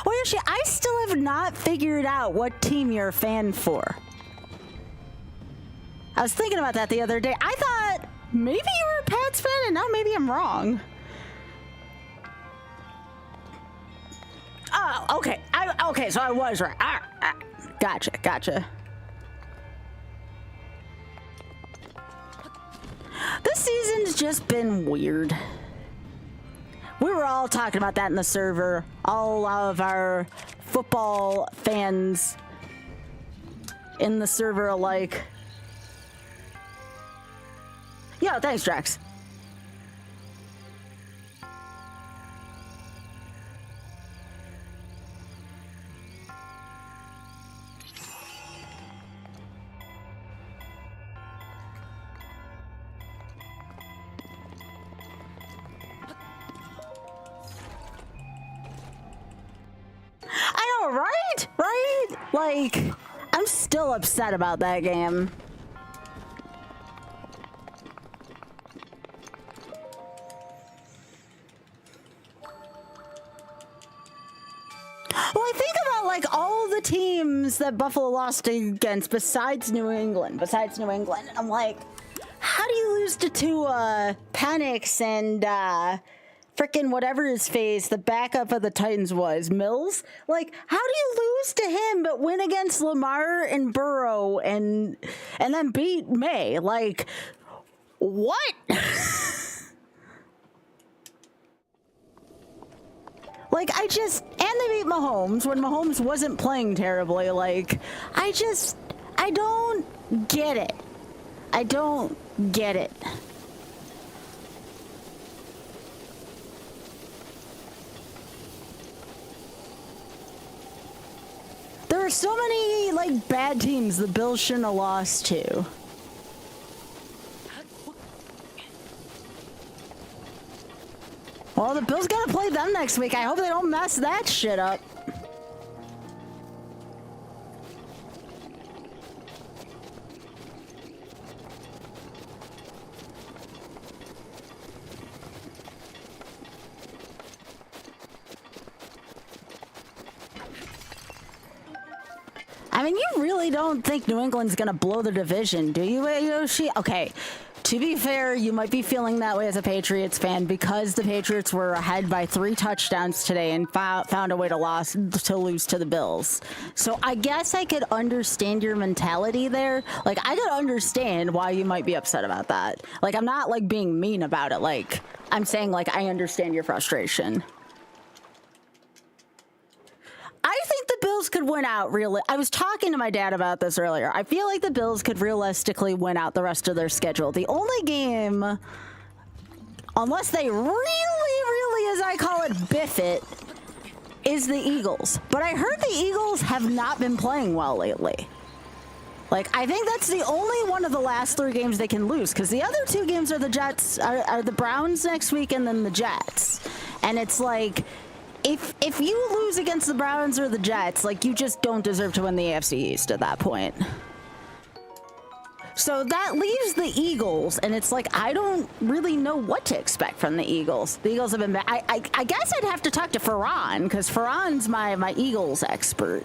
Wayoshi, I still have not figured out what team you're a fan for. I was thinking about that the other day. I thought maybe you were a Pats fan, and now maybe I'm wrong. Oh, okay. Okay, so I was right. Gotcha. This season's just been weird. We were all talking about that in the server. All of our football fans in the server alike. Yo, thanks, Drax. I know, right? Right? Like, I'm still upset about that game. Well, I think about like all the teams that Buffalo lost against besides New England, and I'm like, how do you lose to Penix and frickin' whatever his face, the backup of the Titans was, Mills? Like, how do you lose to him but win against Lamar and Burrow and then beat May? Like, what? Like, and they beat Mahomes when Mahomes wasn't playing terribly. Like, I don't get it. I don't get it. There are so many, like, bad teams the Bills shouldn't have lost to. Well, the Bills gotta play them next week. I hope they don't mess that shit up. you really don't think New England's gonna blow the division, do you, Yoshi? Okay, to be fair, you might be feeling that way as a Patriots fan because the Patriots were ahead by 3 touchdowns today and found a way to lose to the Bills. So I guess I could understand your mentality there. Like, I could understand why you might be upset about that. Like, I'm not, like, being mean about it. Like, I'm saying, like, I understand your frustration. I think the Bills could win out, really. I was talking to my dad about this earlier. I feel like the Bills could realistically win out the rest of their schedule. The only game, unless they really, as I call it, biff it, is the Eagles. But I heard the Eagles have not been playing well lately. Like, I think that's the only one of the last 3 games they can lose, because the other 2 games are the Jets, are the Browns next week and then the Jets. And it's like, if you lose against the Browns or the Jets, like, you just don't deserve to win the AFC East at that point. So that leaves the Eagles, and it's like, I don't really know what to expect from the Eagles. The Eagles have been bad. I guess I'd have to talk to Ferran, because Ferran's my Eagles expert.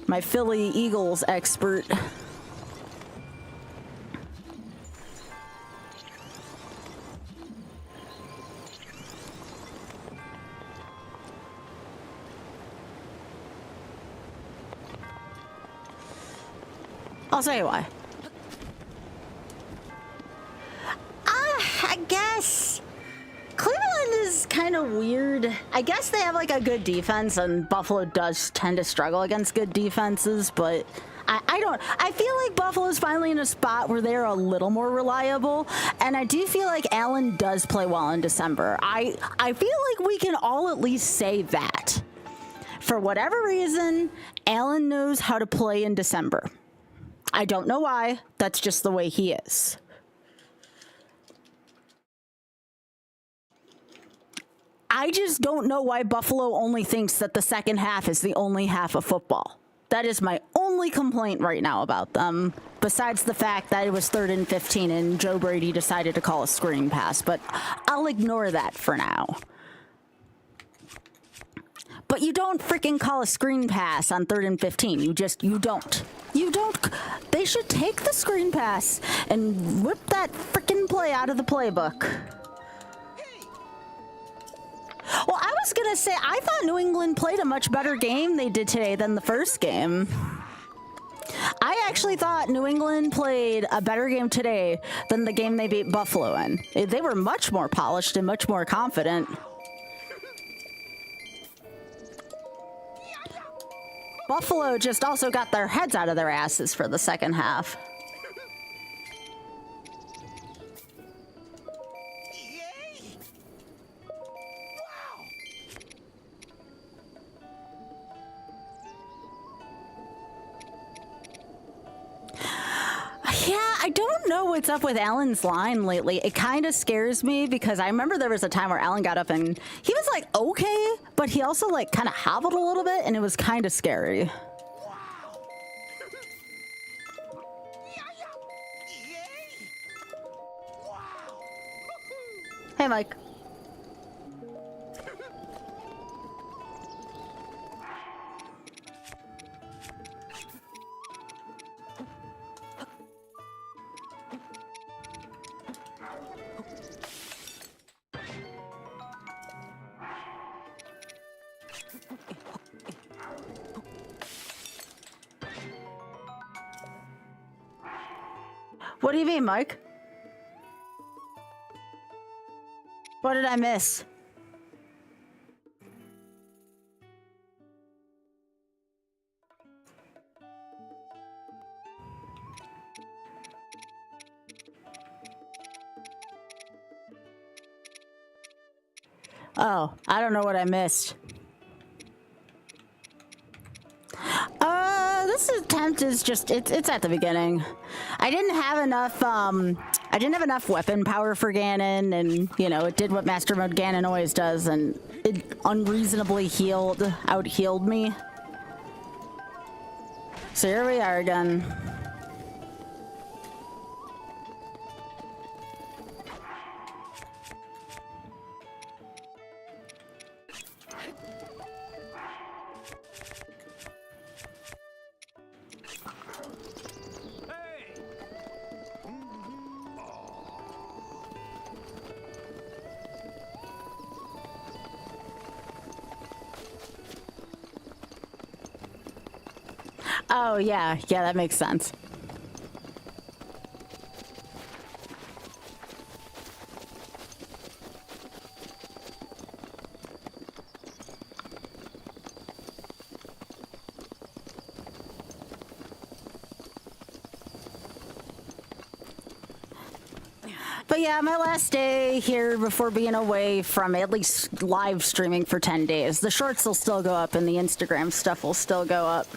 My Philly Eagles expert. I'll tell you why. I guess Cleveland is kind of weird. I guess they have like a good defense, and Buffalo does tend to struggle against good defenses, but I feel like Buffalo's finally in a spot where they're a little more reliable, and I do feel like Allen does play well in December. I feel like we can all at least say that. For whatever reason, Allen knows how to play in December. I don't know why. That's just the way he is. I just don't know why Buffalo only thinks that the second half is the only half of football. That is my only complaint right now about them, besides the fact that it was 3rd and 15 and Joe Brady decided to call a screen pass, but I'll ignore that for now. But you don't freaking call a screen pass on 3rd and 15. You don't. You don't. They should take the screen pass and whip that freaking play out of the playbook. Well, I was going to say, I thought New England played a much better game they did today than the first game. I actually thought New England played a better game today than the game they beat Buffalo in. They were much more polished and much more confident. Buffalo just also got their heads out of their asses for the second half. Yeah, I don't know what's up with Allen's line lately. It kind of scares me because I remember there was a time where Allen got up and he was like, okay, but he also like kind of hobbled a little bit and it was kind of scary. Hey, Mike. What do you mean, Mike? What did I miss? Oh, I don't know what I missed. This attempt is just, it's at the beginning. I didn't have enough weapon power for Ganon, and, you know, it did what Master Mode Ganon always does, and it unreasonably out-healed me. So here we are again. Oh, yeah. Yeah, that makes sense. But yeah, my last day here before being away from at least live streaming for 10 days. The shorts will still go up and the Instagram stuff will still go up.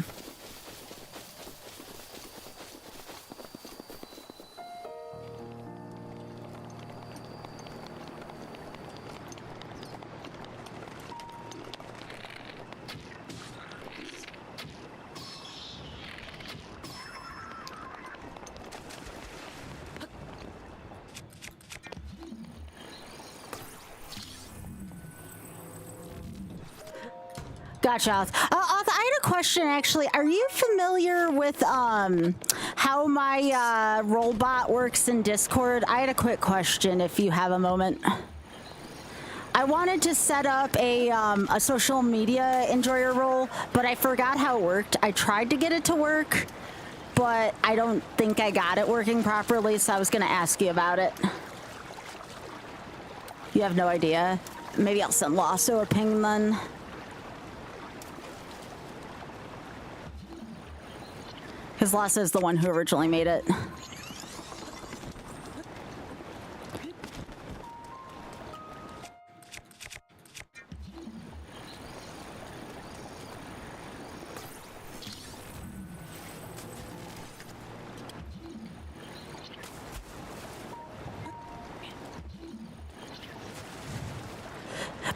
Gotcha. I had a question actually. Are you familiar with how my robot works in Discord? I had a quick question if you have a moment. I wanted to set up a social media enjoyer role, but I forgot how it worked. I tried to get it to work, but I don't think I got it working properly, so I was going to ask you about it. You have no idea? Maybe I'll send Lasso a ping then. Because Lasso is the one who originally made it.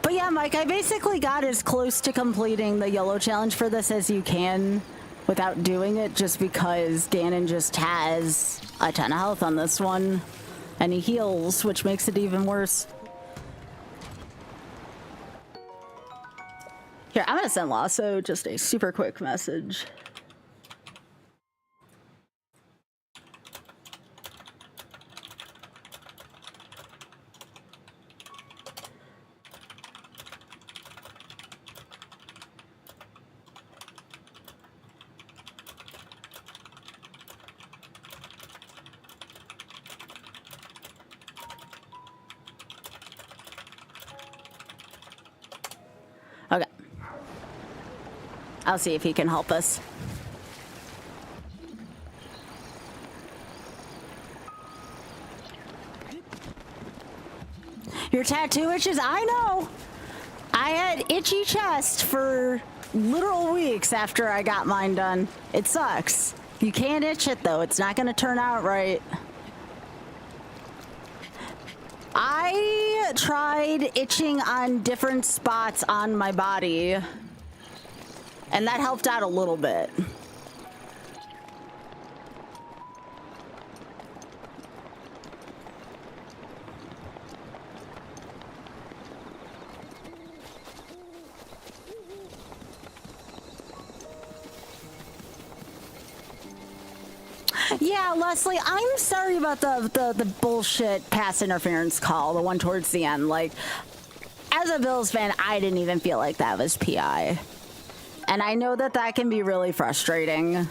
But yeah, Mike, I basically got as close to completing the YOLO challenge for this as you can without doing it, just because Ganon just has a ton of health on this one, and he heals, which makes it even worse. Here, I'm gonna send Lasso just a super quick message. Okay. I'll see if he can help us. Your tattoo itches? I know! I had itchy chest for literal weeks after I got mine done. It sucks. You can't itch it though, it's not gonna turn out right. I tried itching on different spots on my body, and that helped out a little bit. Yeah, Leslie, I'm sorry about the bullshit pass interference call, the one towards the end. Like, as a Bills fan, I didn't even feel like that was PI. And I know that that can be really frustrating.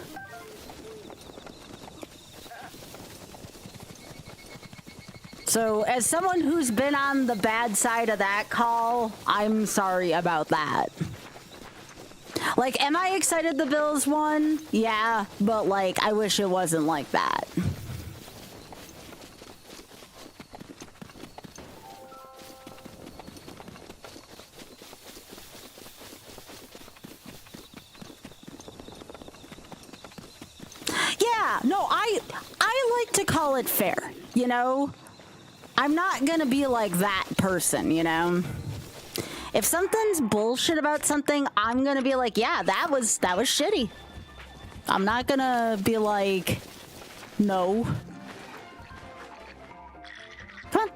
So, as someone who's been on the bad side of that call, I'm sorry about that. Like, am I excited the Bills won? Yeah, but like, I wish it wasn't like that. Yeah, no, I like to call it fair, you know? I'm not gonna be like that person, you know? If something's bullshit about something, I'm gonna be like, yeah, that was shitty. I'm not gonna be like, no. Come on.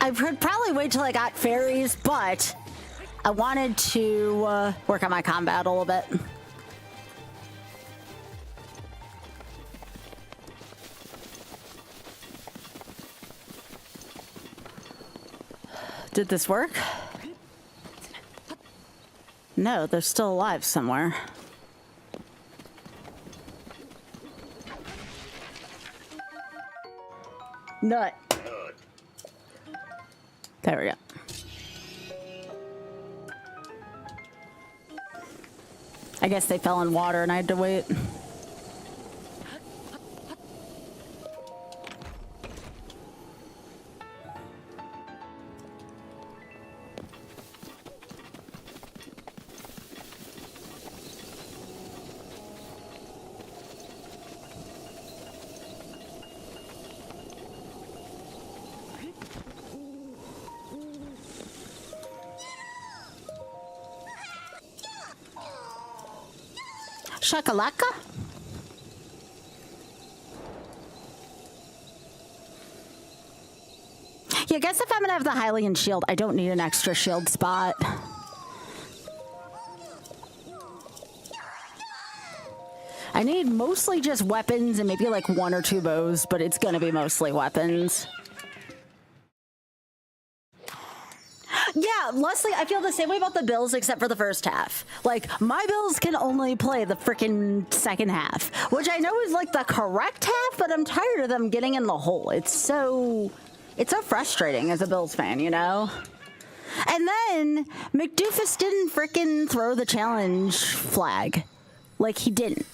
I could probably wait till I got fairies, but I wanted to work on my combat a little bit. Did this work? No, they're still alive somewhere. Nut. There we go. I guess they fell in water and I had to wait. Shakalaka? Yeah, I guess if I'm gonna have the Hylian shield, I don't need an extra shield spot. I need mostly just weapons and maybe like 1 or 2 bows, but it's gonna be mostly weapons. Yeah, Leslie, I feel the same way about the bills except for the first half. Like, my bills can only play the freaking second half, which I know is like the correct half, but I'm tired of them getting in the hole. It's so frustrating as a Bills fan, you know? And then McDoofus didn't freaking throw the challenge flag. Like, he didn't.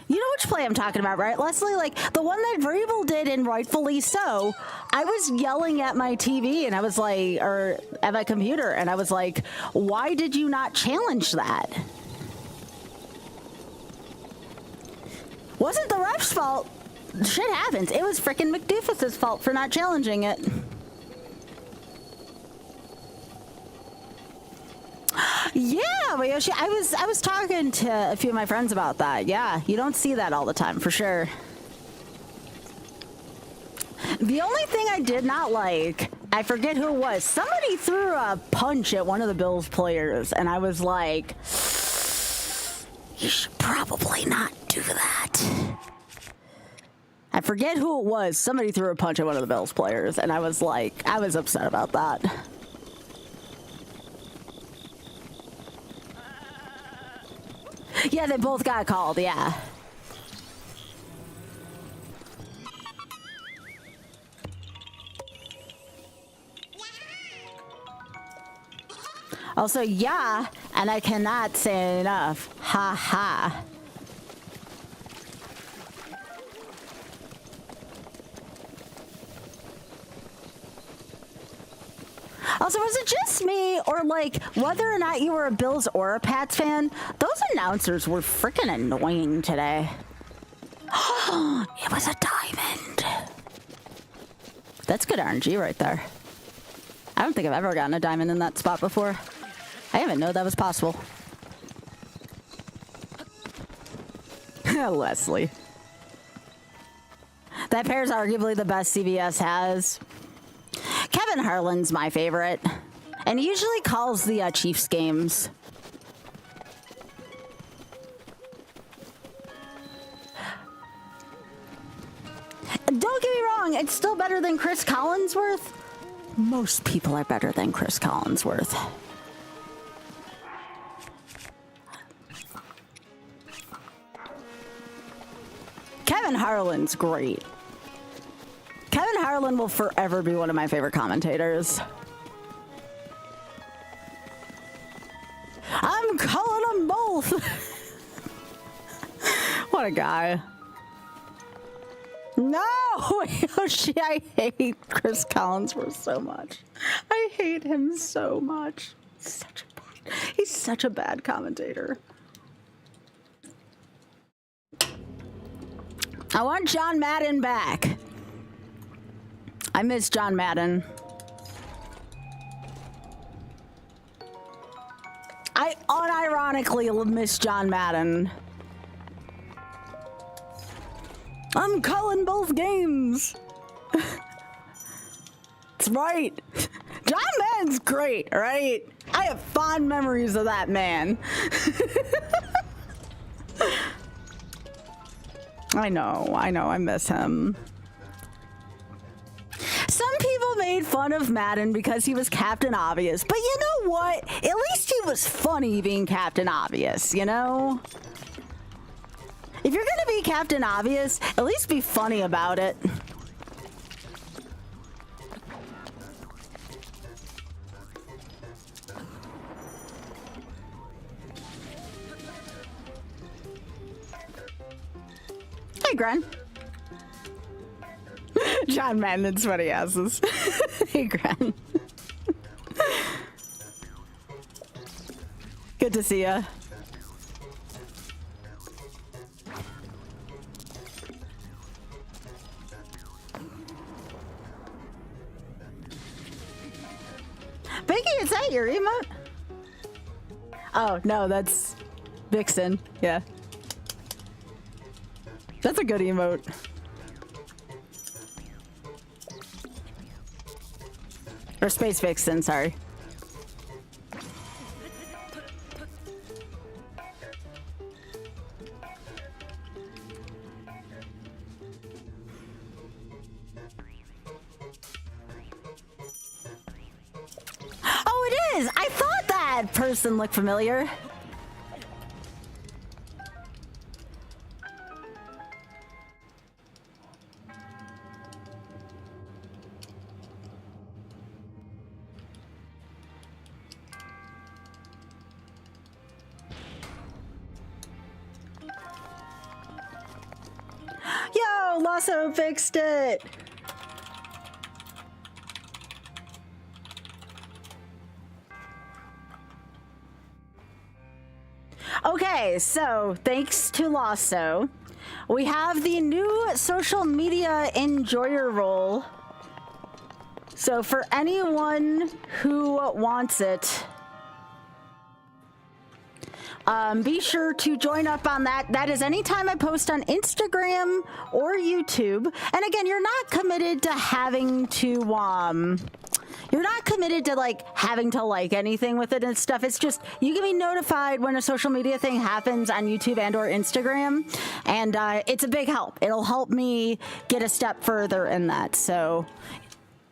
You know which play I'm talking about, right, Leslie? Like, the one that Vrabel did, and rightfully so. I was yelling at my TV, and I was like, or at my computer, and I was like, why did you not challenge that? Wasn't the ref's fault. Shit happens. It was freaking McDoofus's fault for not challenging it. Yeah, Yoshi, I was talking to a few of my friends about that. Yeah, you don't see that all the time, for sure. The only thing I did not like, I forget who it was. Somebody threw a punch at one of the Bills players, and I was like, you should probably not do that. I forget who it was. Somebody threw a punch at one of the Bills players, and I was like, I was upset about that. Yeah, they both got called, yeah. Also, yeah, and I cannot say enough. Ha ha. Also, was it just me, or like, whether or not you were a Bills or a Pats fan, those announcers were freaking annoying today. It was a diamond. That's good RNG right there. I don't think I've ever gotten a diamond in that spot before. I didn't know that was possible. Leslie. That pair is arguably the best CVS has. Kevin Harlan's my favorite, and he usually calls the Chiefs games. Don't get me wrong, it's still better than Chris Collinsworth. Most people are better than Chris Collinsworth. Kevin Harlan's great. Kevin Harlan will forever be one of my favorite commentators. I'm calling them both. What a guy. No! Yoshi, I hate Chris Collinsworth so much. I hate him so much. He's such a bad commentator. I want John Madden back. I miss John Madden. I unironically miss John Madden. I'm calling both games. It's right. John Madden's great, right? I have fond memories of that man. I know, I miss him. Some people made fun of Madden because he was Captain Obvious, but you know what? At least he was funny being Captain Obvious, you know? If you're gonna be Captain Obvious, at least be funny about it. Hey, Gren. John Madden and sweaty asses. Hey, Gren. Good to see ya. Biggie, is that your emote? Oh, no, that's Vixen. Yeah. That's a good emote. Or Space Vixen, sorry. Oh, it is! I thought that person looked familiar. Yo, Lasso fixed it! Okay, so thanks to Lasso, we have the new social media enjoyer role. So for anyone who wants it, be sure to join up on that. That is anytime I post on Instagram or YouTube. And again, you're not committed to having to, you're not committed to like having to like anything with it and stuff. It's just you can be notified when a social media thing happens on YouTube and or Instagram, and it's a big help. It'll help me get a step further in that. So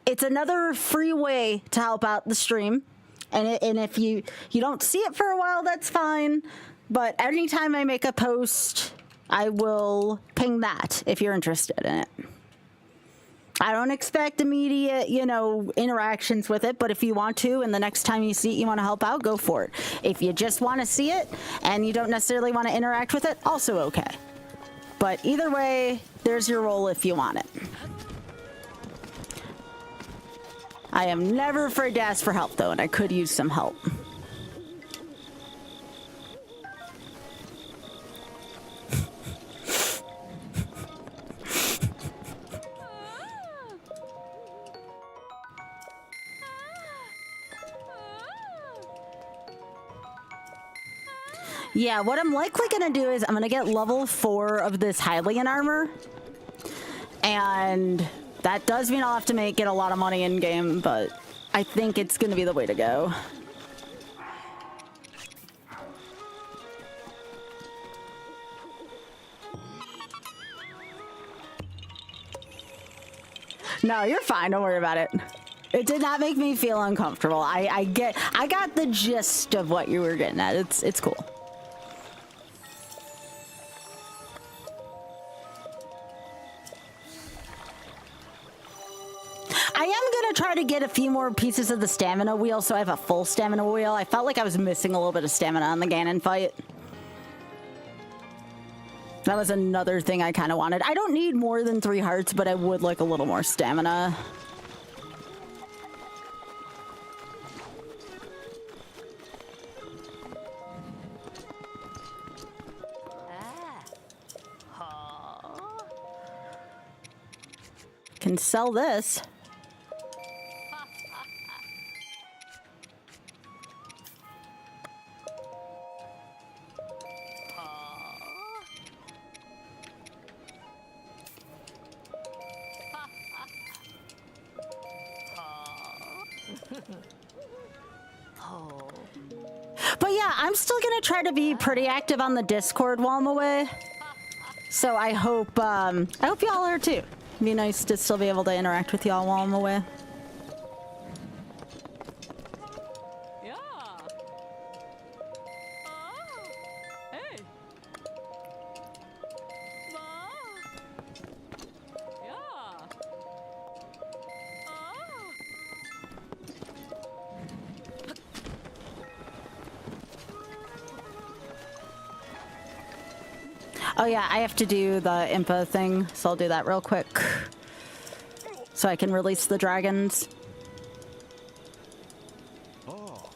it's another free way to help out the stream. And if you don't see it for a while, that's fine. But anytime I make a post, I will ping that if you're interested in it. I don't expect immediate, interactions with it, but if you want to, and the next time you see it, you want to help out, go for it. If you just want to see it and you don't necessarily want to interact with it, also okay. But either way, there's your role if you want it. I am never afraid to ask for help, though, and I could use some help. Yeah, what I'm likely gonna do is I'm gonna get level 4 of this Hylian armor. And that does mean I'll have to get a lot of money in game, but I think it's gonna be the way to go. No, you're fine, don't worry about it. It did not make me feel uncomfortable. I got the gist of what you were getting at. It's cool. I am gonna try to get a few more pieces of the stamina wheel so I have a full stamina wheel. I felt like I was missing a little bit of stamina on the Ganon fight. That was another thing I kind of wanted. I don't need more than 3 hearts, but I would like a little more stamina. Can sell this. But yeah, I'm still gonna try to be pretty active on the Discord while I'm away. So I hope y'all are too. It'd be nice to still be able to interact with y'all while I'm away. Yeah. Hey. Ma. Yeah. Oh yeah, I have to do the impa thing, so I'll do that real quick. So I can release the dragons. Oh.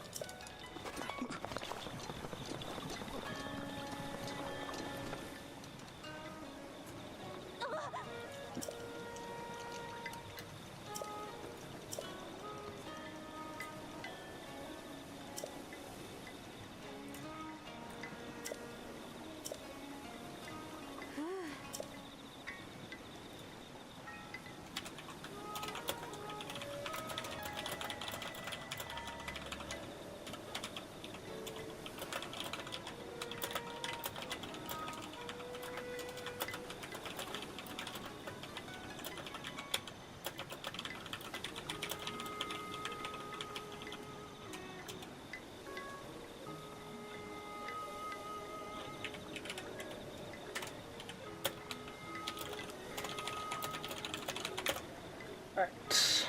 Alright.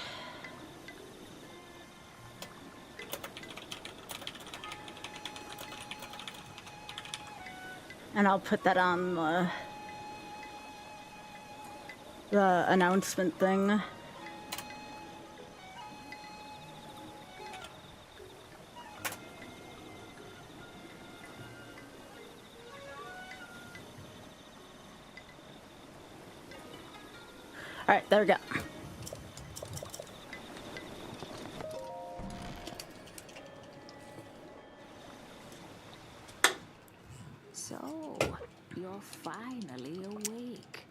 And I'll put that on the announcement thing. Alright, there we go. So, you're finally awake.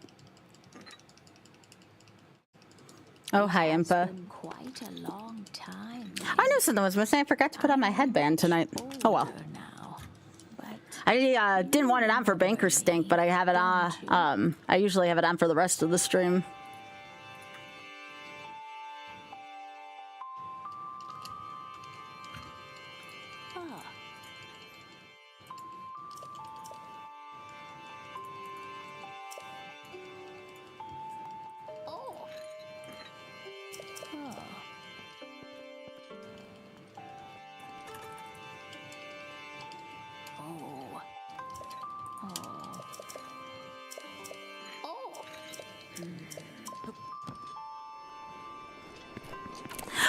Oh, hi, It's Impa. been quite a long time. I knew something was missing. I forgot to put on my headband tonight. Oh well. older now, but I didn't want it on for Banker Stink, but I have it on. I usually have it on for the rest of the stream.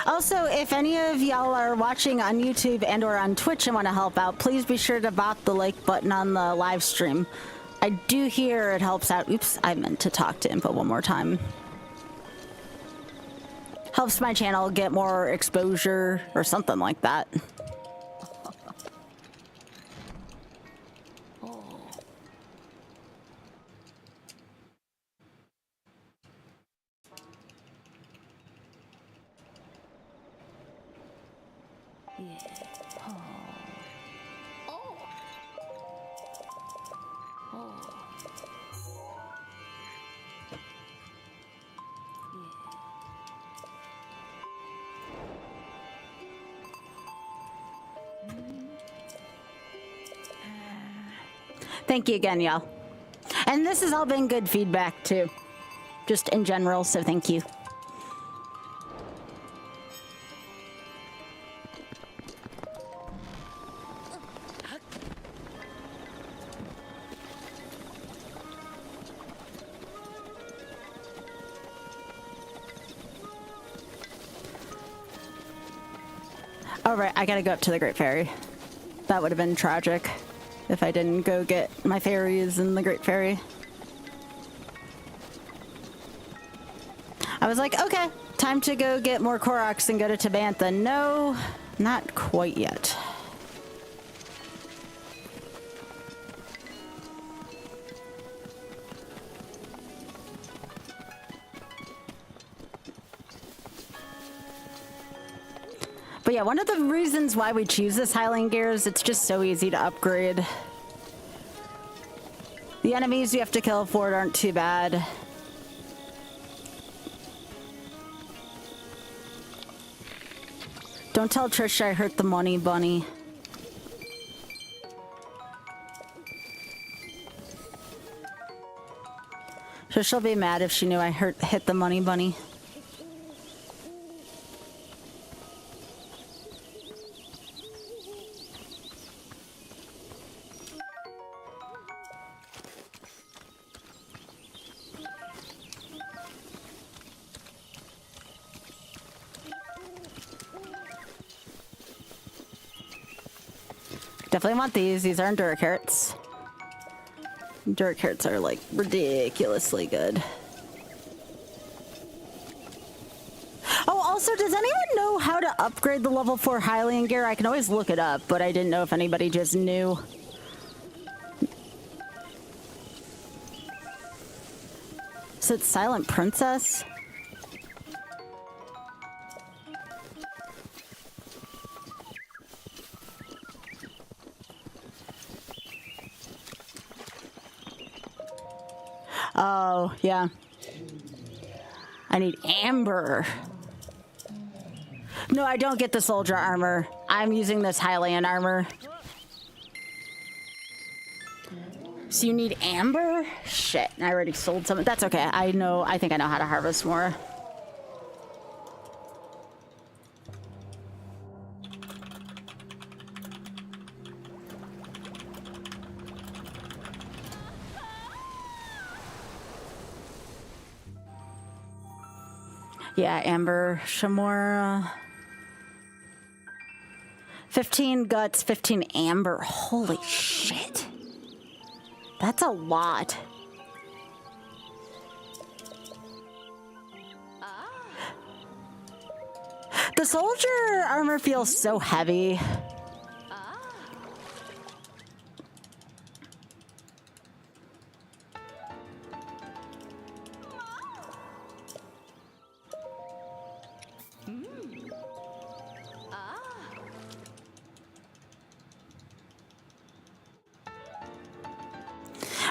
Also, if any of y'all are watching on YouTube and or on Twitch and want to help out, please be sure to bot the like button on the live stream. I do hear it helps out. Oops, I meant to talk to Impa one more time. Helps my channel get more exposure or something like that. Thank you again, y'all. And this has all been good feedback, too. Just in general, so thank you. All right, I gotta go up to the Great Ferry. That would have been tragic if I didn't go get my fairies in the Great Ferry. I was like, okay, time to go get more Koroks and go to Tabantha. No, not quite yet. But yeah, one of the reasons why we choose this Highland gear is it's just so easy to upgrade. The enemies you have to kill for it aren't too bad. Don't tell Trish I hurt the money bunny. Trish'll be mad if she knew I hit the money bunny. Definitely want these. These are Endura carrots. Endura carrots are like ridiculously good. Oh, also, does anyone know how to upgrade the level 4 Hylian gear? I can always look it up, but I didn't know if anybody just knew. So it's Silent Princess? Oh, yeah. I need amber. No, I don't get the soldier armor. I'm using this Hylian armor. So you need amber? Shit, I already sold some. That's okay. I think I know how to harvest more. Yeah, amber, Shamora. 15 guts, 15 amber. Holy shit. That's a lot. The soldier armor feels so heavy.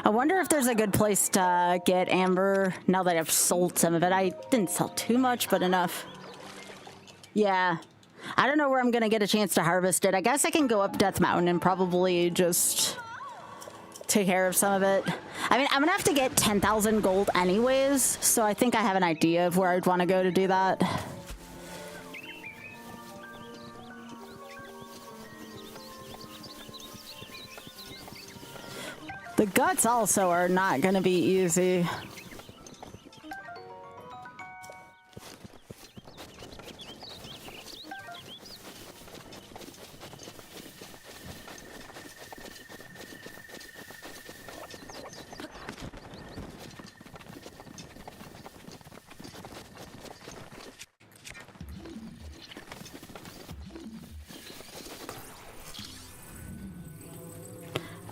I wonder if there's a good place to get amber now that I've sold some of it. I didn't sell too much, but enough. Yeah. I don't know where I'm going to get a chance to harvest it. I guess I can go up Death Mountain and probably just take care of some of it. I mean, I'm going to have to get 10,000 gold anyways, so I think I have an idea of where I'd want to go to do that. The guts also are not going to be easy.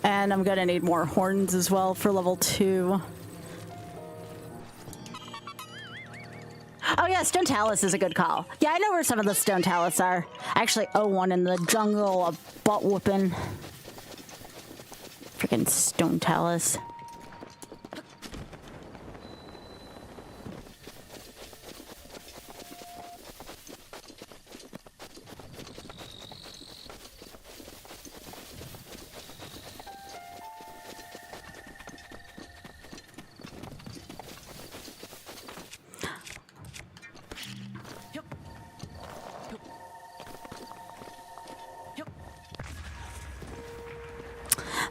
And I'm gonna need more horns as well for level 2. Oh yeah, Stone Talus is a good call. Yeah, I know where some of the Stone Talus are. I actually owe one in the jungle, a butt whooping. Freaking Stone Talus.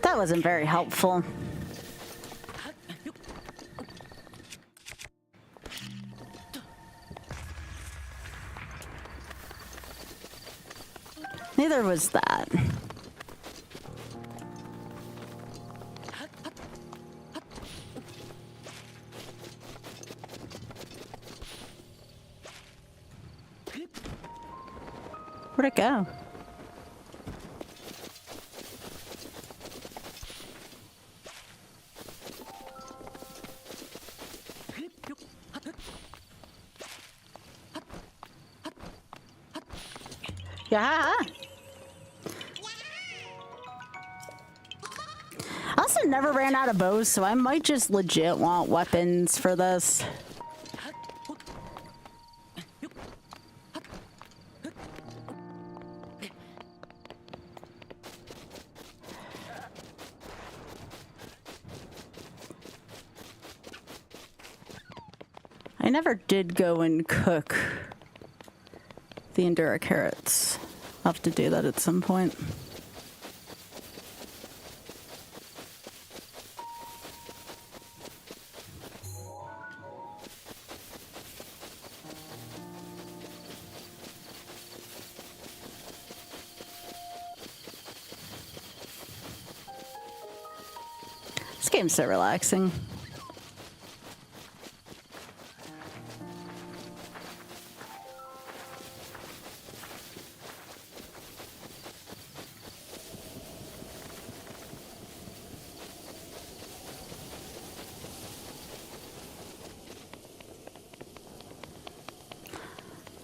That wasn't very helpful. Neither was that. Where'd it go? Yeah. I also never ran out of bows, so I might just legit want weapons for this. I never did go and cook the Endura carrots. I'll have to do that at some point. This game's so relaxing.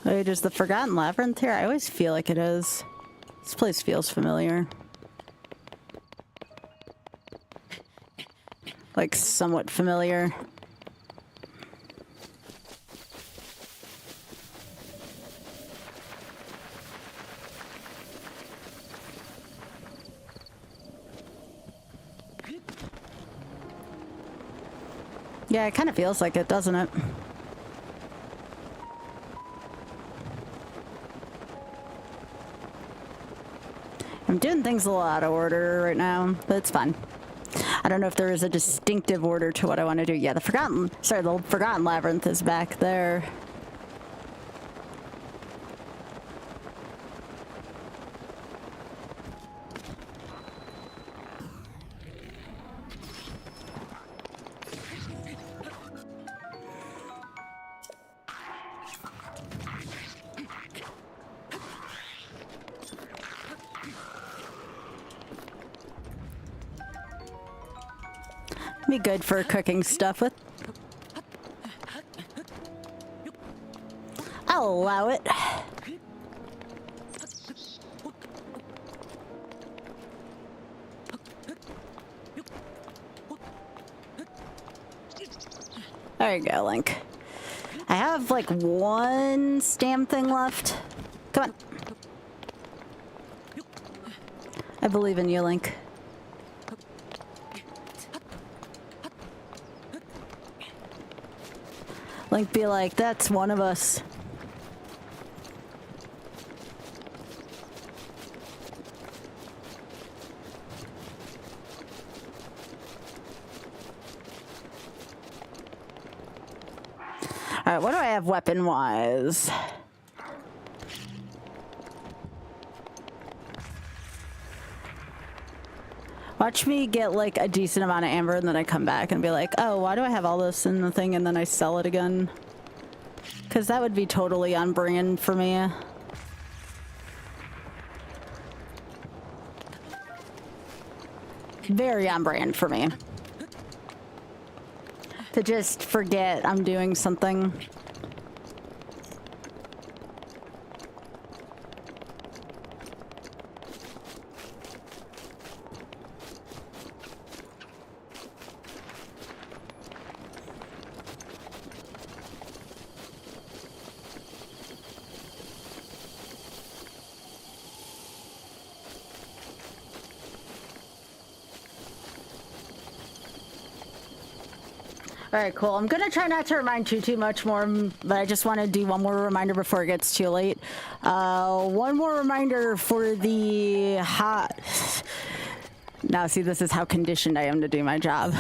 Wait, is the Forgotten Labyrinth here? I always feel like it is. This place feels familiar. Like, somewhat familiar. Yeah, it kind of feels like it, doesn't it? I'm doing things a little out of order right now, but it's fine. I don't know if there is a distinctive order to what I want to do. Yeah, the Forgotten Labyrinth is back there. Be good for cooking stuff with. I'll allow it. There you go, Link. I have like one stam thing left. Come on. I believe in you, Link. Link be like, that's one of us. Alright, what do I have weapon-wise? Watch me get like a decent amount of amber and then I come back and be like, oh, why do I have all this in the thing and then I sell it again? Because that would be totally on brand for me. Very on brand for me. To just forget I'm doing something. Alright, cool. I'm gonna try not to remind you too much more, but I just want to do one more reminder before it gets too late. One more reminder for the hot... Now, see, this is how conditioned I am to do my job.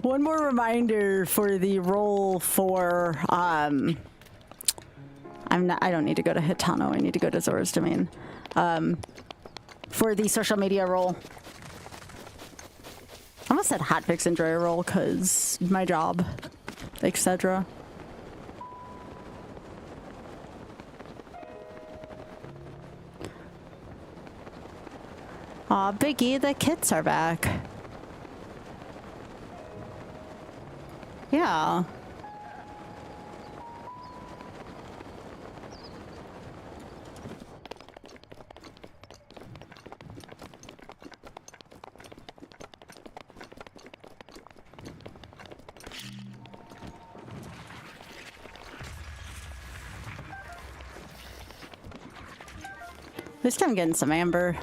One more reminder for the role for... I don't need to go to Hitano, I need to go to Zora's Domain. For the social media role. I almost said hotfix enjoyer role because my job, etc. Aw, Biggie, the kits are back. Yeah. At least I'm getting some amber.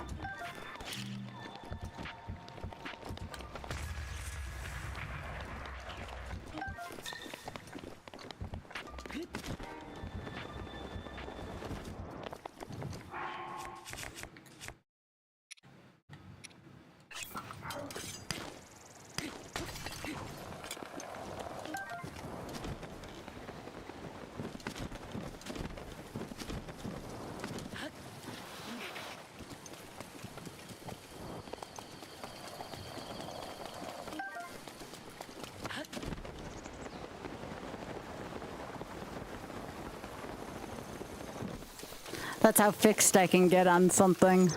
That's how fixed I can get on something.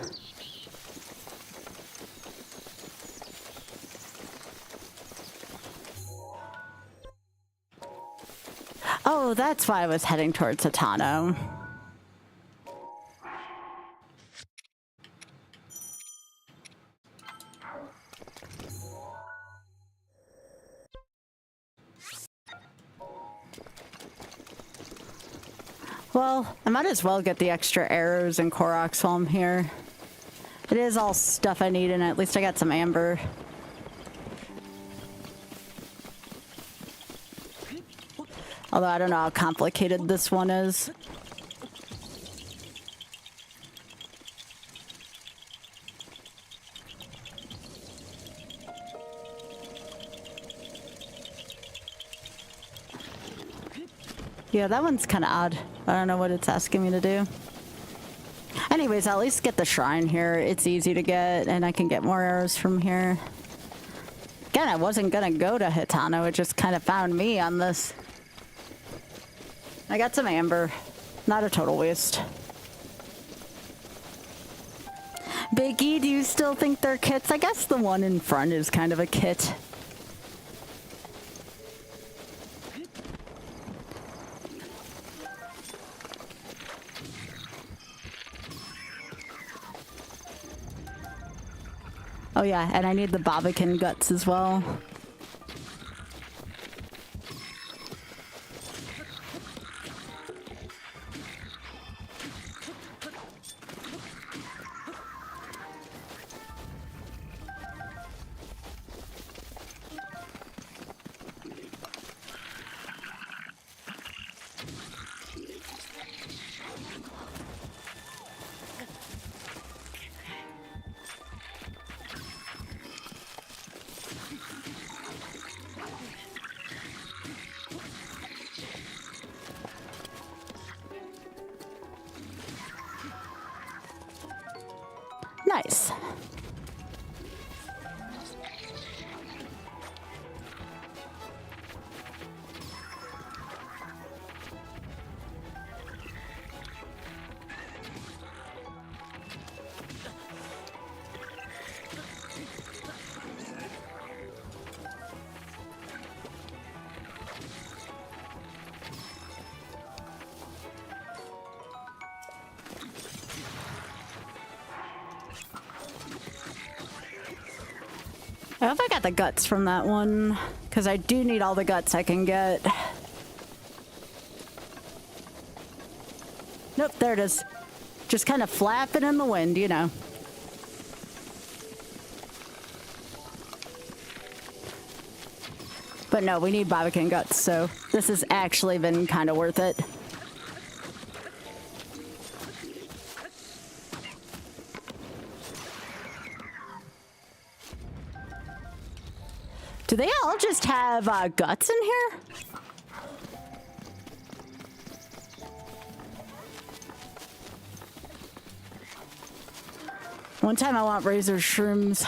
Oh, that's why I was heading towards Hatano. Well, I might as well get the extra arrows and Koroks while I'm here. It is all stuff I need, and at least I got some amber. Although I don't know how complicated this one is. Yeah, that one's kind of odd. I don't know what it's asking me to do. Anyways, I'll at least get the shrine here. It's easy to get, and I can get more arrows from here. Again, I wasn't gonna go to Hitano. It just kind of found me on this. I got some amber. Not a total waste. Biggie, do you still think they're kits? I guess the one in front is kind of a kit. Oh yeah, and I need the Bobican guts as well. Nice. I hope I got the guts from that one, because I do need all the guts I can get. Nope, there it is. Just kind of flapping in the wind, you know. But no, we need Bobican guts, so this has actually been kind of worth it. Do they all just have guts in here? One time I want razor shrooms.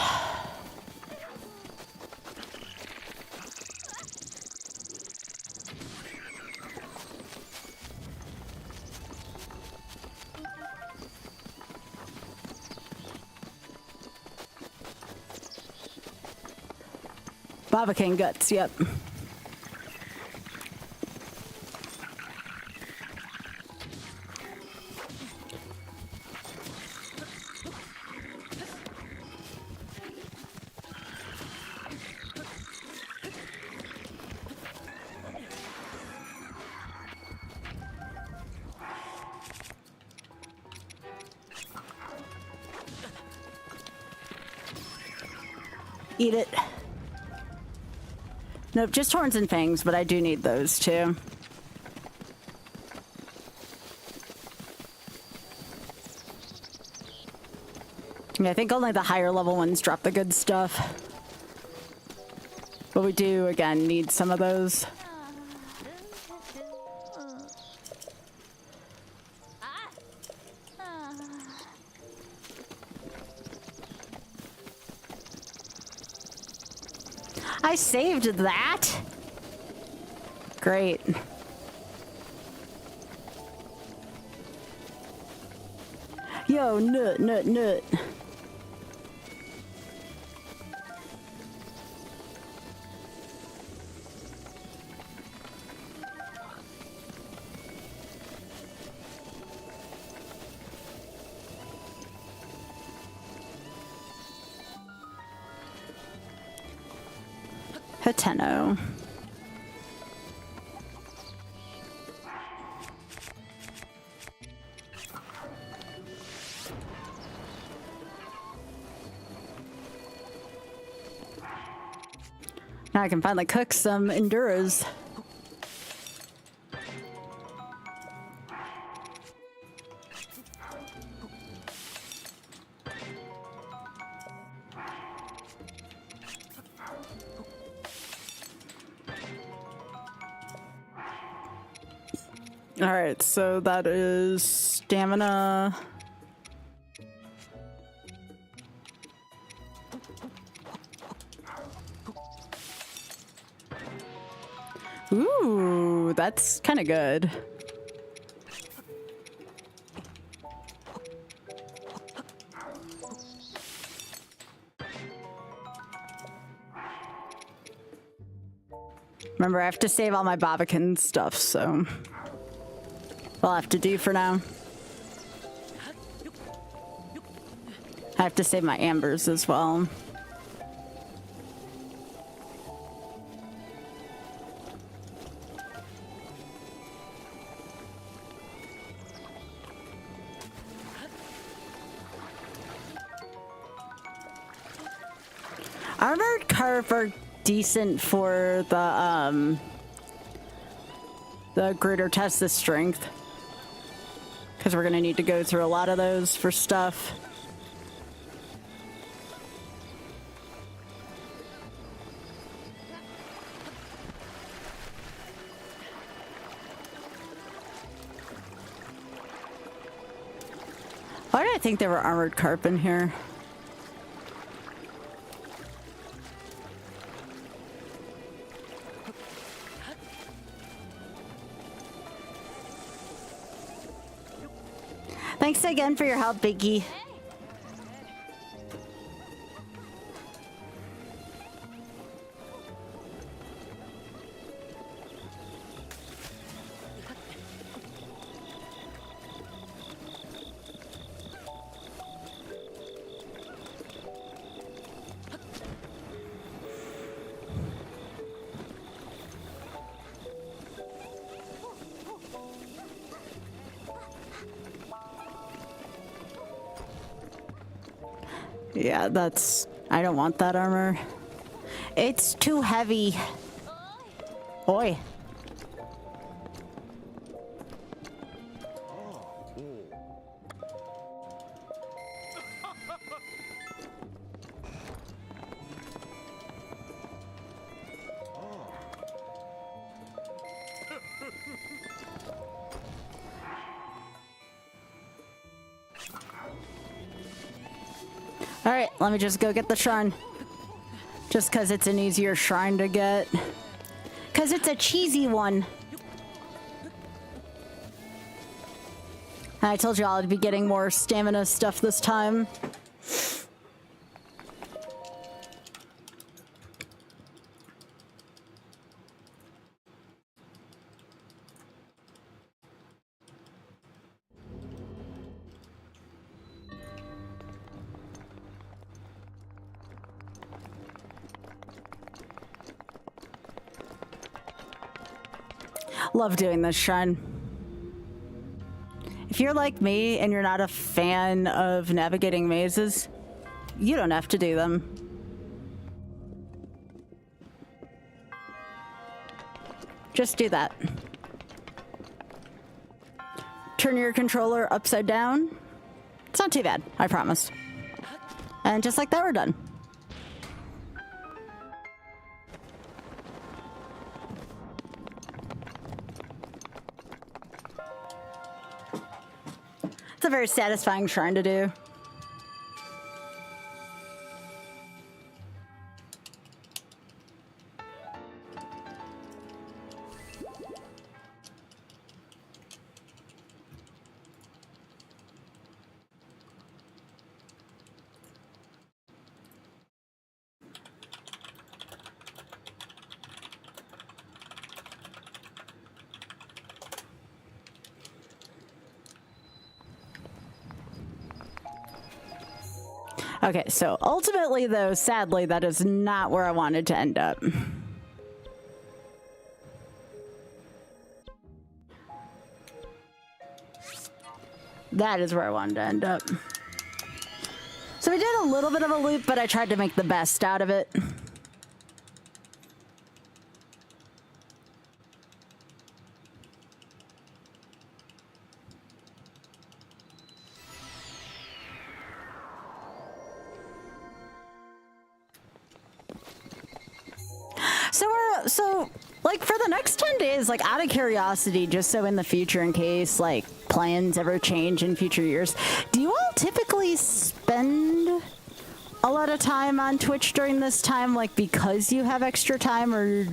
Bobican guts, yep. Eat it. Nope, just horns and fangs, but I do need those too. Yeah, I think only the higher level ones drop the good stuff. But we do, again, need some of those. I saved that. Great. Yo, nut, nut, nut. Hateno. Now I can finally cook some Enduras. All right, so that is stamina. Ooh, that's kind of good. Remember, I have to save all my Bobican stuff, so I'll have to do for now. I have to save my ambers as well. Armored carp are decent for the greater test of strength. Because we're going to need to go through a lot of those for stuff. Why did I think there were armored carp in here? Thanks again for your help, Biggie. Yeah, that's... I don't want that armor. It's too heavy. Oi. Alright, let me just go get the shrine. Just because it's an easier shrine to get. Because it's a cheesy one. I told you I'd be getting more stamina stuff this time. Love doing this shrine. If you're like me and you're not a fan of navigating mazes, you don't have to do them. Just do that. Turn your controller upside down. It's not too bad, I promise. And just like that, we're done. It's a very satisfying shrine to do. Okay, so ultimately, though, sadly, that is not where I wanted to end up. That is where I wanted to end up. So we did a little bit of a loop, but I tried to make the best out of it. So, like, for the next 10 days, like, out of curiosity, just so in the future, in case, like, plans ever change in future years, do you all typically spend a lot of time on Twitch during this time, like, because you have extra time, or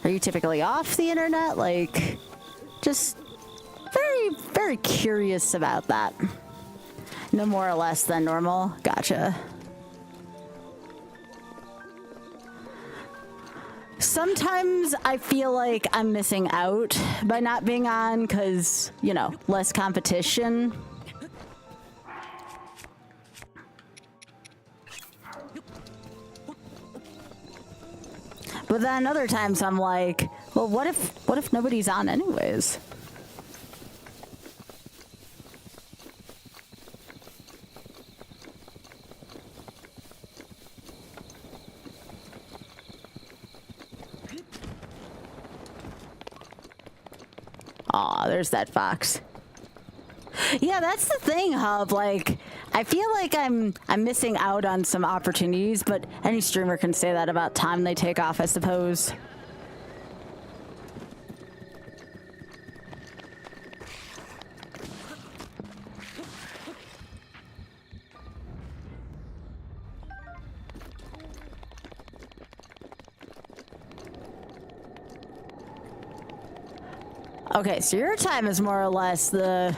are you typically off the internet? Like, just very, very curious about that. No more or less than normal. Gotcha. Sometimes I feel like I'm missing out by not being on because, you know, less competition. But then other times I'm like, well, what if nobody's on anyways? Aw, there's that fox. Yeah, that's the thing, Hub. Like, I feel like I'm missing out on some opportunities, but any streamer can say that about time they take off, I suppose. Okay, so your time is more or less the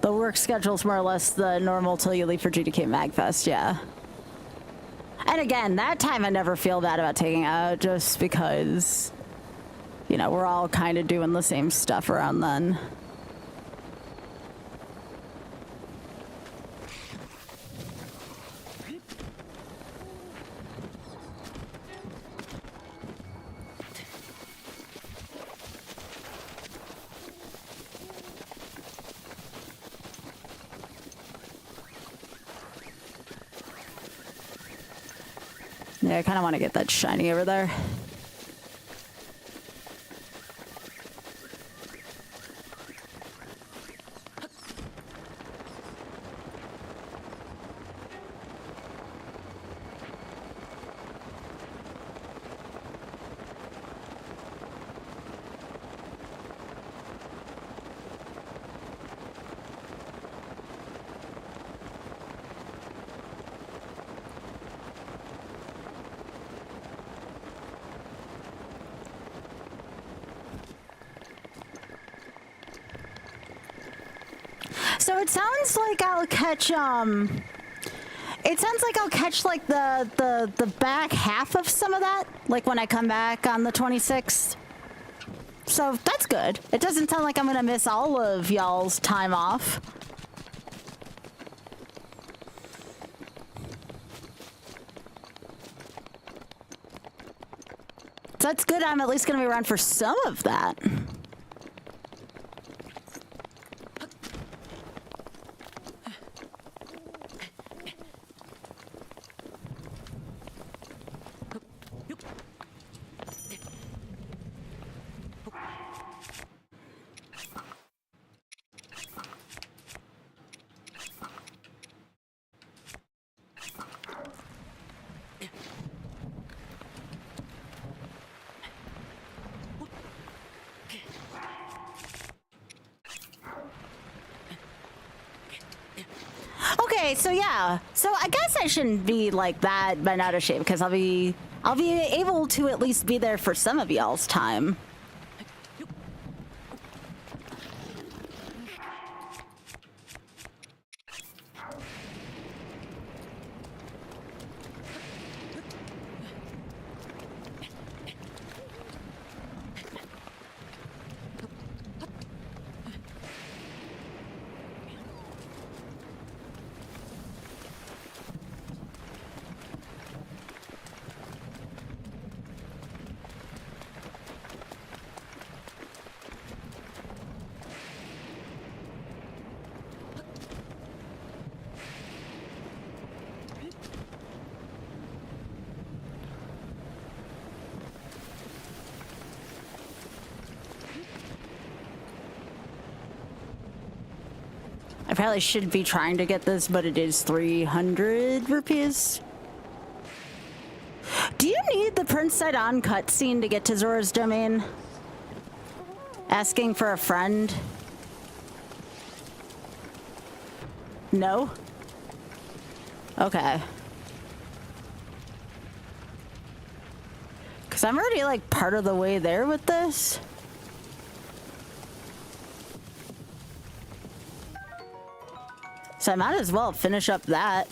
work schedule's more or less the normal till you leave for GDK Magfest, yeah. And again, that time I never feel bad about taking out just because, you know, we're all kind of doing the same stuff around then. Yeah, I kind of want to get that shiny over there. So it sounds like I'll catch, it sounds like I'll catch, like, the back half of some of that, like, when I come back on the 26th. So that's good. It doesn't sound like I'm gonna miss all of y'all's time off. So that's good. I'm at least gonna be around for some of that. Okay, so yeah. So I guess I shouldn't be like that, but not ashamed, because I'll be able to at least be there for some of y'all's time. I probably should be trying to get this, but it is 300 rupees. Do you need the Prince Sidon cutscene to get to Zora's domain? Asking for a friend? No? Okay. Because I'm already like part of the way there with this. So I might as well finish up that.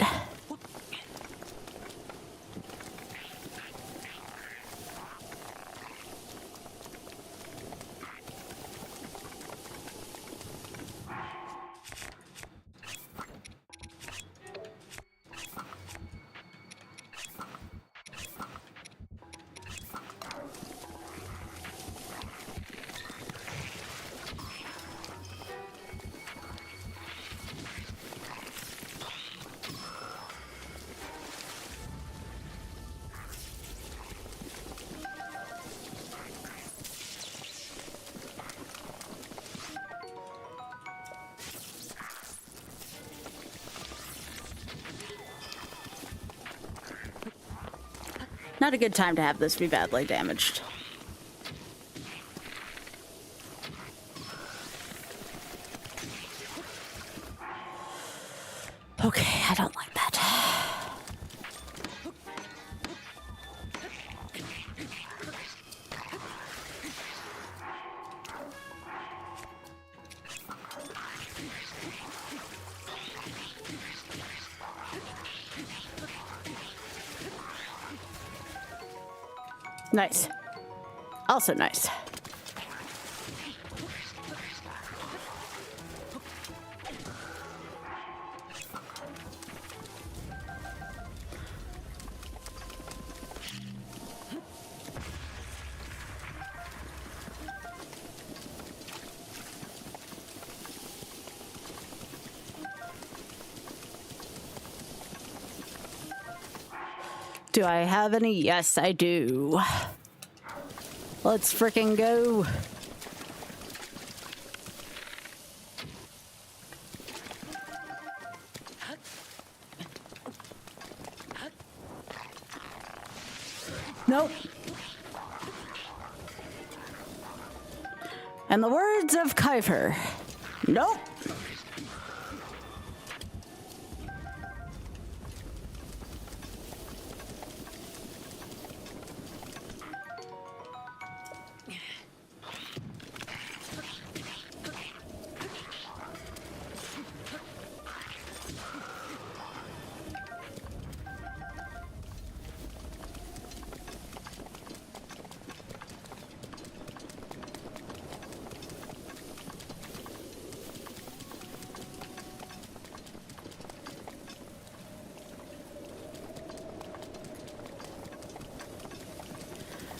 Not a good time to have this be badly damaged. Okay, I don't like that. Nice. Also nice. Do I have any? Yes, I do. Let's frickin' go. Nope. And the words of Kuiper. Nope.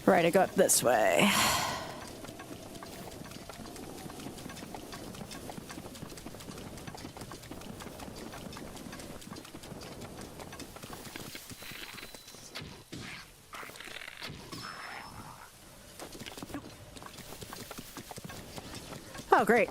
Right, I go up this way. Oh, great.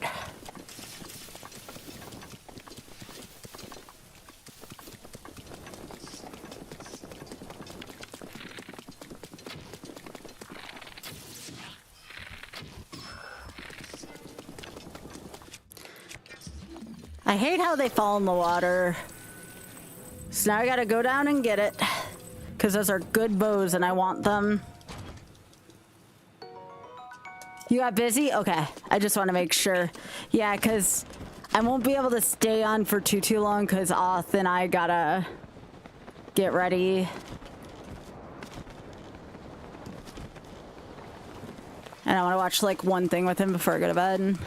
I hate how they fall in the water. So now I gotta go down and get it. Because those are good bows and I want them. You got busy? Okay. I just want to make sure. Yeah, because I won't be able to stay on for too long because Oth and I gotta get ready. And I want to watch like one thing with him before I go to bed.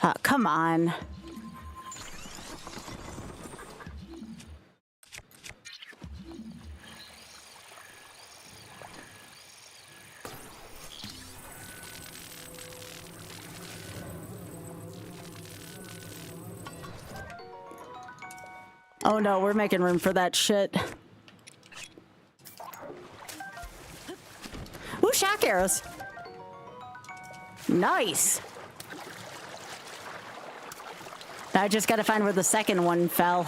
Oh, come on. Oh no, we're making room for that shit. Ooh, shock arrows. Nice. Now I just gotta find where the second one fell.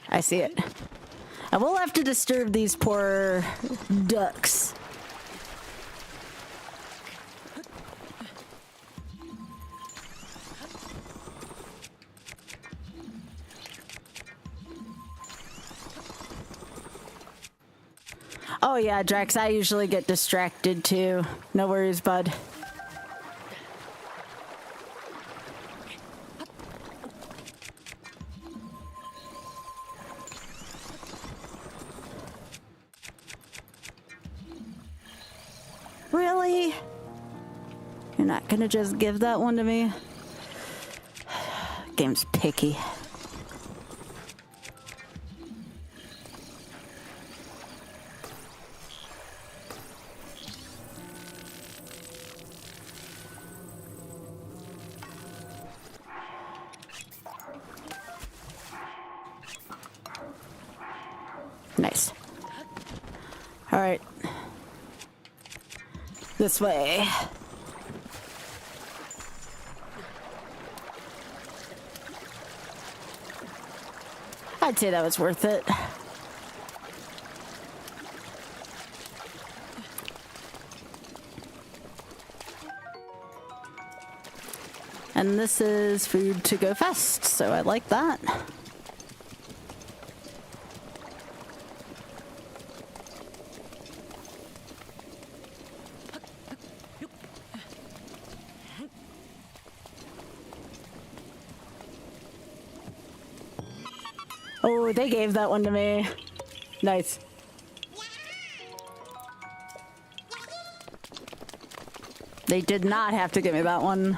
I see it. I will have to disturb these poor ducks. Oh yeah, Drex, I usually get distracted too. No worries, bud. Really? You're not gonna just give that one to me? Game's picky. Nice. All right. This way. I'd say that was worth it. And this is food to go fast, so I like that. Oh, they gave that one to me. Nice. They did not have to give me that one.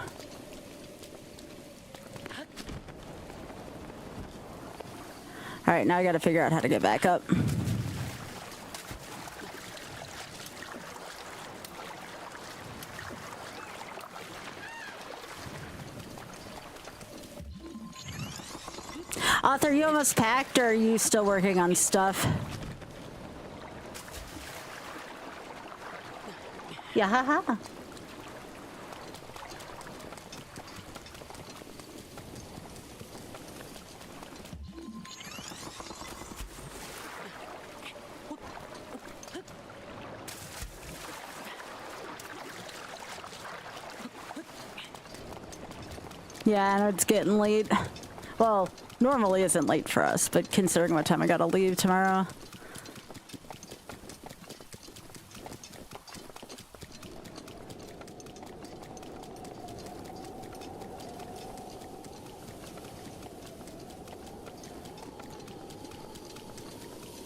All right, now I gotta figure out how to get back up. Arthur, you almost packed, or are you still working on stuff? Yeah, haha. Yeah, I know it's getting late. Well, normally isn't late for us, but considering what time I gotta leave tomorrow.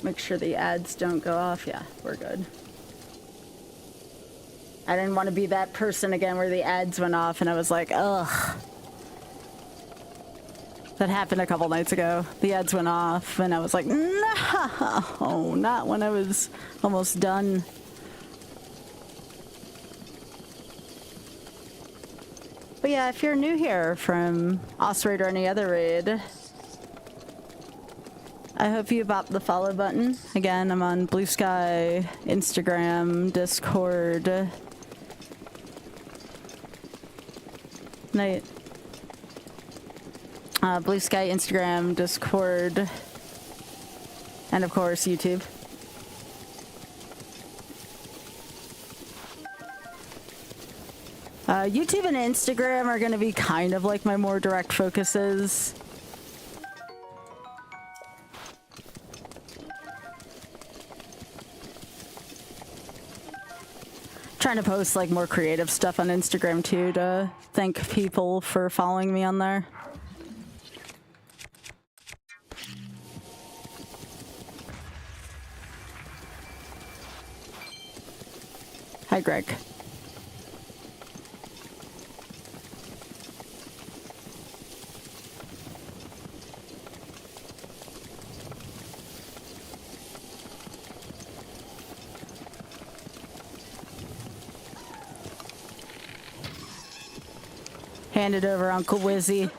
Make sure the ads don't go off. Yeah, we're good. I didn't want to be that person again where the ads went off and I was like, ugh. That happened a couple nights ago. The ads went off and I was like, no, not when I was almost done. But yeah, if you're new here from Os Raid or any other raid, I hope you bop the follow button. Again, I'm on Blue Sky, Instagram, Discord. Night. Blue Sky, Instagram, Discord, and of course YouTube. YouTube and Instagram are going to be kind of like my more direct focuses. Trying to post like more creative stuff on Instagram too to thank people for following me on there. Hi, Greg. Hand it over, Uncle Wizzy.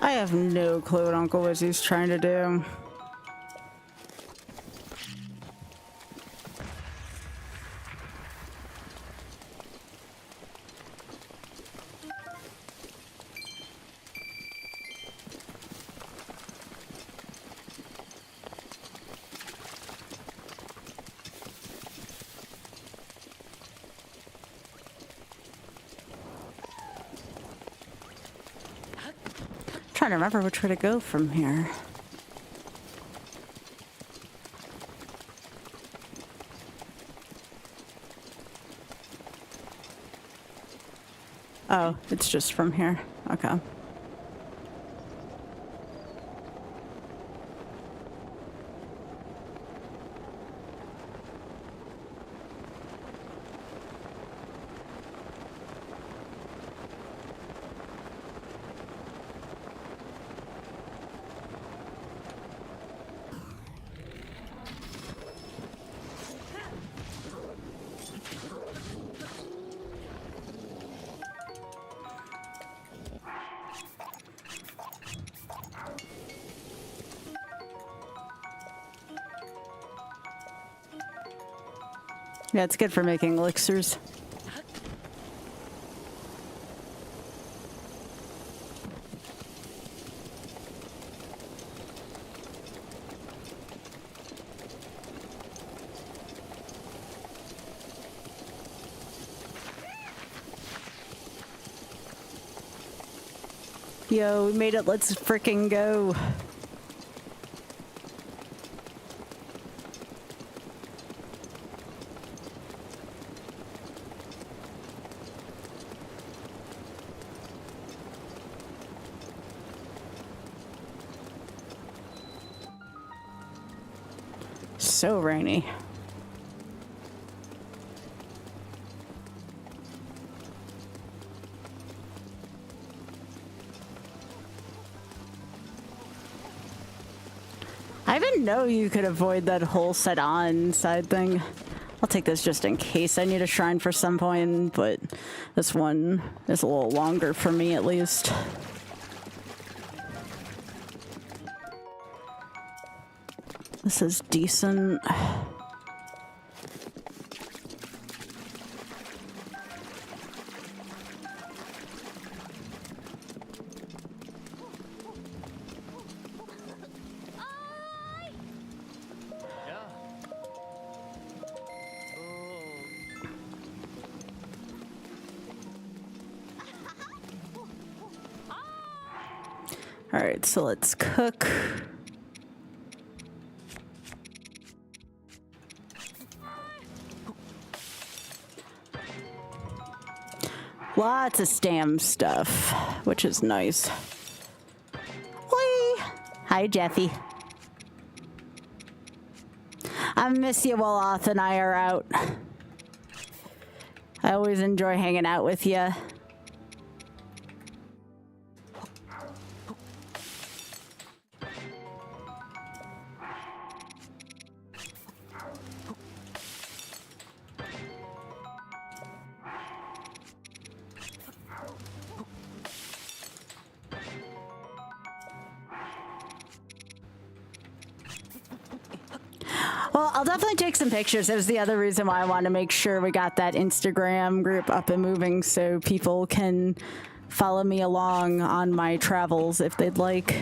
I have no clue what Uncle Wizzy's trying to do. Trying to remember which way to go from here. Oh, it's just from here. Okay. Yeah, it's good for making elixirs. Yo, we made it. Let's frickin' go. So rainy. I didn't know you could avoid that whole set on side thing. I'll take this just in case I need a shrine for some point, but this one is a little longer for me at least. This is decent. All right, so let's cook. Lots of stam stuff, which is nice. Hi, Jeffy. I miss you while Oth and I are out. I always enjoy hanging out with you. Well, I'll definitely take some pictures. That was the other reason why I wanted to make sure we got that Instagram group up and moving so people can follow me along on my travels if they'd like.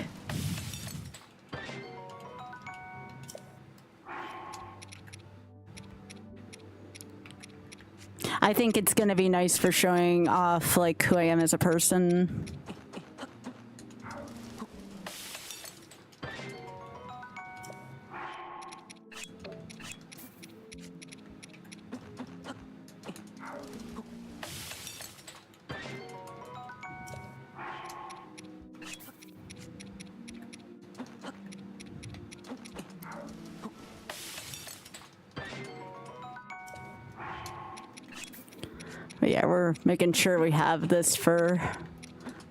I think it's going to be nice for showing off like who I am as a person. But yeah, we're making sure we have this for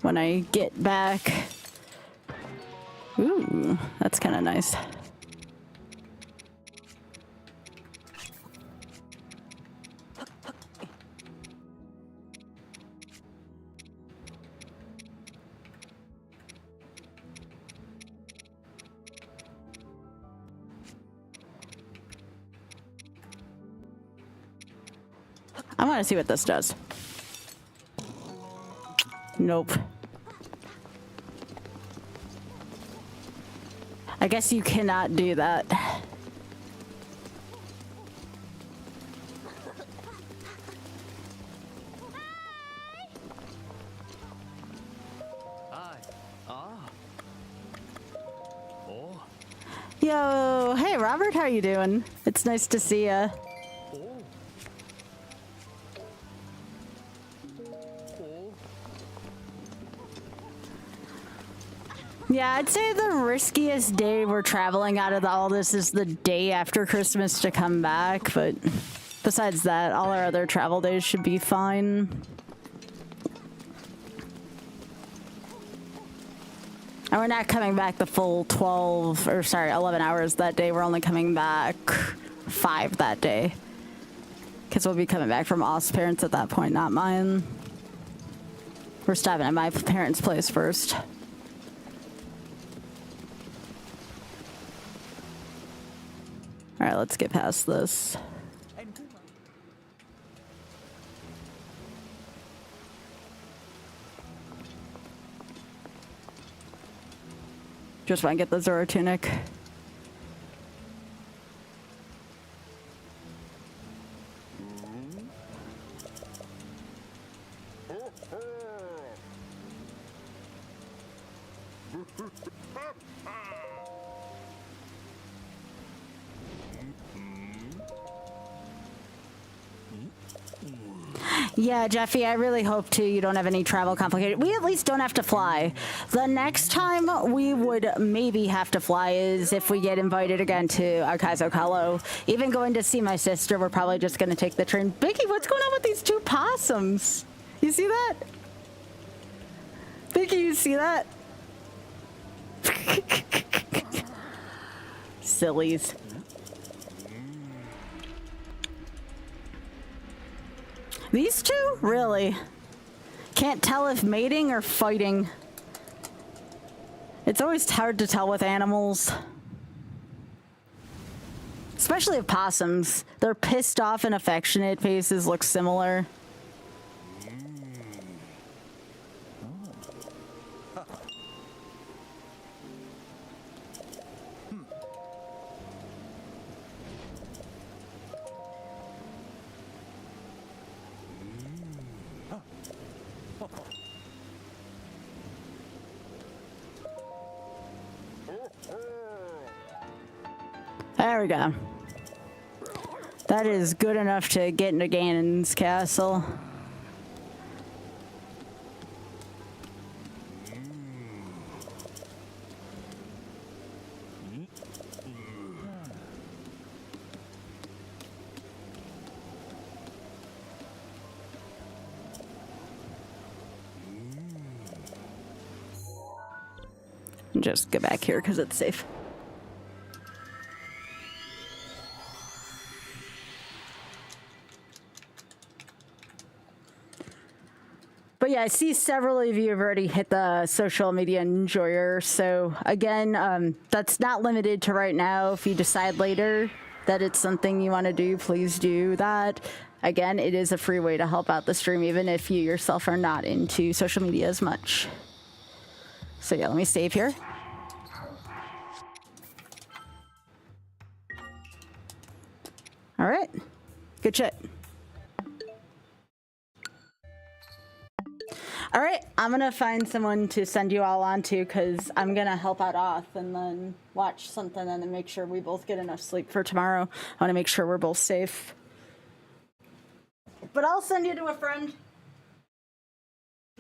when I get back. Ooh, that's kind of nice. I want to see what this does. Nope. I guess you cannot do that. Hi. Ah. Oh. Yo, hey Robert, how you doing? It's nice to see ya. Oh. Oh. Yeah, I'd say the riskiest day we're traveling out of all this is the day after Christmas to come back, but besides that, all our other travel days should be fine. And we're not coming back the full 11 hours that day. We're only coming back 5 that day. Because we'll be coming back from Oth's parents at that point, not mine. We're stopping at my parents' place first. Alright, let's get past this. Just want to get the Zora tunic. Yeah, Jeffy, I really hope too you don't have any travel complicated. We at least don't have to fly. The next time we would maybe have to fly is if we get invited again to Akaizo Kalo. Even going to see my sister, we're probably just going to take the train. Biggie, what's going on with these 2 possums? You see that? Biggie, you see that? Sillies. These 2? Really? Can't tell if mating or fighting. It's always hard to tell with animals. Especially with possums. Their pissed off and affectionate faces look similar. There we go. That is good enough to get into Ganon's castle. Just go back here because it's safe. But yeah, I see several of you have already hit the social media enjoyer. So again, that's not limited to right now. If you decide later that it's something you want to do, please do that. Again, it is a free way to help out the stream, even if you yourself are not into social media as much. So yeah, let me save here. All right, good shit. All right, I'm gonna find someone to send you all on to because I'm gonna help out Oth and then watch something and then make sure we both get enough sleep for tomorrow. I wanna make sure we're both safe. But I'll send you to a friend.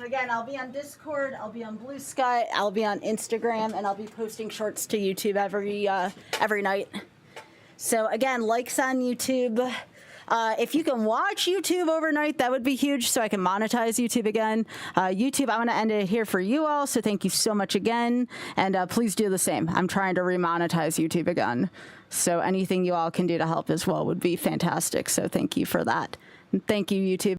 Again, I'll be on Discord, I'll be on Blue Sky, I'll be on Instagram, and I'll be posting shorts to YouTube every night. So again, likes on YouTube. If you can watch YouTube overnight, that would be huge so I can monetize YouTube again. YouTube, I'm going to end it here for you all, so thank you so much again. And please do the same. I'm trying to remonetize YouTube again. So anything you all can do to help as well would be fantastic. So thank you for that. And thank you, YouTube.